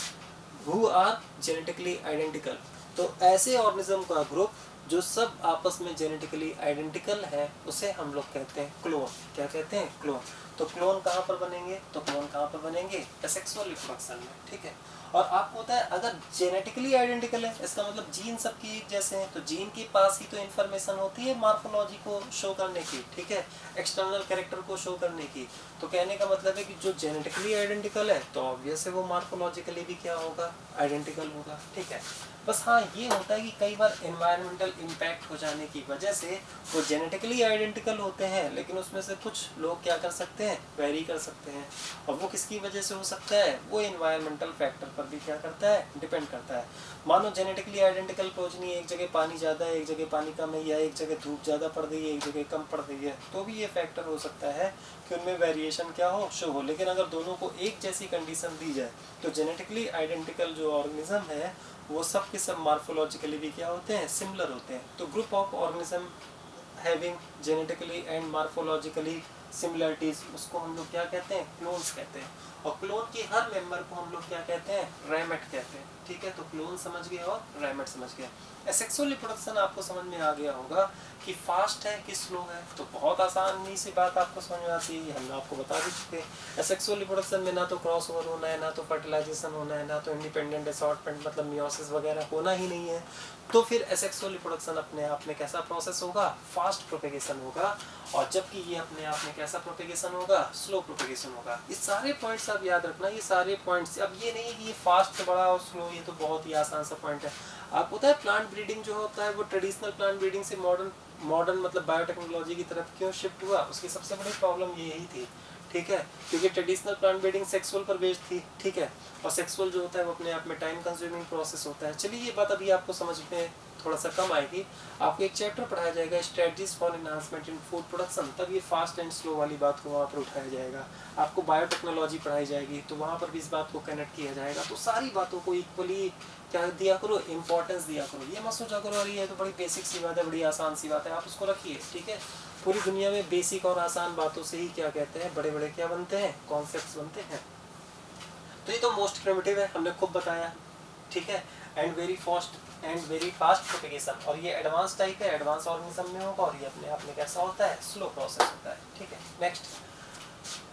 Speaker 1: who are genetically identical, तो ऐसे ऑर्गेनिज्म का ग्रुप जो सब आपस में जेनेटिकली आइडेंटिकल है उसे हम लोग कहते हैं क्लोन। क्या कहते हैं, क्लोन। तो क्लोन कहाँ पर बनेंगे, तो क्लोन कहाँ पर बनेंगे, एसेक्सुअल रिप्रोडक्शन में, ठीक है। और आपको पता है अगर जेनेटिकली आइडेंटिकल है इसका मतलब जीन सबकी एक जैसे हैं, तो जीन के पास ही तो इन्फॉर्मेशन होती है मॉर्फोलॉजी को शो करने की, ठीक है, एक्सटर्नल कैरेक्टर को शो करने की। तो कहने का मतलब है कि जो जेनेटिकली आइडेंटिकल है तो ऑब्वियस है वो मॉर्फोलॉजिकली भी क्या होगा, आइडेंटिकल होगा, ठीक है। बस हाँ, ये होता है कि कई बार एनवायरमेंटल इम्पैक्ट हो जाने की वजह से वो जेनेटिकली आइडेंटिकल होते हैं, लेकिन उसमें से कुछ लोग क्या कर सकते हैं, वेरी कर सकते हैं। और वो किसकी वजह से हो सकता है, वो एनवायरमेंटल फैक्टर पर भी क्या करता है, डिपेंड करता है। मानो जेनेटिकली आइडेंटिकल प्रोजेनी एक जगह पानी ज़्यादा है, एक जगह पानी कम है, या एक जगह धूप ज़्यादा पड़ रही है, एक जगह कम पड़ रही है, तो भी ये फैक्टर हो सकता है कि उनमें वेरिएशन क्या हो, शो हो। लेकिन अगर दोनों को एक जैसी कंडीशन दी जाए तो जेनेटिकली आइडेंटिकल जो ऑर्गेनिज्म है वो सब के सब मॉर्फोलॉजिकली भी क्या होते हैं, सिमिलर होते हैं। तो group of organism having genetically and morphologically similarities, उसको हम लोग क्या कहते हैं, क्लोन्स कहते हैं। और क्लोन के हर मेंबर को हम लोग क्या कहते हैं, रैमेट कहते हैं, ठीक है। तो क्लोन समझ गए और रैमेट समझ गए। एसेक्सुअल रिप्रोडक्शन आपको समझ में आ गया होगा कि फास्ट है कि स्लो है, तो बहुत आसानी से बात आपको समझ में आती है, हमने आपको बता भी चुके हैं। एसेक्सुअल रिप्रोडक्शन में ना तो क्रॉस ओवर होना है, ना तो फर्टिलाइजेशन होना है, ना तो इंडिपेंडेंट असॉर्टमेंट मतलब मियोसिस वगैरह होना ही नहीं है। तो फिर एसेक्सुअल रिप्रोडक्शन अपने आप में कैसा प्रोसेस होगा, फास्ट प्रोपेगेशन होगा। और जबकि ये अपने आप में कैसा प्रोपेगेशन होगा, स्लो प्रोपेगेशन होगा। इस सारे पॉइंट्स आप याद रखना, ये सारे पॉइंट्स। अब ये नहीं कि ये फास्ट से बड़ा और स्लो, ये तो बहुत ही आसान सा पॉइंट है। आपको पता है प्लांट ब्रीडिंग जो होता है वो ट्रेडिशनल प्लांट ब्रीडिंग से मॉडर्न मतलब बायोटेक्नोलॉजी की तरफ क्यों शिफ्ट हुआ, उसकी सबसे बड़ी प्रॉब्लम यही थी, ठीक है। क्योंकि ट्रेडिशनल प्लांट ब्रीडिंग सेक्सुअल पर बेस्ड थी, ठीक है, और सेक्सुअल जो होता है वो अपने आप में टाइम कंज्यूमिंग प्रोसेस होता है। चलिए ये बात अभी आपको समझ में थोड़ा सा कम आएगी। आपको एक चैप्टर पढ़ाया जाएगा strategies for enhancement in food production, तब ये फास्ट एंड स्लो वाली बात को वहाँ पर उठाया जाएगा। आपको बायोटेक्नोलॉजी पढ़ाई जाएगी तो वहाँ पर भी इस बात को कनेक्ट किया जाएगा। तो सारी बातों को इक्वली क्या दिया करो, इंपॉर्टेंस दिया करो। ये मत सोचा करो अरे ये तो बड़ी बेसिक सी बात है, बड़ी आसान सी बात है, आप उसको रखिए, ठीक है। पूरी दुनिया में बेसिक और आसान बातों से ही क्या कहते हैं, बड़े बड़े क्या बनते हैं, कॉन्सेप्ट्स बनते हैं। तो ये तो मोस्ट प्रिमिटिव है, हमने खूब बताया, ठीक है। एंड वेरी फास्ट प्रोपेगेशन, और ये एडवांस टाइप है, एडवांस ऑर्गेनिज्म में होगा, और ये अपने आप में कैसा होता है, स्लो प्रोसेस होता है, ठीक है। नेक्स्ट,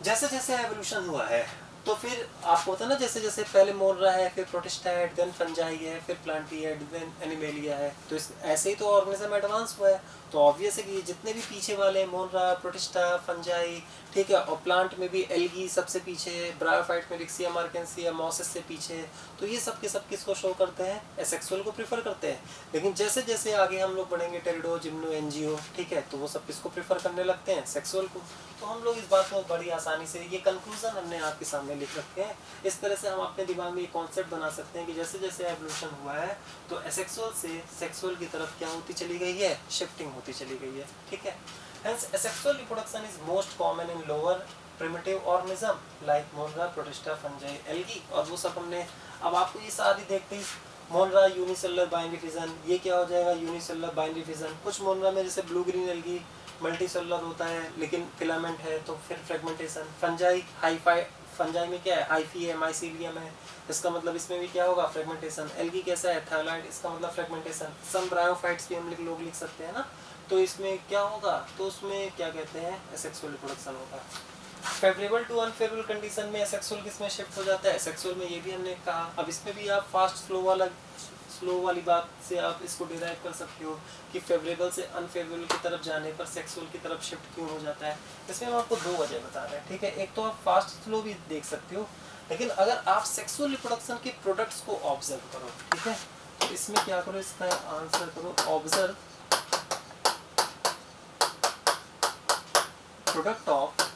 Speaker 1: जैसे जैसे एवोल्यूशन हुआ है तो फिर आपको होता है ना, जैसे जैसे पहले मोलरा है, फिर प्रोटिस्टा है, देन फंजाई है, फिर प्लांटी है, देन एनिमेलिया है, तो इस ऐसे ही तो ऑर्गेनिज्म एडवांस हुआ है। तो ऑब्वियस है कि ये जितने भी पीछे वाले मोलरा, प्रोटिस्टा, फंजाई, ठीक है, और प्लांट में भी एल्गी सबसे पीछे, ब्रायोफाइट में रिक्सिया मार्केंसिया, मॉसिस से पीछे, तो ये सब के सब किसको शो करते हैं, एसेक्सुअल को प्रीफर करते हैं। लेकिन जैसे जैसे आगे हम लोग बढ़ेंगे, टेरिडो, जिम्नो, एनजीओ, ठीक है, तो वो सब किसको प्रीफर करने लगते हैं, सेक्सुअल को। तो हम लोग इस बात को बड़ी आसानी से, ये कंक्लूजन हमने आपके सामने लिख रखे हैं। इस तरह से हम अपने दिमाग में ये कॉन्सेप्ट बना सकते हैं कि जैसे जैसे एवोल्यूशन हुआ है तो एसेक्सुअल से सेक्सुअल की तरफ क्या होती चली गई है, शिफ्टिंग होती चली गई है, ठीक है। Hence, asexual reproduction is most common in lower primitive organism like Monera, Protista, fungi, algae, और वो सब हमने, अब आपको ये सारी देखते ही मोनरा यूनिसेलुलर बाइनरी फिजन, ये क्या हो जाएगा, यूनिसेलुलर बाइनरी फिजन। कुछ मोनरा में जैसे ब्लू ग्रीन एल्गी मल्टीसेलुलर होता है लेकिन फिलामेंट है, तो फिर फ्रेगमेंटेशन। फंजाई हाईफाई, फंजाई में क्या है, हाइफी है, माइसीलियम है, इसका मतलब इसमें भी क्या होगा, फ्रेगमेंटेशन। एल्गी कैसा है, थायलॉइड, इसका मतलब फ्रेगमेंटेशन। सम ब्रायोफाइट्स भी हम लोग लिख सकते हैं ना, तो इसमें क्या होगा, तो उसमें क्या कहते हैं, एसेक्सुअल रिप्रोडक्शन होगा। फेवरेबल टू अनफेवरेबल कंडीशन में एसेक्सुअल किस में शिफ्ट हो जाता है, सेक्सुअल में, ये भी हमने कहा। अब इसमें भी आप फास्ट स्लो वाली बात से आप इसको डिराइव कर सकते हो कि फेवरेबल से अनफेवरेबल की तरफ जाने पर सेक्सुअल की तरफ शिफ्ट क्यों हो जाता है। इसमें हम आपको दो वजह बता रहे हैं, ठीक है। एक तो आप फास्ट स्लो भी देख सकते हो, लेकिन अगर आप सेक्सुअल रिप्रोडक्शन के प्रोडक्ट्स को ऑब्जर्व करो, ठीक है, तो इसमें क्या करो, इसका आंसर करो, observe product of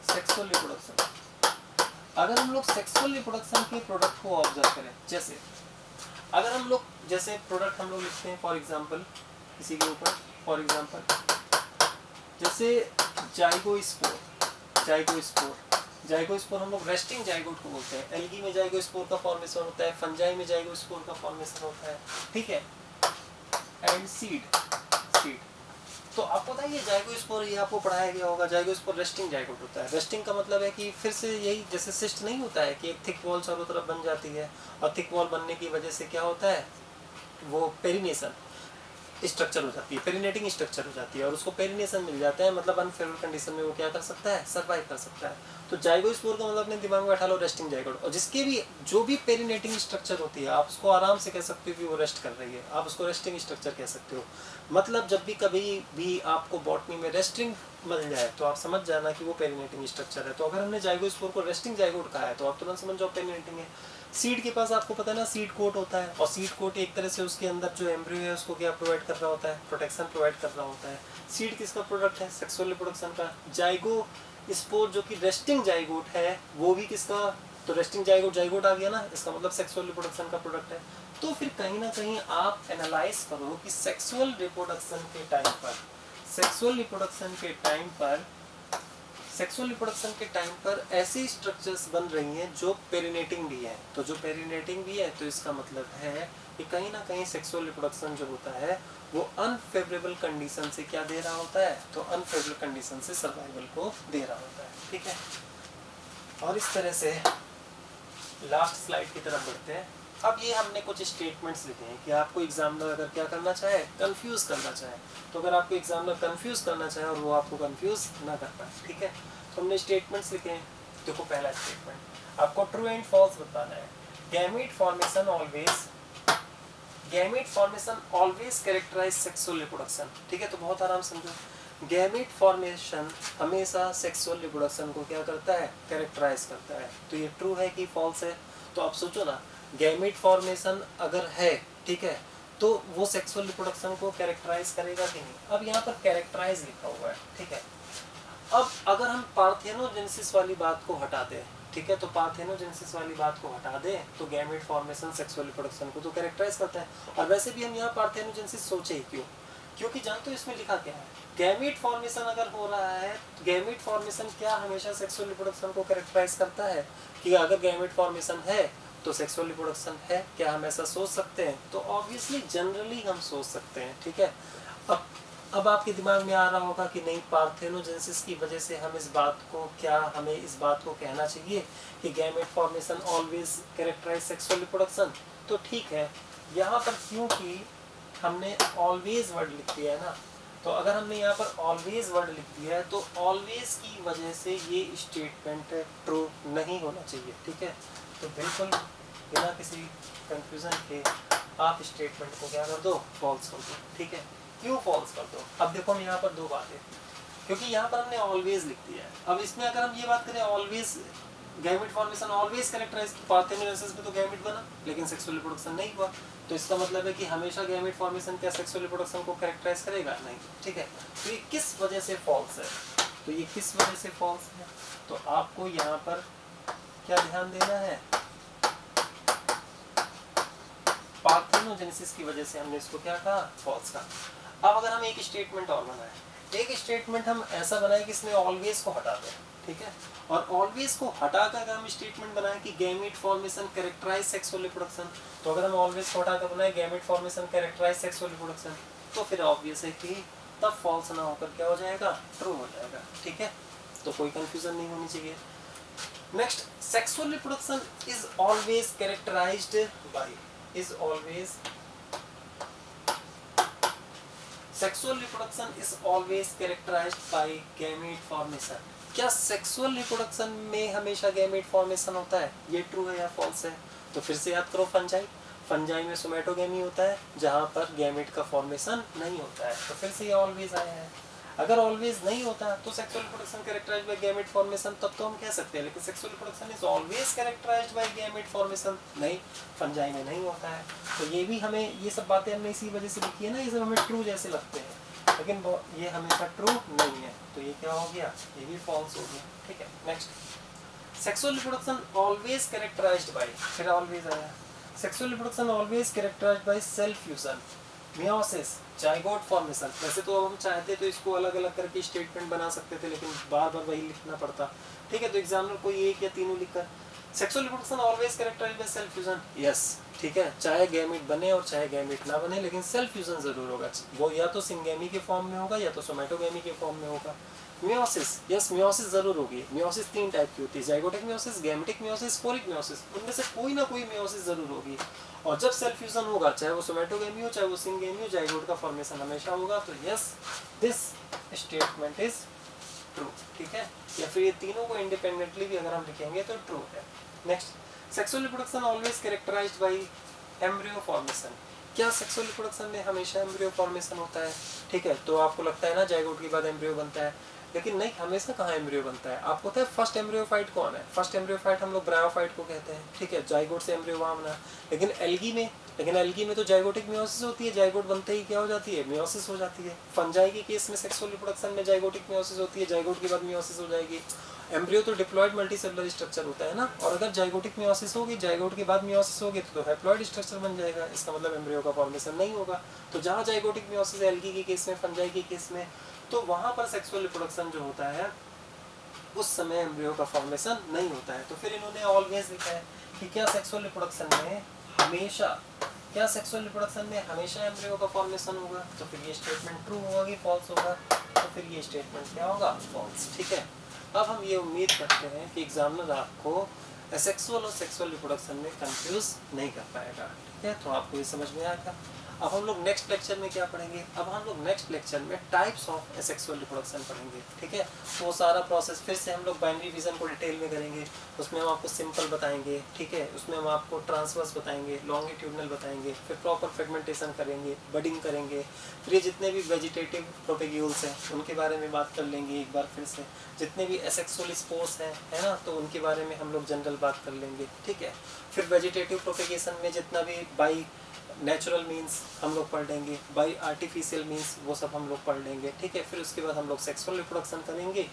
Speaker 1: sexual reproduction. अगर हम लोग सेक्सुअल रिप्रोडक्शन के प्रोडक्ट को ऑब्जर्व करें, जैसे अगर हम लोग जैसे प्रोडक्ट हम लोग लिखते हैं फॉर एग्जांपल किसी के ऊपर, फॉर एग्जांपल जैसे जाइगोस्पोर हम लोग रेस्टिंग जाइगोट को बोलते हैं। एल्गी में जाइगोस्पोर का फॉर्मेशन होता है, फंजाई में जाइगोस्पोर का फॉर्मेशन होता है, ठीक है। एंड सीड, तो आपको पता है ये जाइगोस्पोर, ये आपको पढ़ाया गया होगा, जाइगोस्पोर रेस्टिंग जाइगोट होता है। रेस्टिंग का मतलब है कि फिर से यही जैसे सिस्ट नहीं होता है कि एक थिक वॉल चारों तरफ बन जाती है, और थिक वॉल बनने की वजह से क्या होता है, वो पेरिनेशन स्ट्रक्चर हो जाती है, पेरिनेटिंग स्ट्रक्चर हो जाती है, और उसको पेरिनेशन मिल जाता है, मतलब अनफेवरेबल कंडीशन में वो क्या कर सकता है, सर्वाइव कर सकता है। तो जाइगोस्पोर का मतलब अपने दिमाग में बैठा लो रेस्टिंग जाइगोट, और जिसके भी जो भी पेरिनेटिंग स्ट्रक्चर होती है आप उसको आराम से कह सकते हो कि वो रेस्ट कर रही है, आप उसको रेस्टिंग स्ट्रक्चर कह सकते हो। मतलब जब भी कभी भी आपको बॉटनी में रेस्टिंग मिल जाए तो आप समझ जाना कि वो पेरिनेटिंग स्ट्रक्चर है। तो अगर हमने जाइगोस्पोर को रेस्टिंग जाइगोट कहा है तो आप तुरंत समझ जाओ पेरिनेटिंग है। सीड के पास आपको पता है ना, सीड कोट होता है, और सीड कोट एक तरह से उसके अंदर जो एम्ब्रियो है उसको क्या प्रोवाइड कर रहा होता है, प्रोटेक्शन प्रोवाइड कर रहा होता है। सीड किसका प्रोडक्ट है, सेक्सुअल रिप्रोडक्शन का। जाइगो स्पोर जो कि रेस्टिंग जाइगोट है वो भी किसका, तो रेस्टिंग जाइगोट आ गया ना, इसका मतलब सेक्सुअल रिप्रोडक्शन का प्रोडक्ट है। तो फिर कहीं ना कहीं आप एनालाइज करो कि सेक्सुअल रिप्रोडक्शन के टाइम पर ऐसी स्ट्रक्चर्स बन रही हैं जो पेरिनेटिंग भी है। तो जो पेरिनेटिंग भी है तो इसका मतलब है कि कहीं ना कहीं सेक्सुअल रिप्रोडक्शन जो होता है वो अनफेवरेबल कंडीशन से क्या दे रहा होता है, तो अनफेवरेबल कंडीशन से सर्वाइवल को दे रहा होता है, ठीक है। और इस तरह से लास्ट स्लाइड की तरफ बढ़ते हैं। अब ये हमने कुछ स्टेटमेंट्स लिखे हैं कि आपको एग्जामिनर अगर क्या करना चाहे, कंफ्यूज करना चाहे, तो अगर आपको एग्जामिनर कंफ्यूज करना चाहे और वो आपको कंफ्यूज ना कर पाए, ठीक है, तो हमने स्टेटमेंट्स लिखे हैं। देखो पहला स्टेटमेंट आपको ट्रू एंड फॉल्स बताना है। Gamete formation always characterise sexual reproduction, ठीक है, तो बहुत आराम समझो। गैमेट फॉर्मेशन हमेशा सेक्सुअल रिप्रोडक्शन को क्या करता है, कैरेक्टराइज करता है। तो ये ट्रू है कि फॉल्स है, तो आप सोचो ना, गैमेट फॉर्मेशन अगर है, ठीक है, तो वो सेक्सुअल रिप्रोडक्शन को कैरेक्टराइज करेगा कि नहीं। अब यहाँ पर कैरेक्टराइज लिखा हुआ है, ठीक है। अब अगर हम पार्थेनोजेनेसिस वाली बात को हटा दें, ठीक है, तो पार्थेनोजेनेसिस वाली बात को हटा दें तो गैमेट फॉर्मेशन सेक्सुअल रिप्रोडक्शन को तो कैरेक्टराइज करता है। और वैसे भी हम यहाँ पार्थेनोजेनेसिस सोचे ही क्यों, क्योंकि जानते हो इसमें लिखा क्या है, गैमेट फॉर्मेशन अगर हो रहा है, गैमेट फॉर्मेशन क्या हमेशा सेक्सुअल रिप्रोडक्शन को कैरेक्टराइज करता है, कि अगर गैमेट फॉर्मेशन है तो सेक्सुअल रिप्रोडक्शन है, क्या हम ऐसा सोच सकते हैं, तो ऑब्वियसली जनरली हम सोच सकते हैं, ठीक है। अब आपके दिमाग में आ रहा होगा कि नहीं, पार्थेनोजेनेसिस की वजह से हम इस बात को हमें इस बात को कहना चाहिए कि gamete formation always characterise sexual reproduction, तो ठीक है। यहाँ पर क्योंकि हमने ऑलवेज वर्ड लिख दिया है ना, तो अगर हमने यहाँ पर ऑलवेज वर्ड लिख दिया है तो ऑलवेज की वजह से ये स्टेटमेंट ट्रू नहीं होना चाहिए, ठीक है। तो बिल्कुल बिना किसी कंफ्यूजन के आप स्टेटमेंट को क्या कर दो, फॉल्स कर दो, ठीक है। क्यों फॉल्स कर दो? अब देखो हम यहाँ पर दो बातें, क्योंकि यहाँ पर हमने ऑलवेज लिख दिया है। अब इसमें अगर हम ये बात करें always gamete formation always characterise, parthenogenesis में तो गैमेट बना लेकिन सेक्सुअल रिप्रोडक्शन नहीं हुआ, तो इसका मतलब है कि हमेशा गैमेट फॉर्मेशन क्या सेक्सुअल रिप्रोडक्शन को कैरेक्टराइज करेगा? नहीं, ठीक है। तो ये किस वजह से फॉल्स है? तो ये किस वजह से फॉल्स है? तो आपको यहाँ पर क्या ध्यान देना है, पार्थेनोजेनेसिस की वजह से हमने इसको क्या कहा, फॉल्स कहा। अब अगर हम एक स्टेटमेंट और बनाए, एक स्टेटमेंट हम ऐसा बनाए कि इसमें ऑलवेज को हटा दें, ठीक है, और ऑलवेज को हटाकर अगर हम स्टेटमेंट बनाए कि gamete formation characterise sexual reproduction, तो अगर हम ऑलवेज को हटाकर बनाए gamete formation characterise sexual reproduction, तो फिर ऑब्वियस है कि तब फॉल्स ना होकर क्या हो जाएगा, ट्रू हो जाएगा, ठीक है। तो कोई कंफ्यूजन नहीं होनी चाहिए। Next, sexual reproduction is always characterised by, is always sexual reproduction is always characterized by gamete formation। क्या सेक्सुअल रिप्रोडक्शन में हमेशा गैमेट फॉर्मेशन होता है? ये ट्रू है या फॉल्स है? तो फिर से याद करो फंजाई, फंजाई में सोमेटोगेमी होता है जहां पर गैमेट का फॉर्मेशन नहीं होता है, तो फिर से ये ऑलवेज आया है। अगर ऑलवेज नहीं होता तो sexual reproduction characterised by gamete formation, तब तो हम कह सकते हैं, लेकिन sexual reproduction is always characterised by gamete formation नहीं, फंजाई में नहीं होता है। तो ये भी हमें, ये सब बातें हमने इसी वजह से लिखी है ना, ये सब हमें ट्रू जैसे लगते हैं, लेकिन ये हमेशा ट्रू नहीं है, तो ये क्या हो गया, ये भी फॉल्स हो गया, ठीक है। Next, sexual reproduction always characterised by, फिर ऑलवेज आया, sexual reproduction always characterised by self fusion, meiosis, zygote formation. वैसे तो हम चाहते तो इसको अलग अलग करके स्टेटमेंट बना सकते थे, लेकिन बार बार वही लिखना पड़ता, ठीक है। तो एग्जाम्पल कोई एक या तीनों लिखकर, sexual reproduction always characterised by self fusion, yes, ठीक है। चाहे गैमेट बने और चाहे गैमेट ना बने, लेकिन सेल्फ फ्यूजन जरूर होगा, वो या तो सिंगेमी के फॉर्म में होगा या तो सोमेटोगेमी के फॉर्म में होगा। मियोसिस, यस, मियोसिस जरूर होगी। मियोसिस तीन टाइप की होती है, zygotic meiosis, gametic meiosis, sporic meiosis, उनमें से कोई ना कोई मियोसिस जरूर होगी। और जब सेल्फ फ्यूजन होगा, चाहे वो सोमेटोगेमी हो चाहे वो सिंगेमी हो, जाइगोट का फॉर्मेशन हमेशा होगा, तो yes, this statement is true, ठीक है। या फिर ये तीनों को इंडिपेंडेंटली भी अगर हम लिखेंगे तो ट्रू है। Next, sexual reproduction always characterised by embryo formation. क्या सेक्सुअल रिप्रोडक्शन में हमेशा एम्ब्रियो फॉर्मेशन होता है? ठीक है, तो आपको लगता है ना जाइगोट के बाद एम्ब्रियो बनता है, लेकिन नहीं, हमेशा कहाँ एम्ब्रियो बनता है? आपको पता है फर्स्ट एम्ब्रियोफाइट कौन है? फर्स्ट एम्ब्रियोफाइट हम लोग ब्रायोफाइट को कहते हैं, ठीक है। जाइगोट से एम्ब्रियो वहाँ बना, लेकिन एल्गी में तो जाइगोटिक मियोसिस होती है, जाइगोट बनते ही क्या हो जाती है, मियोसिस हो जाती है। फंजाई के केस में सेक्सुअल रिप्रोडक्शन में जाइगोटिक मियोसिस होती है, जाइगोट के बाद मियोसिस हो जाएगी। एम्ब्रियो तो डिप्लॉयड मल्टीसेलुलर स्ट्रक्चर होता है ना, और अगर जाइगोटिक मियोसिस होगी, जाइगोट के बाद मियोसिस होगी तो हैप्लॉयड स्ट्रक्चर बन जाएगा, इसका मतलब एम्ब्रियो का फॉर्मेशन नहीं होगा। तो जहाँ जाइगोटिक मियोसिस एल्गी के केस में, फंजाई के केस में, तो वहाँ पर सेक्सुअल रिप्रोडक्शन जो होता है उस समय एम्ब्रियो का फॉर्मेशन नहीं होता है। तो फिर इन्होंने ऑलवेज लिखा है कि क्या सेक्सुअल रिप्रोडक्शन में हमेशा एम्ब्रियो का फॉर्मेशन होगा, तो फिर ये स्टेटमेंट ट्रू होगा कि फॉल्स होगा, तो फिर ये स्टेटमेंट क्या होगा, फॉल्स, ठीक है। अब हम ये उम्मीद करते हैं कि एग्जामिनर आपको एसेक्सुअल और सेक्सुअल रिप्रोडक्शन में कंफ्यूज नहीं कर पाएगा, ठीक है। तो आपको ये समझ में आएगा। अब हम लोग नेक्स्ट लेक्चर में क्या पढ़ेंगे? अब हम लोग नेक्स्ट लेक्चर में टाइप्स ऑफ एसेक्सुअल रिप्रोडक्शन पढ़ेंगे, ठीक है। तो वो सारा प्रोसेस फिर से हम लोग बाइनरी विजन को डिटेल में करेंगे, उसमें हम आपको सिंपल बताएंगे, ठीक है। उसमें हम आपको ट्रांसवर्स बताएंगे, लॉन्गिट्यूडनल बताएंगे, फिर प्रॉपर फ्रेगमेंटेशन करेंगे, बडिंग करेंगे, फिर ये जितने भी वेजिटेटिव प्रोपेग्यूल्स हैं उनके बारे में बात कर लेंगे एक बार फिर से, जितने भी एसेक्सुअल स्पोर्स हैं, है ना, तो उनके बारे में हम लोग जनरल बात कर लेंगे, ठीक है। फिर वेजिटेटिव प्रोपेगेशन में जितना भी बाई नेचुरल मीन्स हम लोग पढ़ लेंगे, बाई आर्टिफिशियल मीन्स वो सब हम लोग पढ़ लेंगे, ठीक है। फिर उसके बाद हम लोग सेक्सुअल रिप्रोडक्शन करेंगे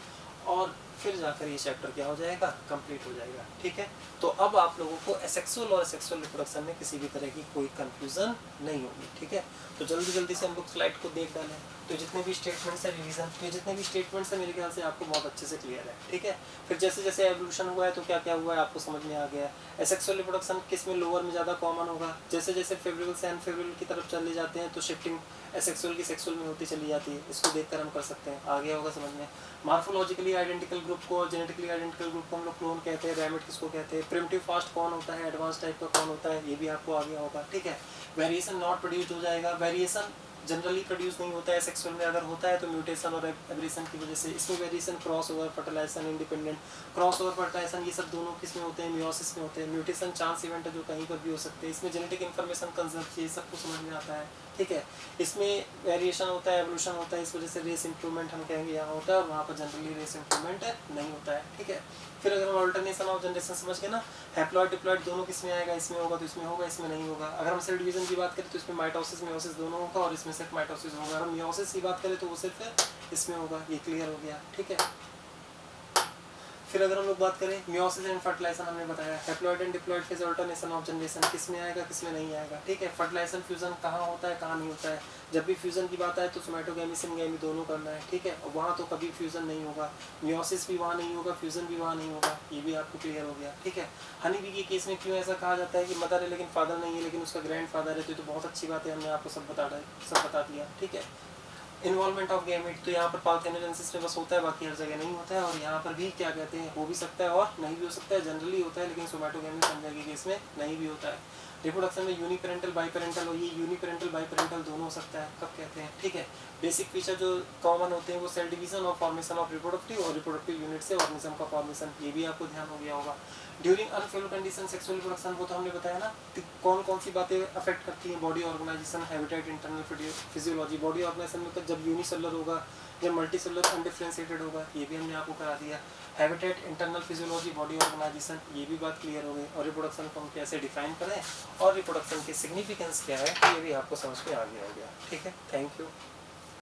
Speaker 1: और फिर जाकर ये चैप्टर क्या हो जाएगा, कंप्लीट हो जाएगा, ठीक है। तो अब आप लोगों को एसेक्सुअल और सेक्सुअल रिप्रोडक्शन में किसी भी तरह की कोई कंफ्यूजन नहीं होगी, ठीक है। तो जल्दी जल्दी से हम लोग स्लाइड को देख डालें। तो जितने भी स्टेटमेंट्स है रिवीजन, तो जितने भी स्टेटमेंट्स है मेरे ख्याल से आपको बहुत अच्छे से क्लियर है, ठीक है। फिर जैसे जैसे एवोल्यूशन हुआ है तो क्या क्या हुआ है आपको समझ में आ गया है। एसेक्सुअल रिप्रोडक्शन किस में, लोअर में ज़्यादा कॉमन होगा, जैसे जैसे फेवरेबल से अनफेवरेबल की तरफ चले जाते हैं तो शिफ्टिंग एसेक्सुअल की सेक्सुअल में होती चली जाती है। इसको देखकर हम कर सकते हैं, आ गया होगा समझ में। मार्फोलॉजिकली आइडेंटिकल ग्रुप को और जेनेटिकली आइडेंटिकल ग्रुप को हम लोग क्लोन कहते हैं, रैमिट किसको कहते हैं, प्रिमिटिव फास्ट कौन होता है, एडवांस टाइप का कौन होता है, ये भी आपको आ गया होगा, ठीक है। वेरिएशन नॉट प्रोड्यूस्ड हो जाएगा, वेरिएशन जनरली प्रोड्यूस नहीं होता है सेक्सुअल में, अगर होता है तो म्यूटेशन और एब्रेशन की वजह से। इसमें variation, cross over fertilisation, independent cross over fertilisation, ये सब दोनों किस में होते हैं, मियोसिस में होते हैं। म्यूटेशन चांस इवेंट है जो कहीं पर भी हो सकते हैं। इसमें जेनेटिक इन्फॉर्मेशन कंजर्व, ये सब कुछ समझ में आता है, ठीक है। इसमें वेरिएशन होता है, एवोल्यूशन होता है, इस वजह से रेस इंप्रूवमेंट हम कहेंगे यहाँ होता है, और वहाँ पर जनरली रेस इंप्रूवमेंट नहीं होता है, ठीक है। फिर अगर हम अल्टरनेशन ऑफ जनरेशन समझ के ना, हैप्लॉइड डिप्लॉइड दोनों किस में आएगा, इसमें होगा तो इसमें होगा, इसमें नहीं होगा। अगर हम सेल डिवीजन की बात करें तो इसमें माइटोसिस मियोसिस दोनों होगा, और इसमें सिर्फ माइटोसिस होगा। अगर हम मियोसिस की बात करें तो वो सिर्फ इसमें होगा। ये क्लियर हो गया, ठीक है। फिर अगर हम लोग बात करें मियोसिस एंड फर्टिलाइजेशन, हमने बताया haploid and diploid phase alternation of generation किस में आएगा, किस में नहीं आएगा, ठीक है। फर्टिलाइजेशन फ्यूजन कहाँ होता है, कहाँ नहीं होता है। जब भी फ्यूजन की बात आए तो सोमैटोगैमी सिनगैमी दोनों करना है, ठीक है। और वहाँ तो कभी फ्यूजन नहीं होगा, मियोसिस भी वहाँ नहीं होगा, फ्यूजन भी वहाँ नहीं होगा, ये भी आपको क्लियर हो गया, ठीक है। हनी बी के केस में क्यों ऐसा कहा जाता है कि मदर है लेकिन फादर नहीं है, लेकिन उसका ग्रैंड फादर है, तो बहुत अच्छी बात है, हमने आपको सब बता दिया, ठीक है। इन्वॉल्वमेंट ऑफ गैमेट, तो यहाँ पर पार्थेनोजेनेसिस में बस होता है, बाकी हर जगह नहीं होता है। और यहाँ पर भी क्या कहते हैं, हो भी सकता है और नहीं भी हो सकता है, जनरली होता है, लेकिन सोमैटोगैमी संजय के केस में नहीं भी होता है। रिप्रोडक्शन में यूनिपेरेंटल बाईपेरेंटल, और ये यूनिपेरेंटल बाईपेरेंटल दोनों हो सकता है, कब कहते हैं, ठीक है। बेसिक फीचर जो कॉमन होते हैं वो सेल डिवीजन और फॉर्मेशन ऑफ रिप्रोडक्टिव और रिप्रोडक्टिव यूनिट से ऑर्गेनिज्म का फॉर्मेशन, ये भी आपको ध्यान हो गया होगा। During unfavourable condition sexual reproduction, वो तो हमने बताया ना कौन कौन सी बातें अफेक्ट करती हैं, body organisation, habitat, internal physiology. Body organisation में जब यूनिसेलुलर होगा, जब मल्टीसेलुलर अनडिफरेंशिएटेड होगा, ये भी हमने आपको करा दिया। Habitat, internal physiology, body organisation, ये भी बात क्लियर हो गई। और रिप्रोडक्शन को हम कैसे डिफाइन करें और रिप्रोडक्शन की सिग्निफिकेंस क्या है, ये भी आपको समझ में आ गया हो गया, ठीक है। Thank you.